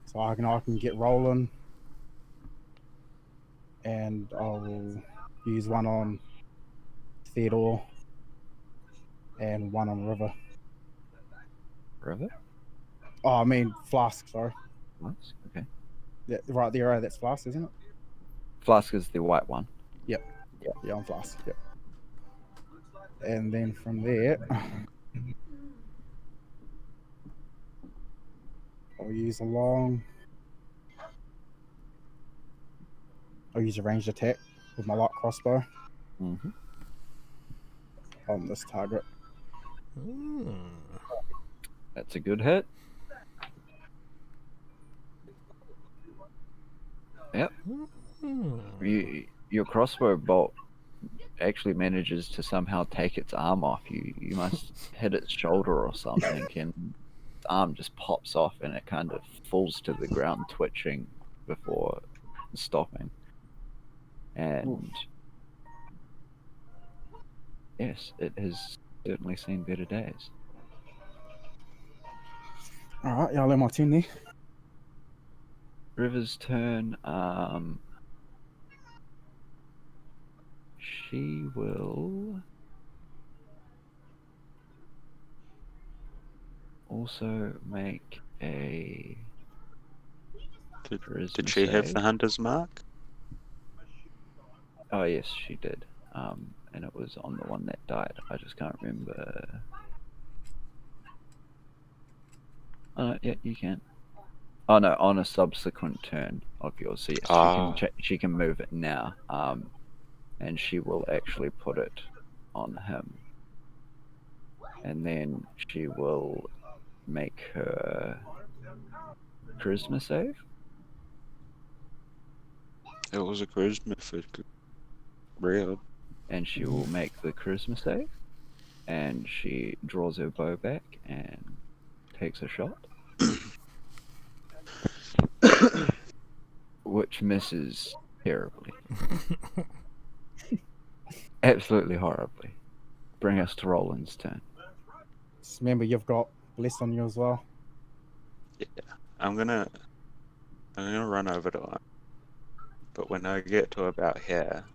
So I can get rolling. And I'll use one on Theodore and one on River. River? Oh, I mean Flask, sorry. Flask? Okay. Yeah, right there, that's Flask, isn't it? Flask is the white one. Yeah, on Flask. Yep. And then from there, I'll use a ranged attack with my light crossbow Mm-hmm. on this target. That's a good hit. Yep. Your crossbow bolt actually manages to somehow take its arm off. You must hit its shoulder or something, and its arm just pops off and it kind of falls to the ground, twitching before stopping. And yes, it has certainly seen better days. All right, yeah, I'll let my turn there. River's turn. She will also make a. Did she have save. the hunter's mark? Oh yes, she did. And it was on the one that died. I just can't remember. Yeah, you can. Oh no, on a subsequent turn of yours. So yes, she can move it now. And she will actually put it on him. And then she will make her charisma save. It was a charisma for real. And she will make the charisma save. And she draws her bow back and takes a shot. Which misses terribly. Absolutely horribly. Bring us to Roland's turn. Just remember, you've got Bless on you as well. Yeah, I'm gonna run over to him. But when I get to about here,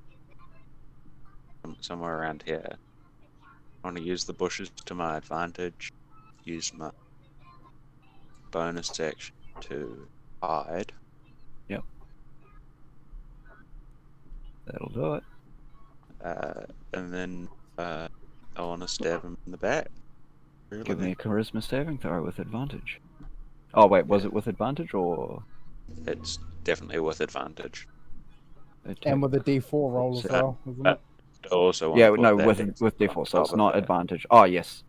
somewhere around here, I want to use the bushes to my advantage. Use my bonus action to hide. Yep. That'll do it. And then I want to stab him in the back. Really? Give me a charisma saving throw with advantage. Oh wait, was it with advantage or? It's definitely with advantage. And with the D4 roll as well, isn't it? I also want Yeah, to put no, that with D4, so top it's of not that. advantage. Oh yes.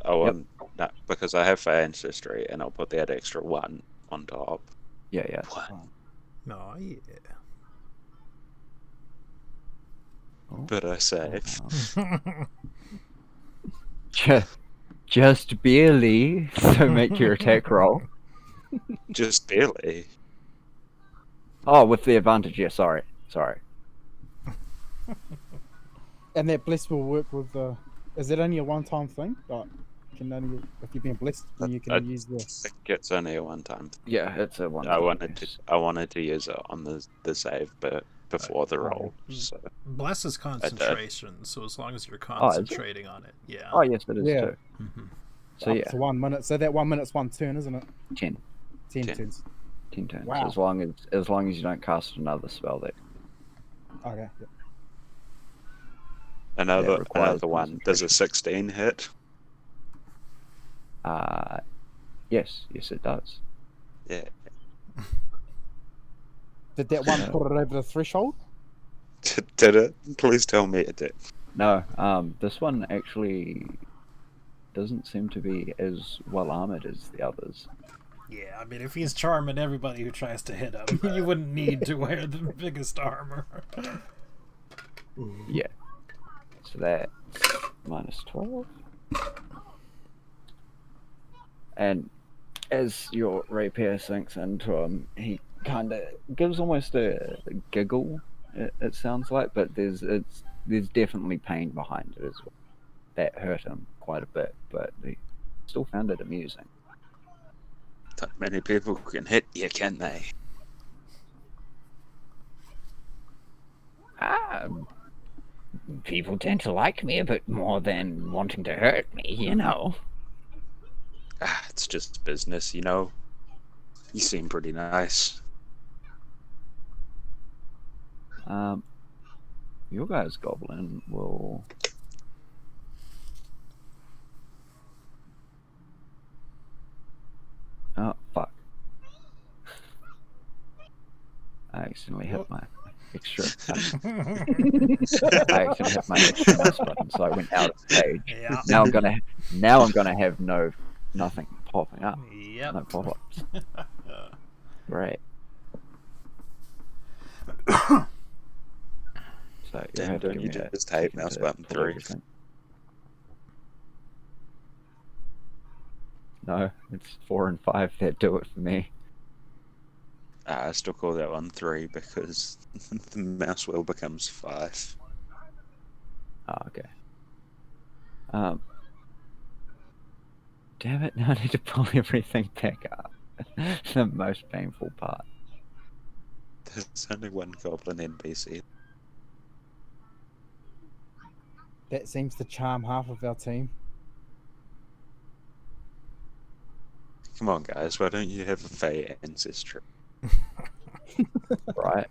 I want no, because I have for ancestry, and I'll put that extra 1 on top. Yeah. No, yeah. Oh. But I save. Just barely. So make your attack roll. Just barely. Oh, with the advantage. Yeah, sorry. And that Bless will work with the. Is it only a one-time thing? Like, if you're being blessed, then you can use the. I think it's only a one-time. Yeah, it's a one. I wanted to use it on the save, but before the roll. So. Bless is concentration, so as long as you're is it? concentrating on it, yeah. Oh yes, it is Yeah. too. Mhm. So Up yeah, to 1 minute. So that 1 minute's 1 turn, isn't it? 10 10 10. turns. turns. Wow. As long as you don't cast another spell that. Okay. Yeah. Another requires one. Does a 16 hit? Yes, it does. Yeah. Did that one put it over the threshold? Did it? Please tell me it did. No, this one actually doesn't seem to be as well armored as the others. Yeah, I mean, if he's charming everybody who tries to hit him, you wouldn't need to wear the biggest armor. Yeah. So that's -12. And as your rapier sinks into him, he kind of gives almost a giggle. It sounds like, but there's definitely pain behind it as well. That hurt him quite a bit, but he still found it amusing. Not many people can hit you, can they? People tend to like me a bit more than wanting to hurt me, you know. It's just business, you know. You seem pretty nice. Your guys' goblin will. Oh, fuck. I accidentally hit my extra. I accidentally hit my extra mouse button, so I went out of the page. Yeah. Now I'm gonna have nothing popping up. Yep. No pop-ups. Great. So you Damn, have to don't give you me a just type second mouse to button pull 3? everything. No, it's 4 and 5 that do it for me. I still call that one 3 because the mouse wheel becomes 5. Oh, okay. Damn it, now I need to pull everything back up. The most painful part. There's only one goblin NPC. That seems to charm half of our team. Come on, guys, why don't you have a Fey ancestry? Right?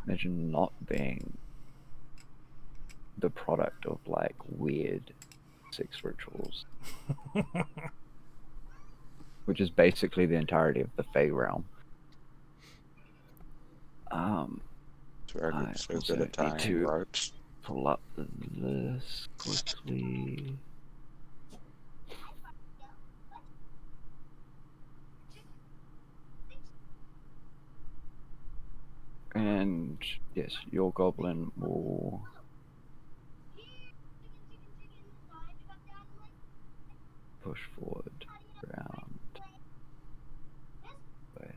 Imagine not being the product of like weird sex rituals. Which is basically the entirety of the Fey realm. Swear I'm so also good at need tying to- ropes. Pull up this quickly. And yes, your goblin will push forward around. Way.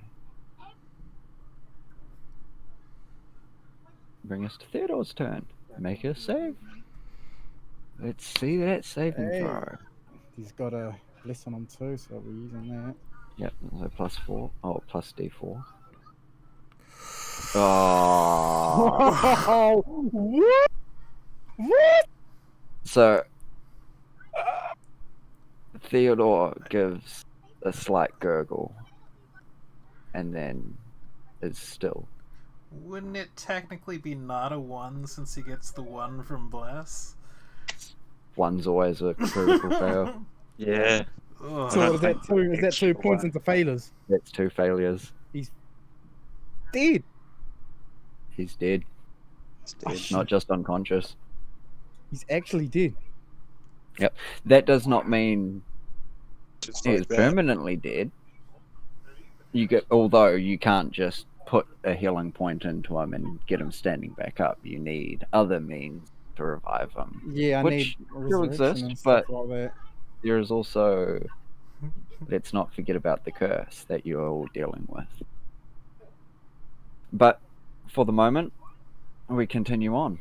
Bring us to Theodore's turn. Make a save. Let's see that saving Hey. throw. He's got a bless on him too, so we're using that. Yep, so +4. Oh, plus D4. Oh. What? What? So, Theodore gives a slight gurgle and then is still. Wouldn't it technically be not a 1 since he gets the 1 from Bless? One's always a critical fail. Yeah. Ugh. So what is that two? Is that 2 points into failures? That's 2 failures. Dead. He's dead. It's Not just unconscious. He's actually dead. That does not mean just he's like that. permanently dead. Although you can't just put a healing point into him and get him standing back up. You need other means to revive him. Yeah, I Which need still resurrection exist, and stuff but- like that. There is also, let's not forget about the curse that you're all dealing with. But for the moment, we continue on.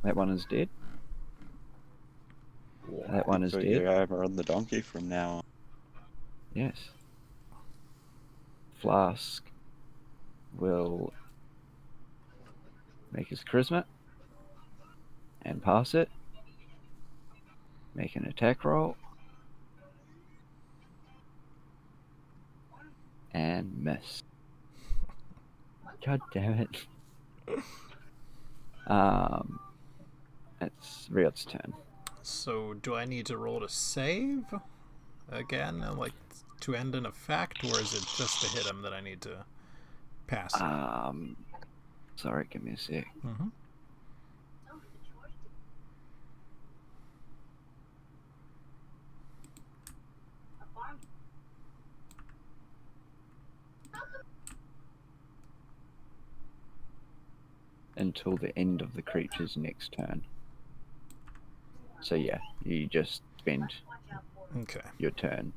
That one is dead. That one is So dead. you armor on the donkey from now on. Yes. Flask will make his charisma and pass it. Make an attack roll. And miss. God damn it. It's Riot's turn. So, do I need to roll to save again, like to end an effect, or is it just to hit him that I need to passive. Sorry, give me a sec. Mm-hmm. Until the end of the creature's next turn. So yeah, you just spend Okay. your turn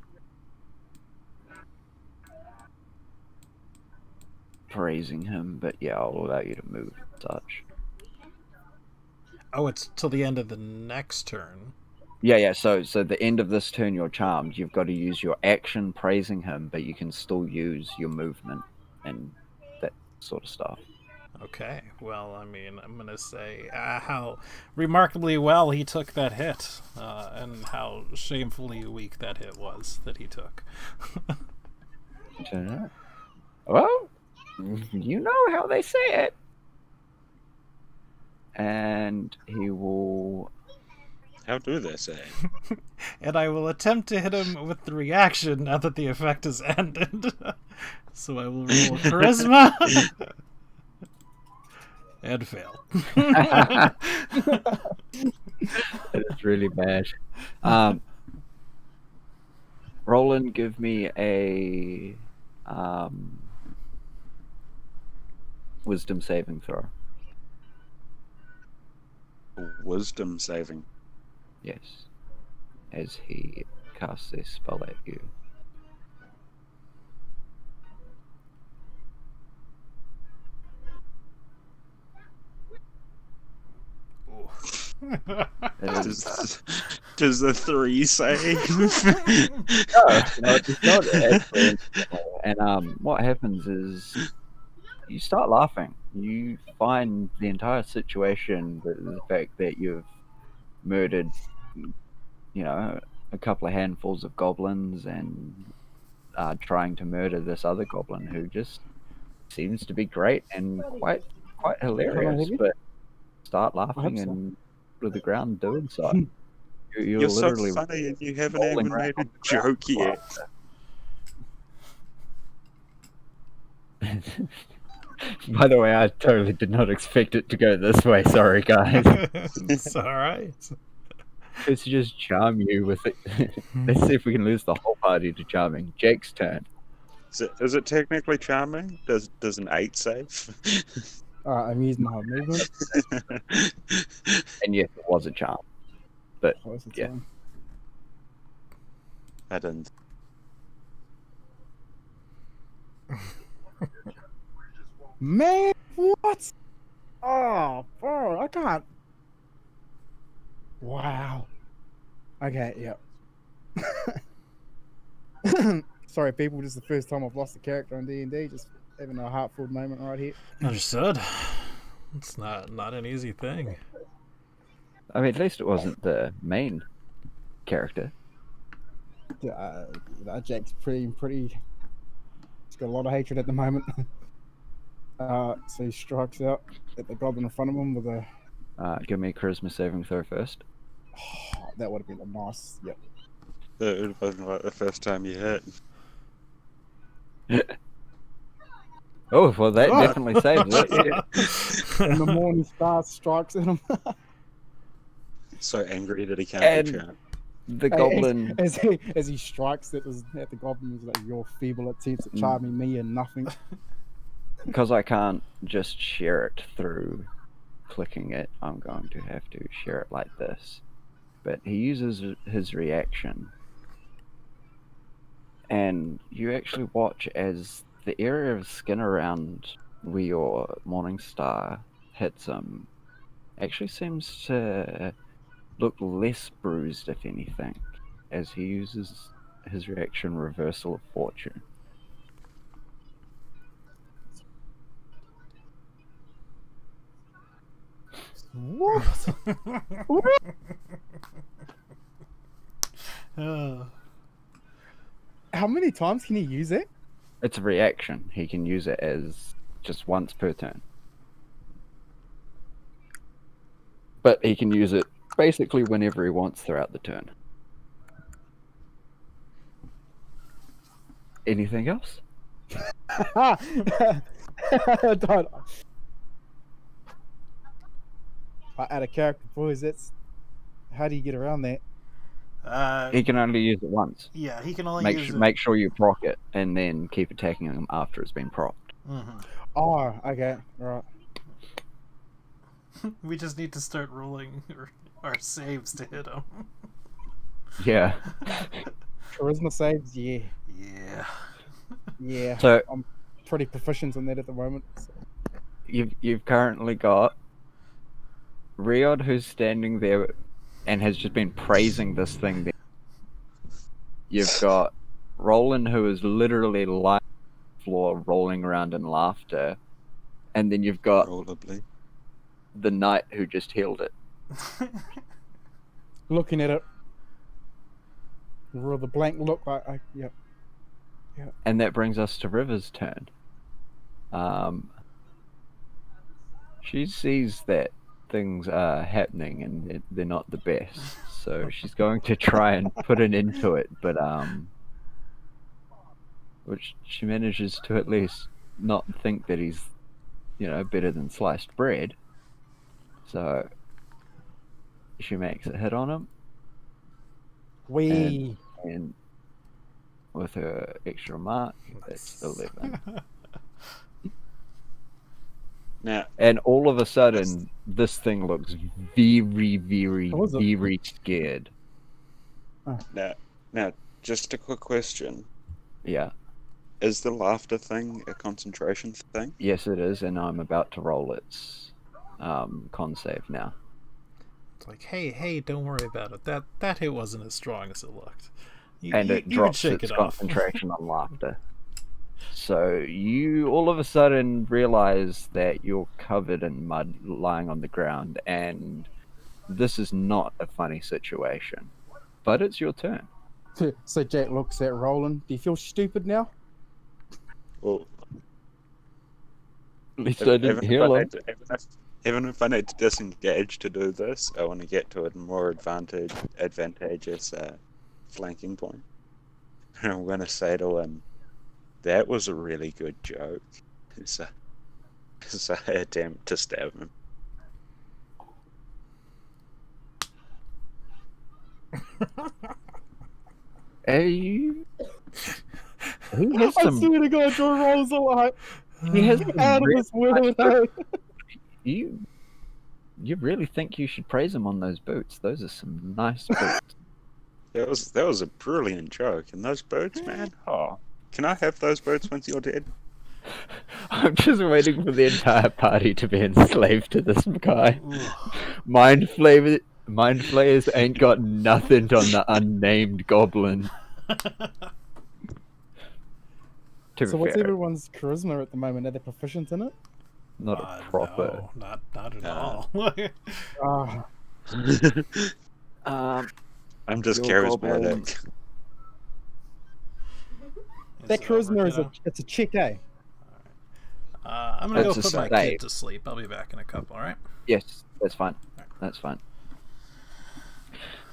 praising him, but yeah, I'll allow you to move and such. Oh, it's till the end of the next turn. Yeah. So the end of this turn, you're charmed. You've got to use your action praising him, but you can still use your movement and that sort of stuff. Okay. Well, I mean, I'm gonna say how remarkably well he took that hit, and how shamefully weak that hit was that he took. Well, you know how they say it. And he will. How do they say? And I will attempt to hit him with the reaction now that the effect has ended. So I will roll charisma. And fail. It's really bad. Roland, give me a wisdom saving throw. Wisdom saving. Yes. As he casts this spell at you. Does the 3 save? No, it's not actually. And what happens is you start laughing. You find the entire situation, the fact that you've murdered, a couple of handfuls of goblins and trying to murder this other goblin who just seems to be great and quite hilarious, but start laughing and to the ground doing so. You're so literally funny and you haven't even made a joke yet. By the way, I totally did not expect it to go this way. Sorry, guys. It's alright. Let's just charm you with it. Let's see if we can lose the whole party to charming. Jake's turn. Is it technically charming? Does an 8 save? I'm using my movement. And yes, it was a charm. But What was it yeah. saying? I didn't. Man, what? Oh, bro, I can't. Wow. Okay, yep. Sorry, people. This is the first time I've lost a character on D&D. Just having a heartful moment right here. Understood. It's not an easy thing. I mean, at least it wasn't the main character. Jack's pretty. He's got a lot of hatred at the moment. So he strikes out at the goblin in front of him with a. Give me a charisma saving throw first. Oh, that would have been a nice. Yep. That would have been like the first time you hit. Oh, well, that Oh. definitely saves it. And the morning star strikes at him. So angry that he can't And- be charmed. The goblin. As he strikes at the goblin, he's like, "Your feeble attempts at charming me and nothing." Because I can't just share it through clicking it, I'm going to have to share it like this. But he uses his reaction. And you actually watch as the area of skin around where your morning star hits him actually seems to look less bruised, if anything, as he uses his reaction Reversal of Fortune. What? How many times can he use it? It's a reaction. He can use it as just once per turn. But he can use it basically whenever he wants throughout the turn. Anything else? Don't. Out of character, boys. That's how do you get around that? He can only use it once. Yeah, he can only Make use sure, it. make sure you proc it, and then keep attacking him after it's been procced. Mhm. Oh, okay, right. We just need to start rolling our saves to hit him. Yeah. Charisma saves, yeah, Yeah. yeah. So I'm pretty proficient in that at the moment. So. you've currently got Riod, who's standing there and has just been praising this thing. There. You've got Roland, who is literally lying on the floor, rolling around in laughter, and then you've got Probably. the knight who just healed it. Looking at it, with a blank look, yep. And that brings us to River's turn. She sees that things are happening and they're not the best, so she's going to try and put an end to it, but which she manages to at least not think that he's, better than sliced bread. So she makes a hit on him, and with her extra mark, that's 11. Now, And all of a sudden, this thing looks very, very, What was it? very scared. now, just a quick question: Yeah, is the laughter thing a concentration thing? yes, it is, and I'm about to roll its con save now. It's like, hey, don't worry about it. That hit wasn't as strong as it looked. And it you can drops shake its it off. concentration on laughter. So you all of a sudden realize that you're covered in mud, lying on the ground, and this is not a funny situation. But it's your turn. So Jack looks at Roland. Do you feel stupid now? Well, At least I didn't heal him. Even if I need to disengage to do this, I want to get to a more advantageous flanking point. And I'm going to say to him, that was a really good joke. So I attempt to stab him. He has I some. swear to God, your rolls are like He has some out of this world. You really think you should praise him on those boots? Those are some nice boots. That was a brilliant joke. And those boots, man, oh, can I have those boots once you're dead? I'm just waiting for the entire party to be enslaved to this guy. Mind flayers ain't got nothing on the unnamed goblin. So what's everyone's charisma at the moment? Are they proficient in it? Not a proper. No, not at all. I'm just Your charismatic. That charisma it's a check, eh? I'm gonna That's go a put my save. kid to sleep. I'll be back in a couple. All right. Yes, that's fine. That's fine.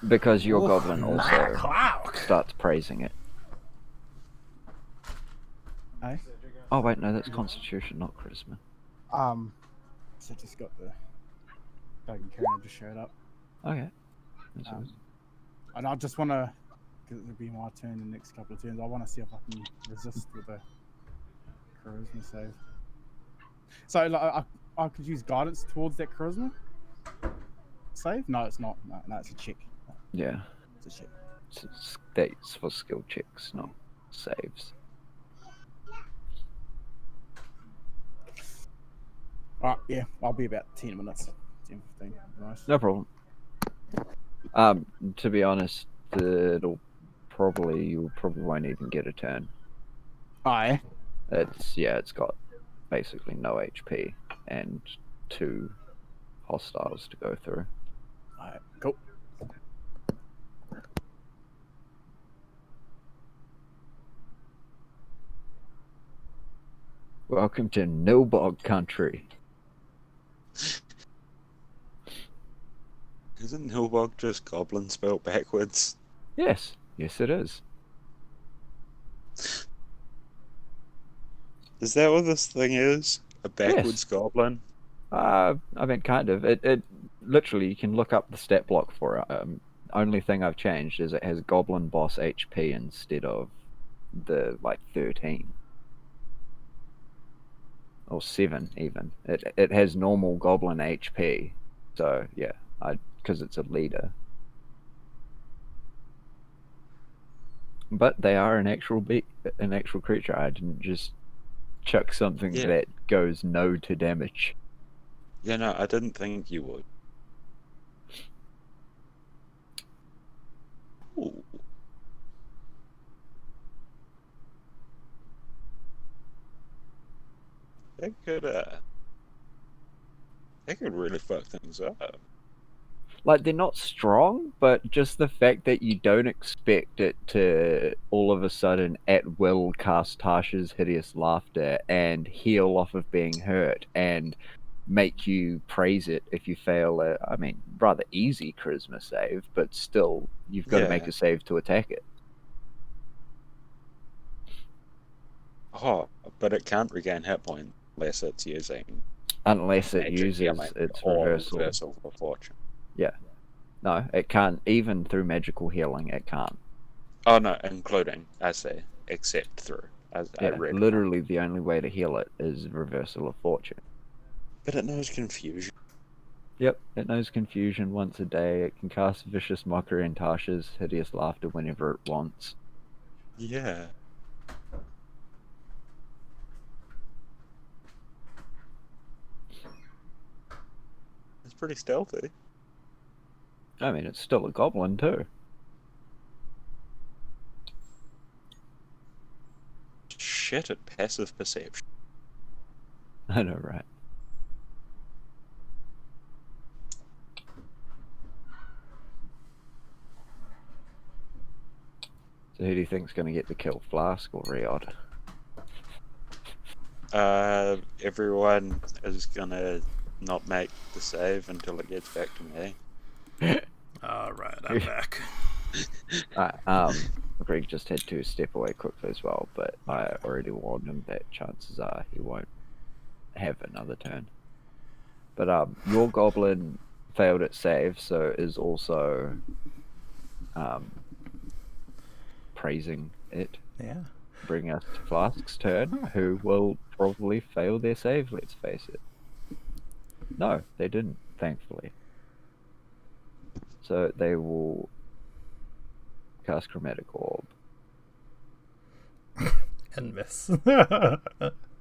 Because your goblin also starts praising it. Eh? Oh wait, no, that's Constitution, not Charisma. So just got the Doug Karen just showed up. Okay. That's Um, awesome. And I just want to, because it'll be my turn in the next couple of turns, I want to see if I can resist with a charisma save. So like, I could use guidance towards that charisma save? No, it's not. No, it's a check. Yeah. It's a check. That's for skill checks, not saves. Alright, yeah, I'll be about 10 minutes. 10, 15. Nice. No problem. To be honest, you probably won't even get a turn. Aye. It's got basically no HP and 2 hostiles to go through. Alright, cool. Welcome to No Bog Country. Isn't Nilbog just goblin spelled backwards? Yes, it is. Is that what this thing is? A backwards goblin? I mean, kind of. It literally, you can look up the stat block for it. Only thing I've changed is it has Goblin Boss HP instead of the 13 or 7 even. It has normal Goblin HP. So yeah, because it's a leader. But they are an actual creature. I didn't just chuck something Yeah. that goes no to damage. Yeah, no, I didn't think you would. Ooh. That could really fuck things up. Like, they're not strong, but just the fact that you don't expect it to all of a sudden at will cast Tasha's Hideous Laughter and heal off of being hurt and make you praise it if you fail a, rather easy charisma save, but still, you've got to make Yeah. a save to attack it. Oh, but it can't regain hit points unless it's using Unless it magic uses healing its or reversal. reversal of fortune. No, it can't. Even through magical healing, it can't. Oh no, including, I say, except through. I read. Literally, the only way to heal it is reversal of fortune. But it knows confusion. Yep, it knows confusion once a day. It can cast Vicious Mockery and Tasha's Hideous Laughter whenever it wants. Yeah. It's pretty stealthy. I mean, it's still a goblin too. Shit at passive perception. I know, right? So who do you think's going to get the kill, Flask or Riot? Everyone is gonna not make the save until it gets back to me. Alright, I'm back. Greg just had to step away quickly as well, but I already warned him that chances are he won't have another turn. But your goblin failed its save, so is also praising it. Yeah. Bring us to Flask's turn, who will probably fail their save, let's face it. No, they didn't, thankfully. So they will cast Chromatic Orb. And miss.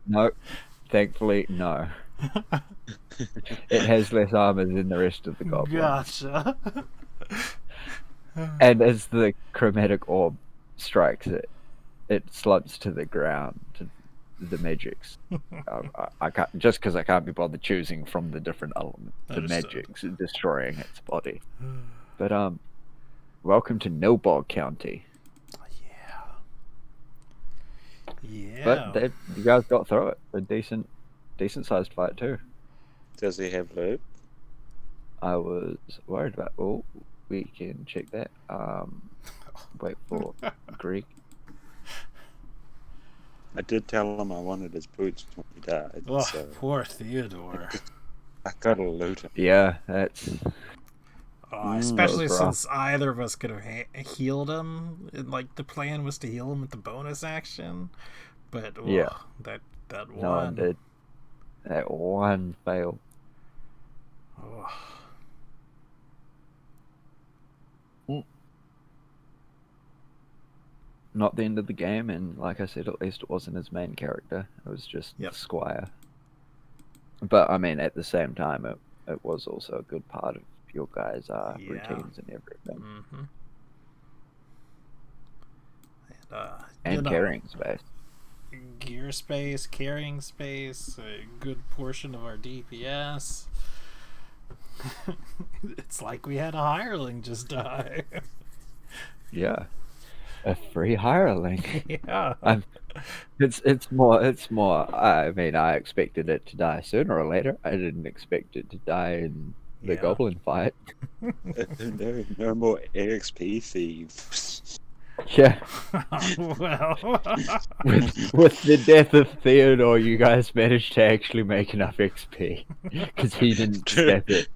No, thankfully, no. It has less armor than the rest of the goblin. Gotcha. And as the Chromatic Orb strikes it, it slumps to the ground. To the magics. I can't, just because I can't be bothered choosing from the different elements. The Understood. magics destroying its body. But welcome to Nilbog County. Yeah. But you guys got through it. A decent sized fight too. Does he have loot? I was worried about. Oh, we can check that. Wait for Greek. I did tell him I wanted his boots when he died, Oh, so poor Theodore. I gotta loot him. Yeah, that's Especially that was rough. since either of us could have healed him. Like, the plan was to heal him with the bonus action. But, Yeah. that no one one. did. That one failed. Oh. Not the end of the game, and like I said, at least it wasn't his main character. It was just Yep. the Squire. But I mean, at the same time, it was also a good part of your guys' Yeah. routines and everything, Mm-hmm. and carrying space. Gear space, carrying space, a good portion of our DPS. It's like we had a hireling just die. Yeah, a free hireling. Yeah. It's more. I mean, I expected it to die sooner or later. I didn't expect it to die in the Yeah. goblin fight. No more EXP thieves. Yeah. Well. With the death of Theodore, you guys managed to actually make enough XP because he didn't step it.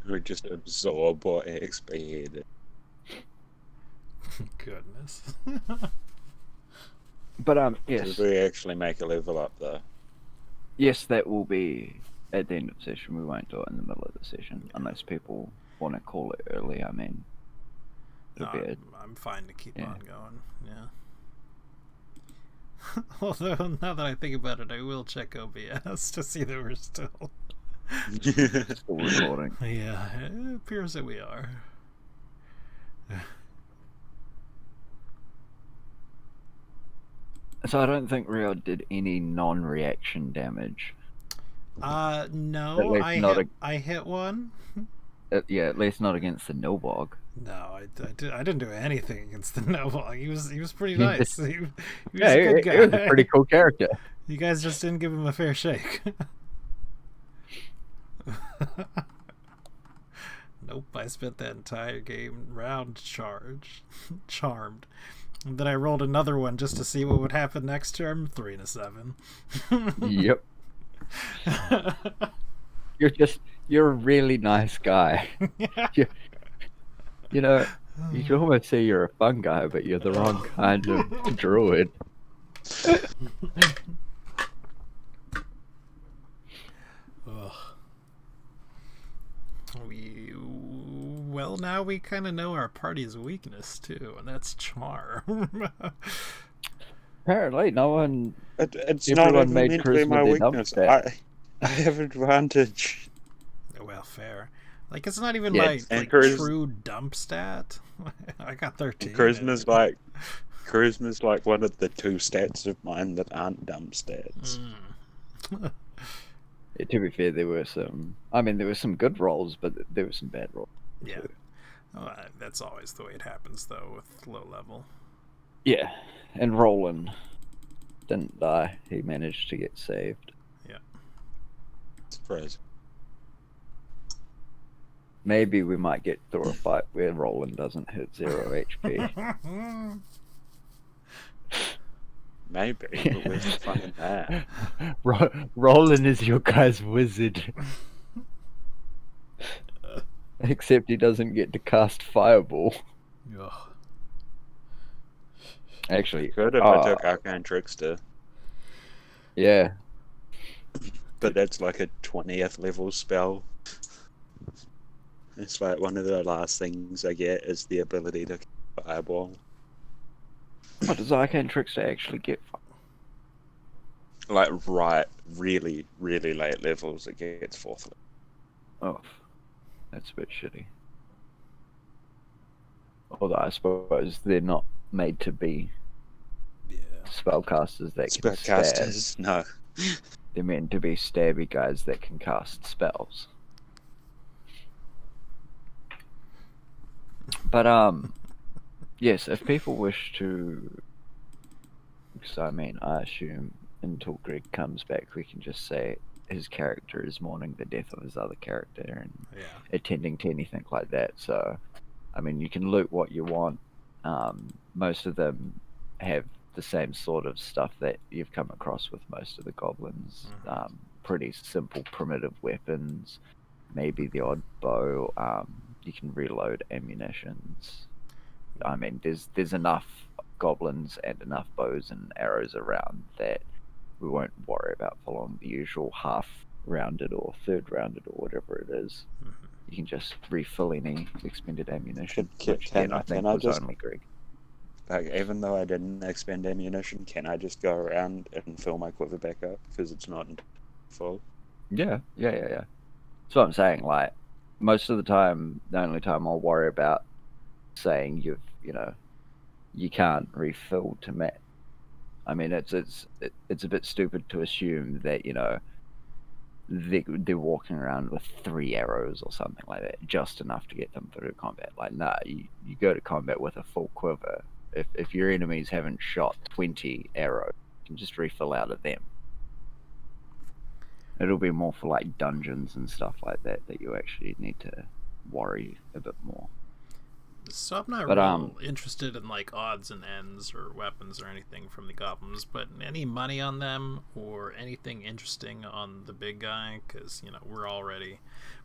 We just absorb what XP had. Goodness. But yes, Did we actually make a level up though? yes, that will be at the end of the session. We won't do it in the middle of the session unless people want to call it early. I mean, No, it'll be I'm fine to keep Yeah. on going. Yeah. Although now that I think about it, I will check OBS to see that we're still. still recording. Yeah, it appears that we are. So I don't think Rio did any non-reaction damage. No, At least not I hit one. Yeah, at least not against the Nilbog. No, I didn't do anything against the Noble. He was pretty He nice. just- He was Yeah, a good he guy. was a pretty cool character. You guys just didn't give him a fair shake. Nope, I spent that entire game round charmed. And then I rolled another one just to see what would happen next turn. 3 and a 7. Yep. You're a really nice guy. You know, you can almost say you're a fun guy, but you're the wrong kind of druid. Ugh. Well, now we kind of know our party's weakness too, and that's charm. Apparently, no one. It's Everyone not even made meant to be charisma my their weakness. dumpster. I have advantage. Well, fair. Like, it's not even Yeah, my and like, charisma- true dump stat. I got 13. Charisma's like one of the 2 stats of mine that aren't dumb stats. Yeah, to be fair, there were some. I mean, there were some good rolls, but there were some bad rolls. Yeah. Well, that's always the way it happens, though, with low level. Yeah, and Roland didn't die. He managed to get saved. Surprise. Maybe we might get through a fight where Roland doesn't hit 0 HP. Maybe, but where's the fun in that? Roland is your guy's wizard. Except he doesn't get to cast Fireball. Ugh. Actually, Could if I took Arcane Trickster, yeah. but that's like a 20th level spell. It's like one of the last things I get is the ability to Fireball. What does Arcane Trickster actually get? Like really, really late levels, it gets 4th level. Oh, that's a bit shitty. Although I suppose they're not made to be Yeah. spellcasters that can stab. Spellcasters, no. They're meant to be stabby guys that can cast spells. But yes, if people wish to, because I mean, I assume until Greg comes back, we can just say his character is mourning the death of his other character and Yeah. attending to anything like that. So, I mean, you can loot what you want. Most of them have the same sort of stuff that you've come across with most of the goblins. Pretty simple, primitive weapons, maybe the odd bow. You can reload ammunitions. I mean, there's enough goblins and enough bows and arrows around that we won't worry about following the usual half-rounded or third-rounded or whatever it is. You can just refill any expended ammunition. Which, again, I think was just- only Greg. Like, even though I didn't expend ammunition, can I just go around and fill my quiver back up? Because it's not full. Yeah. That's what I'm saying. Like, most of the time, the only time I'll worry about saying you can't refill to match. I mean, it's a bit stupid to assume that they're walking around with 3 arrows or something like that, just enough to get them through combat. Like, nah, you go to combat with a full quiver. If your enemies haven't shot 20 arrows, you can just refill out of them. It'll be more for like dungeons and stuff like that you actually need to worry a bit more. So I'm not But, real interested in like odds and ends or weapons or anything from the goblins, but any money on them or anything interesting on the big guy? Because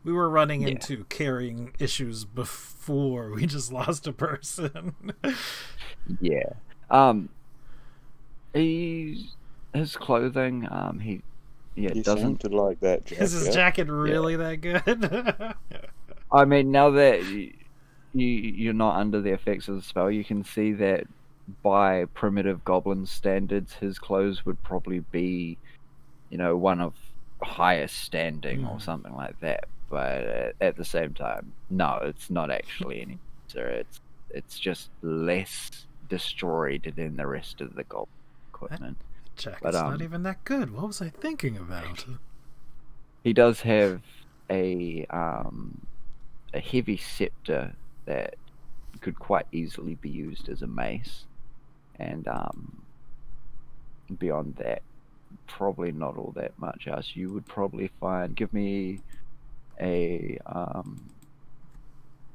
we were running into carrying issues before we just lost a person. Yeah. His clothing, You seem doesn't. to like that jacket. Is his jacket really that good? I mean, now that you're not under the effects of the spell, you can see that by primitive goblin standards, his clothes would probably be, one of highest standing or something like that. But at the same time, no, it's not actually any better. It's just less destroyed than the rest of the goblin equipment. Jacket's not even that good. What was I thinking about? He does have a heavy scepter that could quite easily be used as a mace, and beyond that, probably not all that much else. You would probably find. Give me a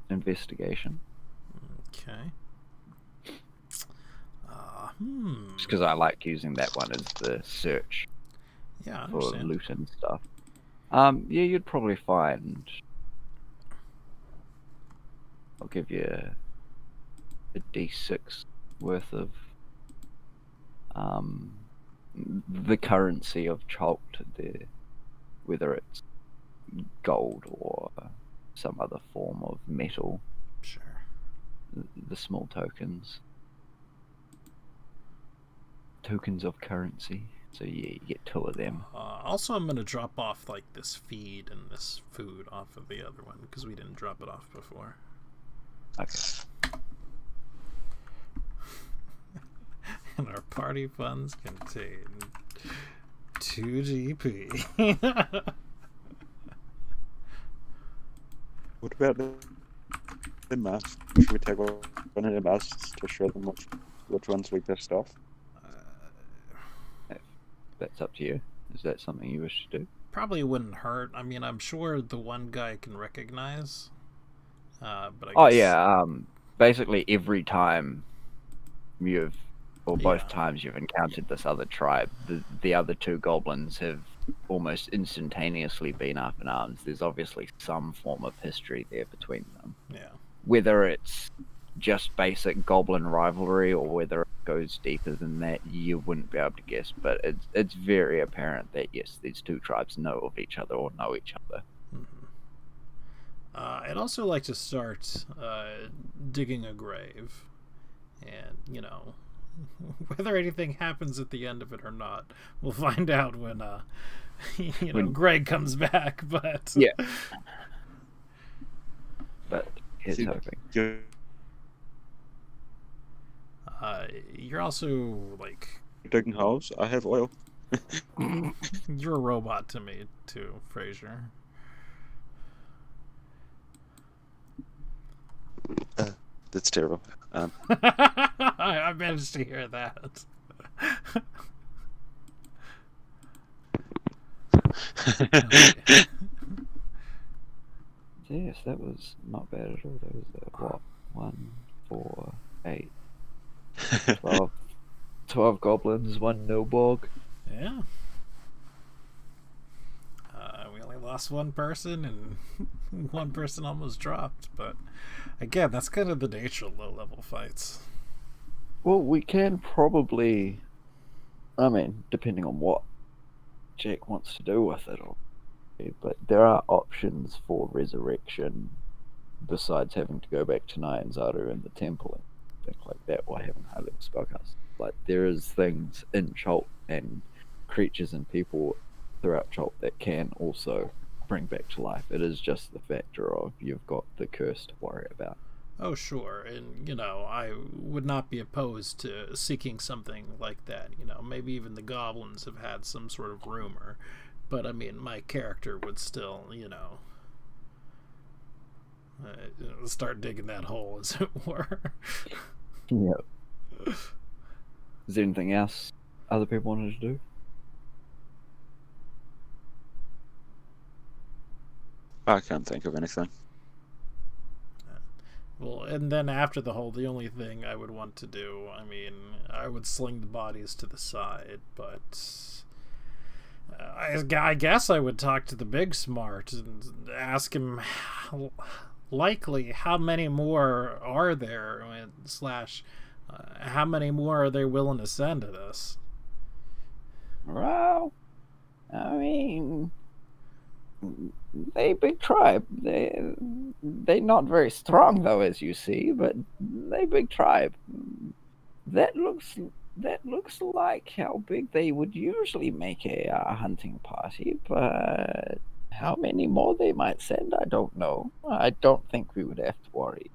investigation. Okay. Just because I like using that one as the search Yeah, I for understand. loot and stuff. You'd probably find. I'll give you a D6 worth of the currency of Chult, whether it's gold or some other form of metal. Sure. The small tokens. Tokens of currency. So yeah, you get 2 of them. Also, I'm going to drop off like this feed and this food off of the other one because we didn't drop it off before. Okay. And our party funds contain 2 GP. What about the masks? Should we take one of the masks to show them which ones we pissed off? That's up to you. Is that something you wish to do? Probably wouldn't hurt. I mean, I'm sure the one guy can recognize. But I guess... Oh yeah. Basically, every time both times you've encountered this other tribe, the other 2 goblins have almost instantaneously been up in arms. There's obviously some form of history there between them. Yeah. Whether it's just basic goblin rivalry or whether it goes deeper than that, you wouldn't be able to guess. But it's very apparent that yes, these 2 tribes know of each other or know each other. I'd also like to start digging a grave, and whether anything happens at the end of it or not, we'll find out when Greg comes back. But yeah, but here's hoping. You're also like digging holes. I have oil. You're a robot to me too, Fraser. That's terrible. I managed to hear that. Yes, that was not bad at all. That was 1, 4, 8, 12 goblins, 1 Nilborg. Yeah. We only lost 1 person, and 1 person almost dropped. But again, that's kind of the nature of low-level fights. Well, we can probably, depending on what Jack wants to do with it, but there are options for resurrection besides having to go back to Nyanzaru and the temple and things like that while having high-level spellcast. Like, there is things in Chult and creatures and people throughout Chult that can also bring back to life. It is just the factor of you've got the curse to worry about. Oh, sure. And, I would not be opposed to seeking something like that. Maybe even the goblins have had some sort of rumor. But, my character would still, start digging that hole, as it were. Yeah. Is there anything else other people wanted to do? I can't think of anything. Well, and then after the hole, the only thing I would want to do, I mean, I would sling the bodies to the side, but I guess I would talk to the big smart and ask him likely how many more are there, slash, how many more are they willing to send at us? Well, I mean, they big tribe. They not very strong though, as you see, but they big tribe. That looks like how big they would usually make a hunting party, but how many more they might send, I don't know. I don't think we would have to worry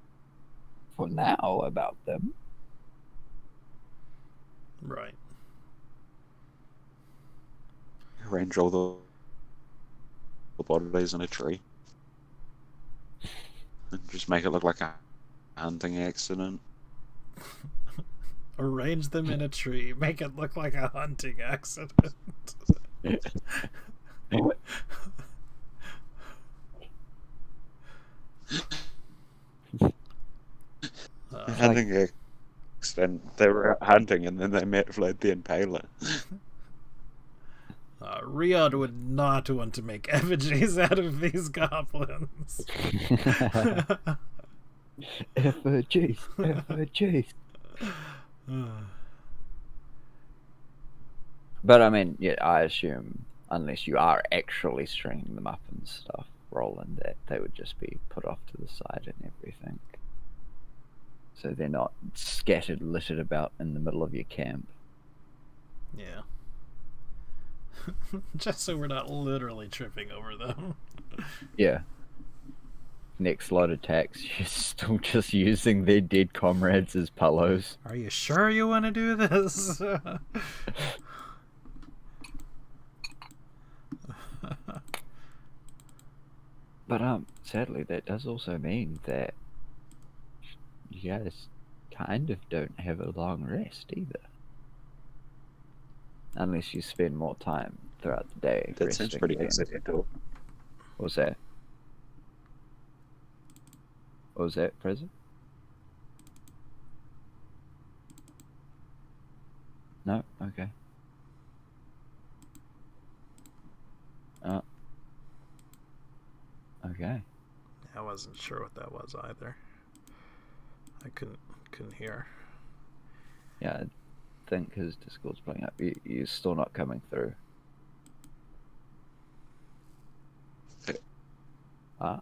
for now about them. Right. Arrange all the bodies in a tree. And just make it look like a hunting accident. Arrange them in a tree. Make it look like a hunting accident. Hunting accident. They were out hunting and then they met Vlad the Impaler. Riyadh would not want to make effigies out of these goblins. Effigies. But I mean, yeah, I assume unless you are actually stringing them up and stuff, Roland, that they would just be put off to the side and everything. So they're not scattered, littered about in the middle of your camp. Yeah. Just so we're not literally tripping over them. Yeah. Next lot attacks, you're still just using their dead comrades as pillows. Are you sure you want to do this? But sadly, that does also mean that you guys kind of don't have a long rest either. Unless you spend more time throughout the day. That seems resting pretty again. accidental. What was that? What was that, President? No? Okay. Okay. I wasn't sure what that was either. I couldn't hear. Yeah, I think his Discord's playing up. You're still not coming through. Ah?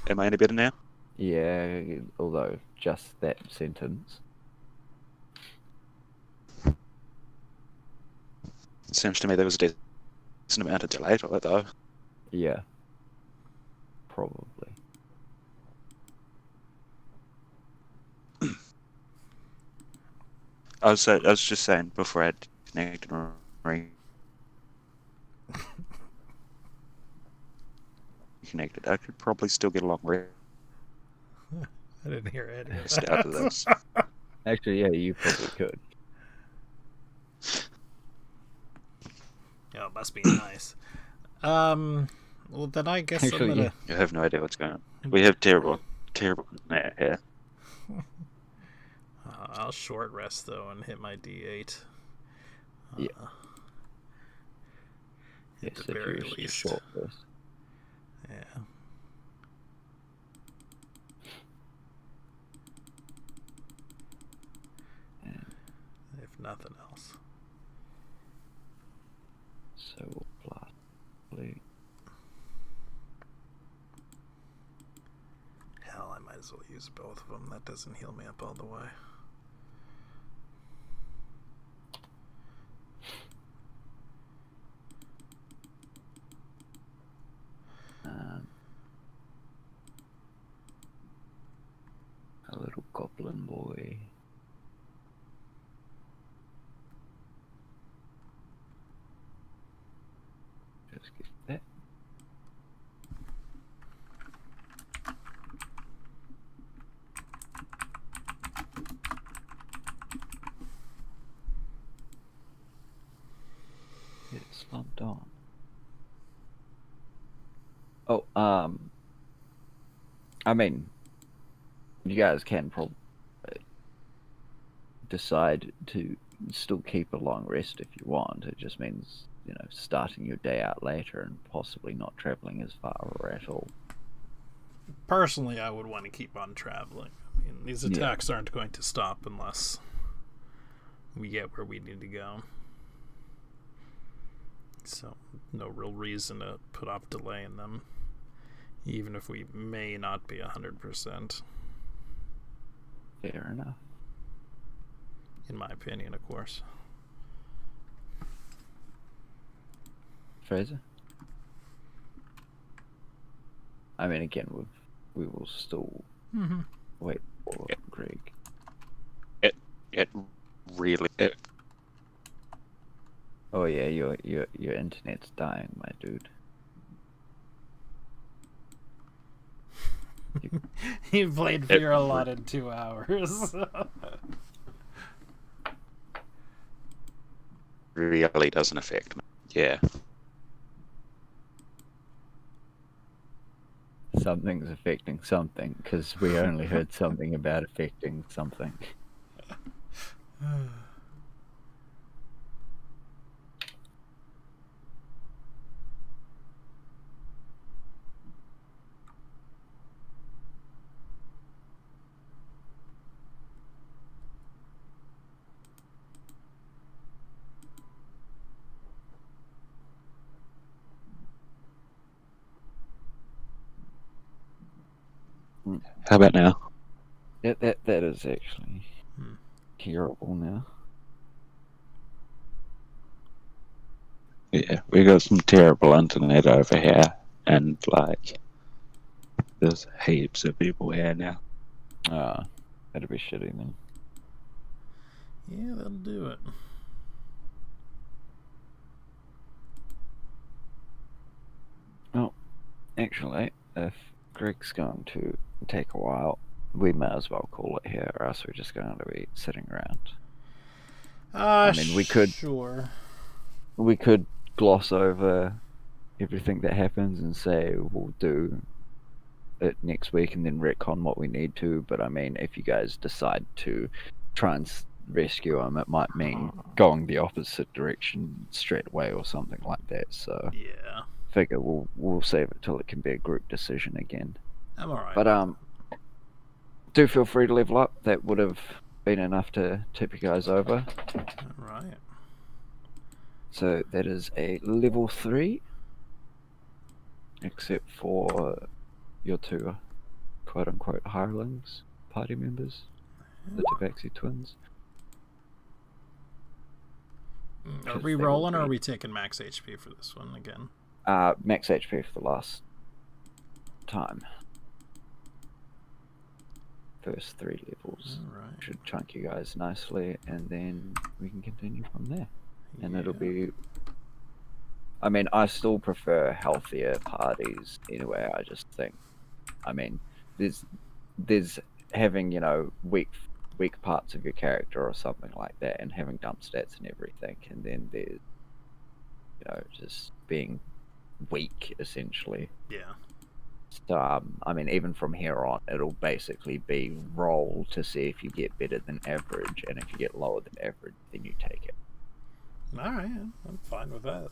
Am I any better now? Yeah, although just that sentence. It seems to me there was a decent amount of delay to it, though. Yeah. Probably. I was just saying before I connected reconnected, I could probably still get along I didn't hear it. out of this. Actually, yeah, you probably could. Oh, it must be nice. Well, then I guess Actually, I'm gonna... You have no idea what's going on. We have terrible internet here. I'll short rest, though, and hit my D8. Yeah. At Yes, the if very you wish to least. short rest. Yeah. If nothing else. So we'll blast blue. Hell, I might as well use both of them. That doesn't heal me up all the way. A little goblin boy. Just get that. Get it slumped on. Oh, I mean, you guys can probably decide to still keep a long rest if you want. It just means, starting your day out later and possibly not traveling as far or at all. Personally, I would want to keep on traveling. I mean, these attacks aren't going to stop unless we get where we need to go. So, no real reason to put off delaying them, even if we may not be 100%. Fair enough. In my opinion, of course. Fraser? I mean, again, we will still wait for Greg. It really. Oh yeah, your internet's dying, my dude. You played Fear a lot in 2 hours. Really doesn't affect me. Yeah. Something's affecting something, because we only heard something about affecting something. How about now? That is actually terrible now. Yeah, we got some terrible internet over here, and there's heaps of people here now. That'd be shitty then. Yeah, that'll do it. Well, actually, if Greg's going to take a while, we may as well call it here, or else we're just going to be sitting around. I mean, we could. Sure. We could gloss over everything that happens and say we'll do it next week and then retcon what we need to. But I mean, if you guys decide to try and rescue him, it might mean going the opposite direction straight away or something like that. So yeah, figure we'll save it till it can be a group decision again. I'm alright. But do feel free to level up. That would have been enough to tip you guys over. Alright. So that is a level 3, except for your two quote-unquote hirelings, party members, the Tabaxi twins. Are we rolling, or are we taking max HP for this one again? Max HP for the last time. First 3 levels. Alright. Should chunk you guys nicely, and then we can continue from there. And it'll be... I mean, I still prefer healthier parties anyway. I just think... I mean, there's having, weak parts of your character or something like that, and having dump stats and everything, and then there's, just being weak, essentially. Yeah. So, I mean, even from here on, it'll basically be roll to see if you get better than average, and if you get lower than average, then you take it. Alright, I'm fine with that.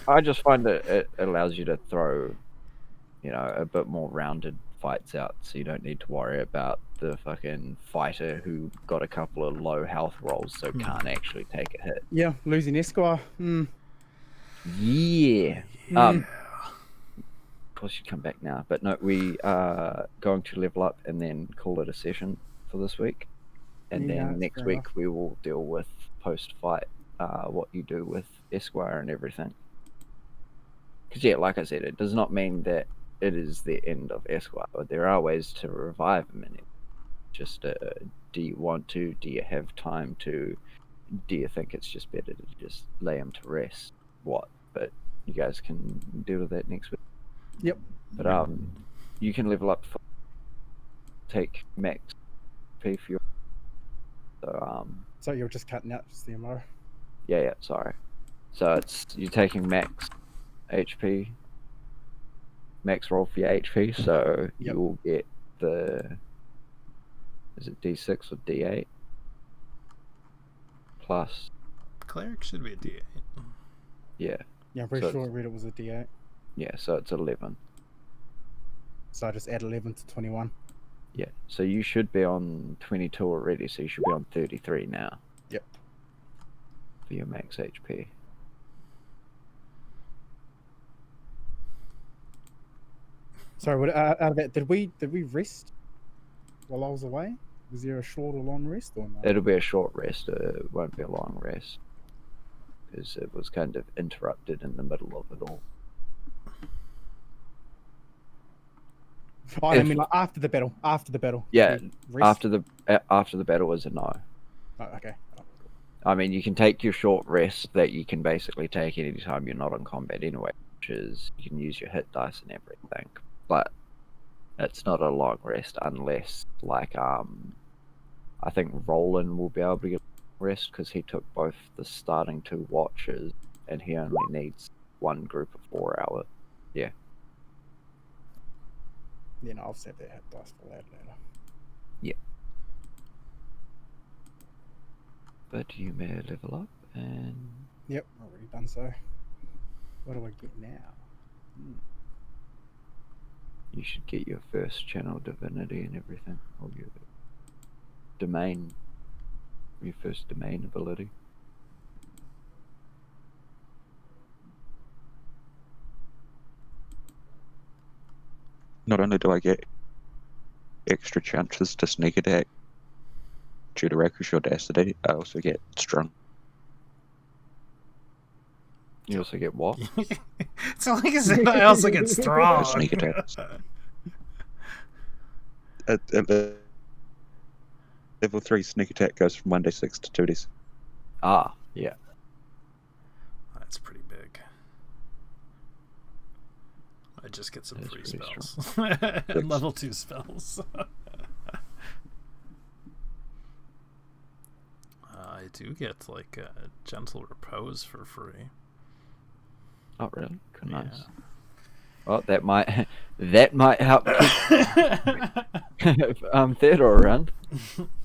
I just find that it allows you to throw, a bit more rounded fights out, so you don't need to worry about the fucking fighter who got a couple of low health rolls, so can't actually take a hit. Yeah, losing Esquire. Yeah. Of course, you come back now, but no, we are going to level up and then call it a session for this week, and Yeah, then that's next fair week enough. we will deal with post-fight, what you do with Esquire and everything. Because yeah, like I said, it does not mean that it is the end of Esquire, but there are ways to revive him. And just do you want to? Do you have time to? Do you think it's just better to just lay him to rest? What? But you guys can deal with that next week. Yep. But you can level up. Take max P for your. So So you're just cutting out just the MO. Yeah. Sorry. So you're taking max HP max roll for your HP, so Yep. you will get the. Is it D6 or D8? Plus, Cleric should be a D8. yeah, Yeah, I'm pretty So sure I it's- read it was a D8. yeah. So it's 11. So I just add 11 to 21. Yeah, so you should be on 22 already, so you should be on 33 now. Yep. For your max HP. Sorry, out of that, did we rest while I was away? Was there a short or long rest or no? It'll be a short rest, it won't be a long rest. Because it was kind of interrupted in the middle of it all. Oh, I if- mean, like after the battle. After the battle. Yeah, We rest? after the battle is a no. Oh, okay. I mean, you can take your short rest that you can basically take anytime you're not in combat anyway, which is you can use your hit dice and everything. But it's not a long rest unless, like, I think Roland will be able to get rest because he took both the starting 2 watches and he only needs one group of 4 hours. Yeah, no, I'll save that hit dice for that later. But you may level up and Yep, already done so. What do I get now? you should get your first channel divinity and everything. Or your domain. Your first domain ability. Not only do I get extra chances to sneak attack due to reckless audacity, I also get strong. You also get what? It's not like I said I also get strong. Sneak attacks. At level 3, sneak attack goes from 1d6 to 2d6. Ah, yeah. That's pretty big. I just get some That is free pretty spells. And level 2 spells. I do get like a gentle repose for free. Oh, really? Good, Yeah. nice. Well, that might help keep Theodore around.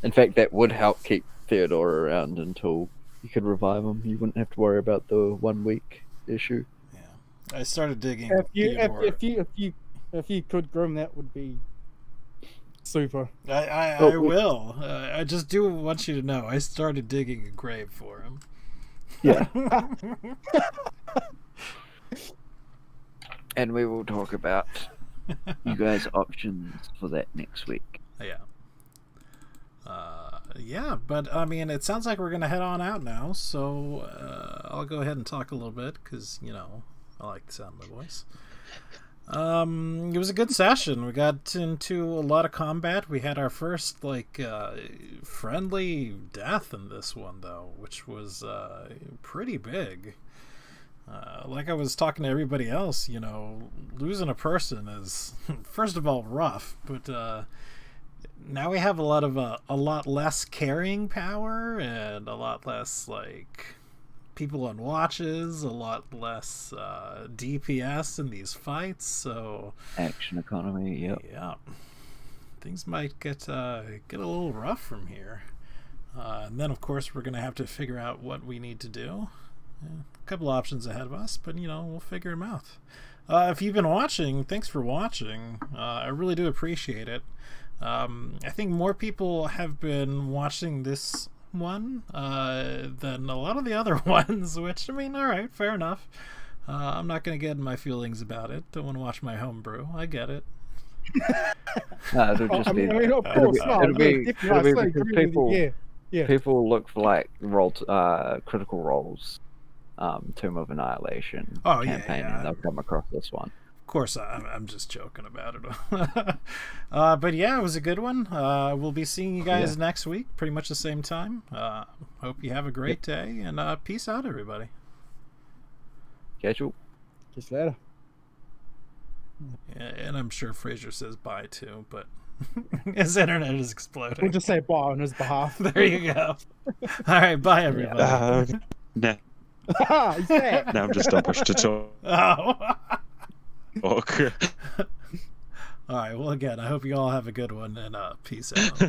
In fact, that would help keep Theodore around until you could revive him. You wouldn't have to worry about the 1 week issue. Yeah, I started digging. If you could, Grim, that would be super. I will. I just do want you to know. I started digging a grave for him. Yeah. And we will talk about you guys' options for that next week. Yeah. Yeah, but I mean, it sounds like we're gonna head on out now. So I'll go ahead and talk a little bit because I like the sound of my voice. It was a good session. We got into a lot of combat. We had our first friendly death in this one though, which was pretty big. Like I was talking to everybody else, losing a person is first of all rough, but now we have a lot less carrying power and a lot less people on watches, a lot less DPS in these fights. So Action economy, yep. yeah, things might get a little rough from here. And then of course we're gonna have to figure out what we need to do. A couple options ahead of us, but we'll figure them out. If you've been watching, thanks for watching. I really do appreciate it. I think more people have been watching this one than a lot of the other ones, which, I mean, alright, fair enough. I'm not going to get in my feelings about it. Don't want to watch my homebrew. I get it. No, it'll just be. Of course, it'll be because people. Yeah. people look for critical roles, Tomb of Annihilation campaign, and they'll come across this one. Of course, I'm just joking about it. But yeah, it was a good one. We'll be seeing you guys next week, pretty much the same time. Hope you have a great day, and peace out, everybody. Casual. Just later. Yeah, and I'm sure Fraser says bye too, but his internet is exploding. We'll just say bye on his behalf. There you go. All right, bye, everybody. No, He's back. I'm just on push to talk. Oh. Orc. All right. Well, again, I hope you all have a good one, and peace out.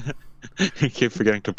You keep forgetting to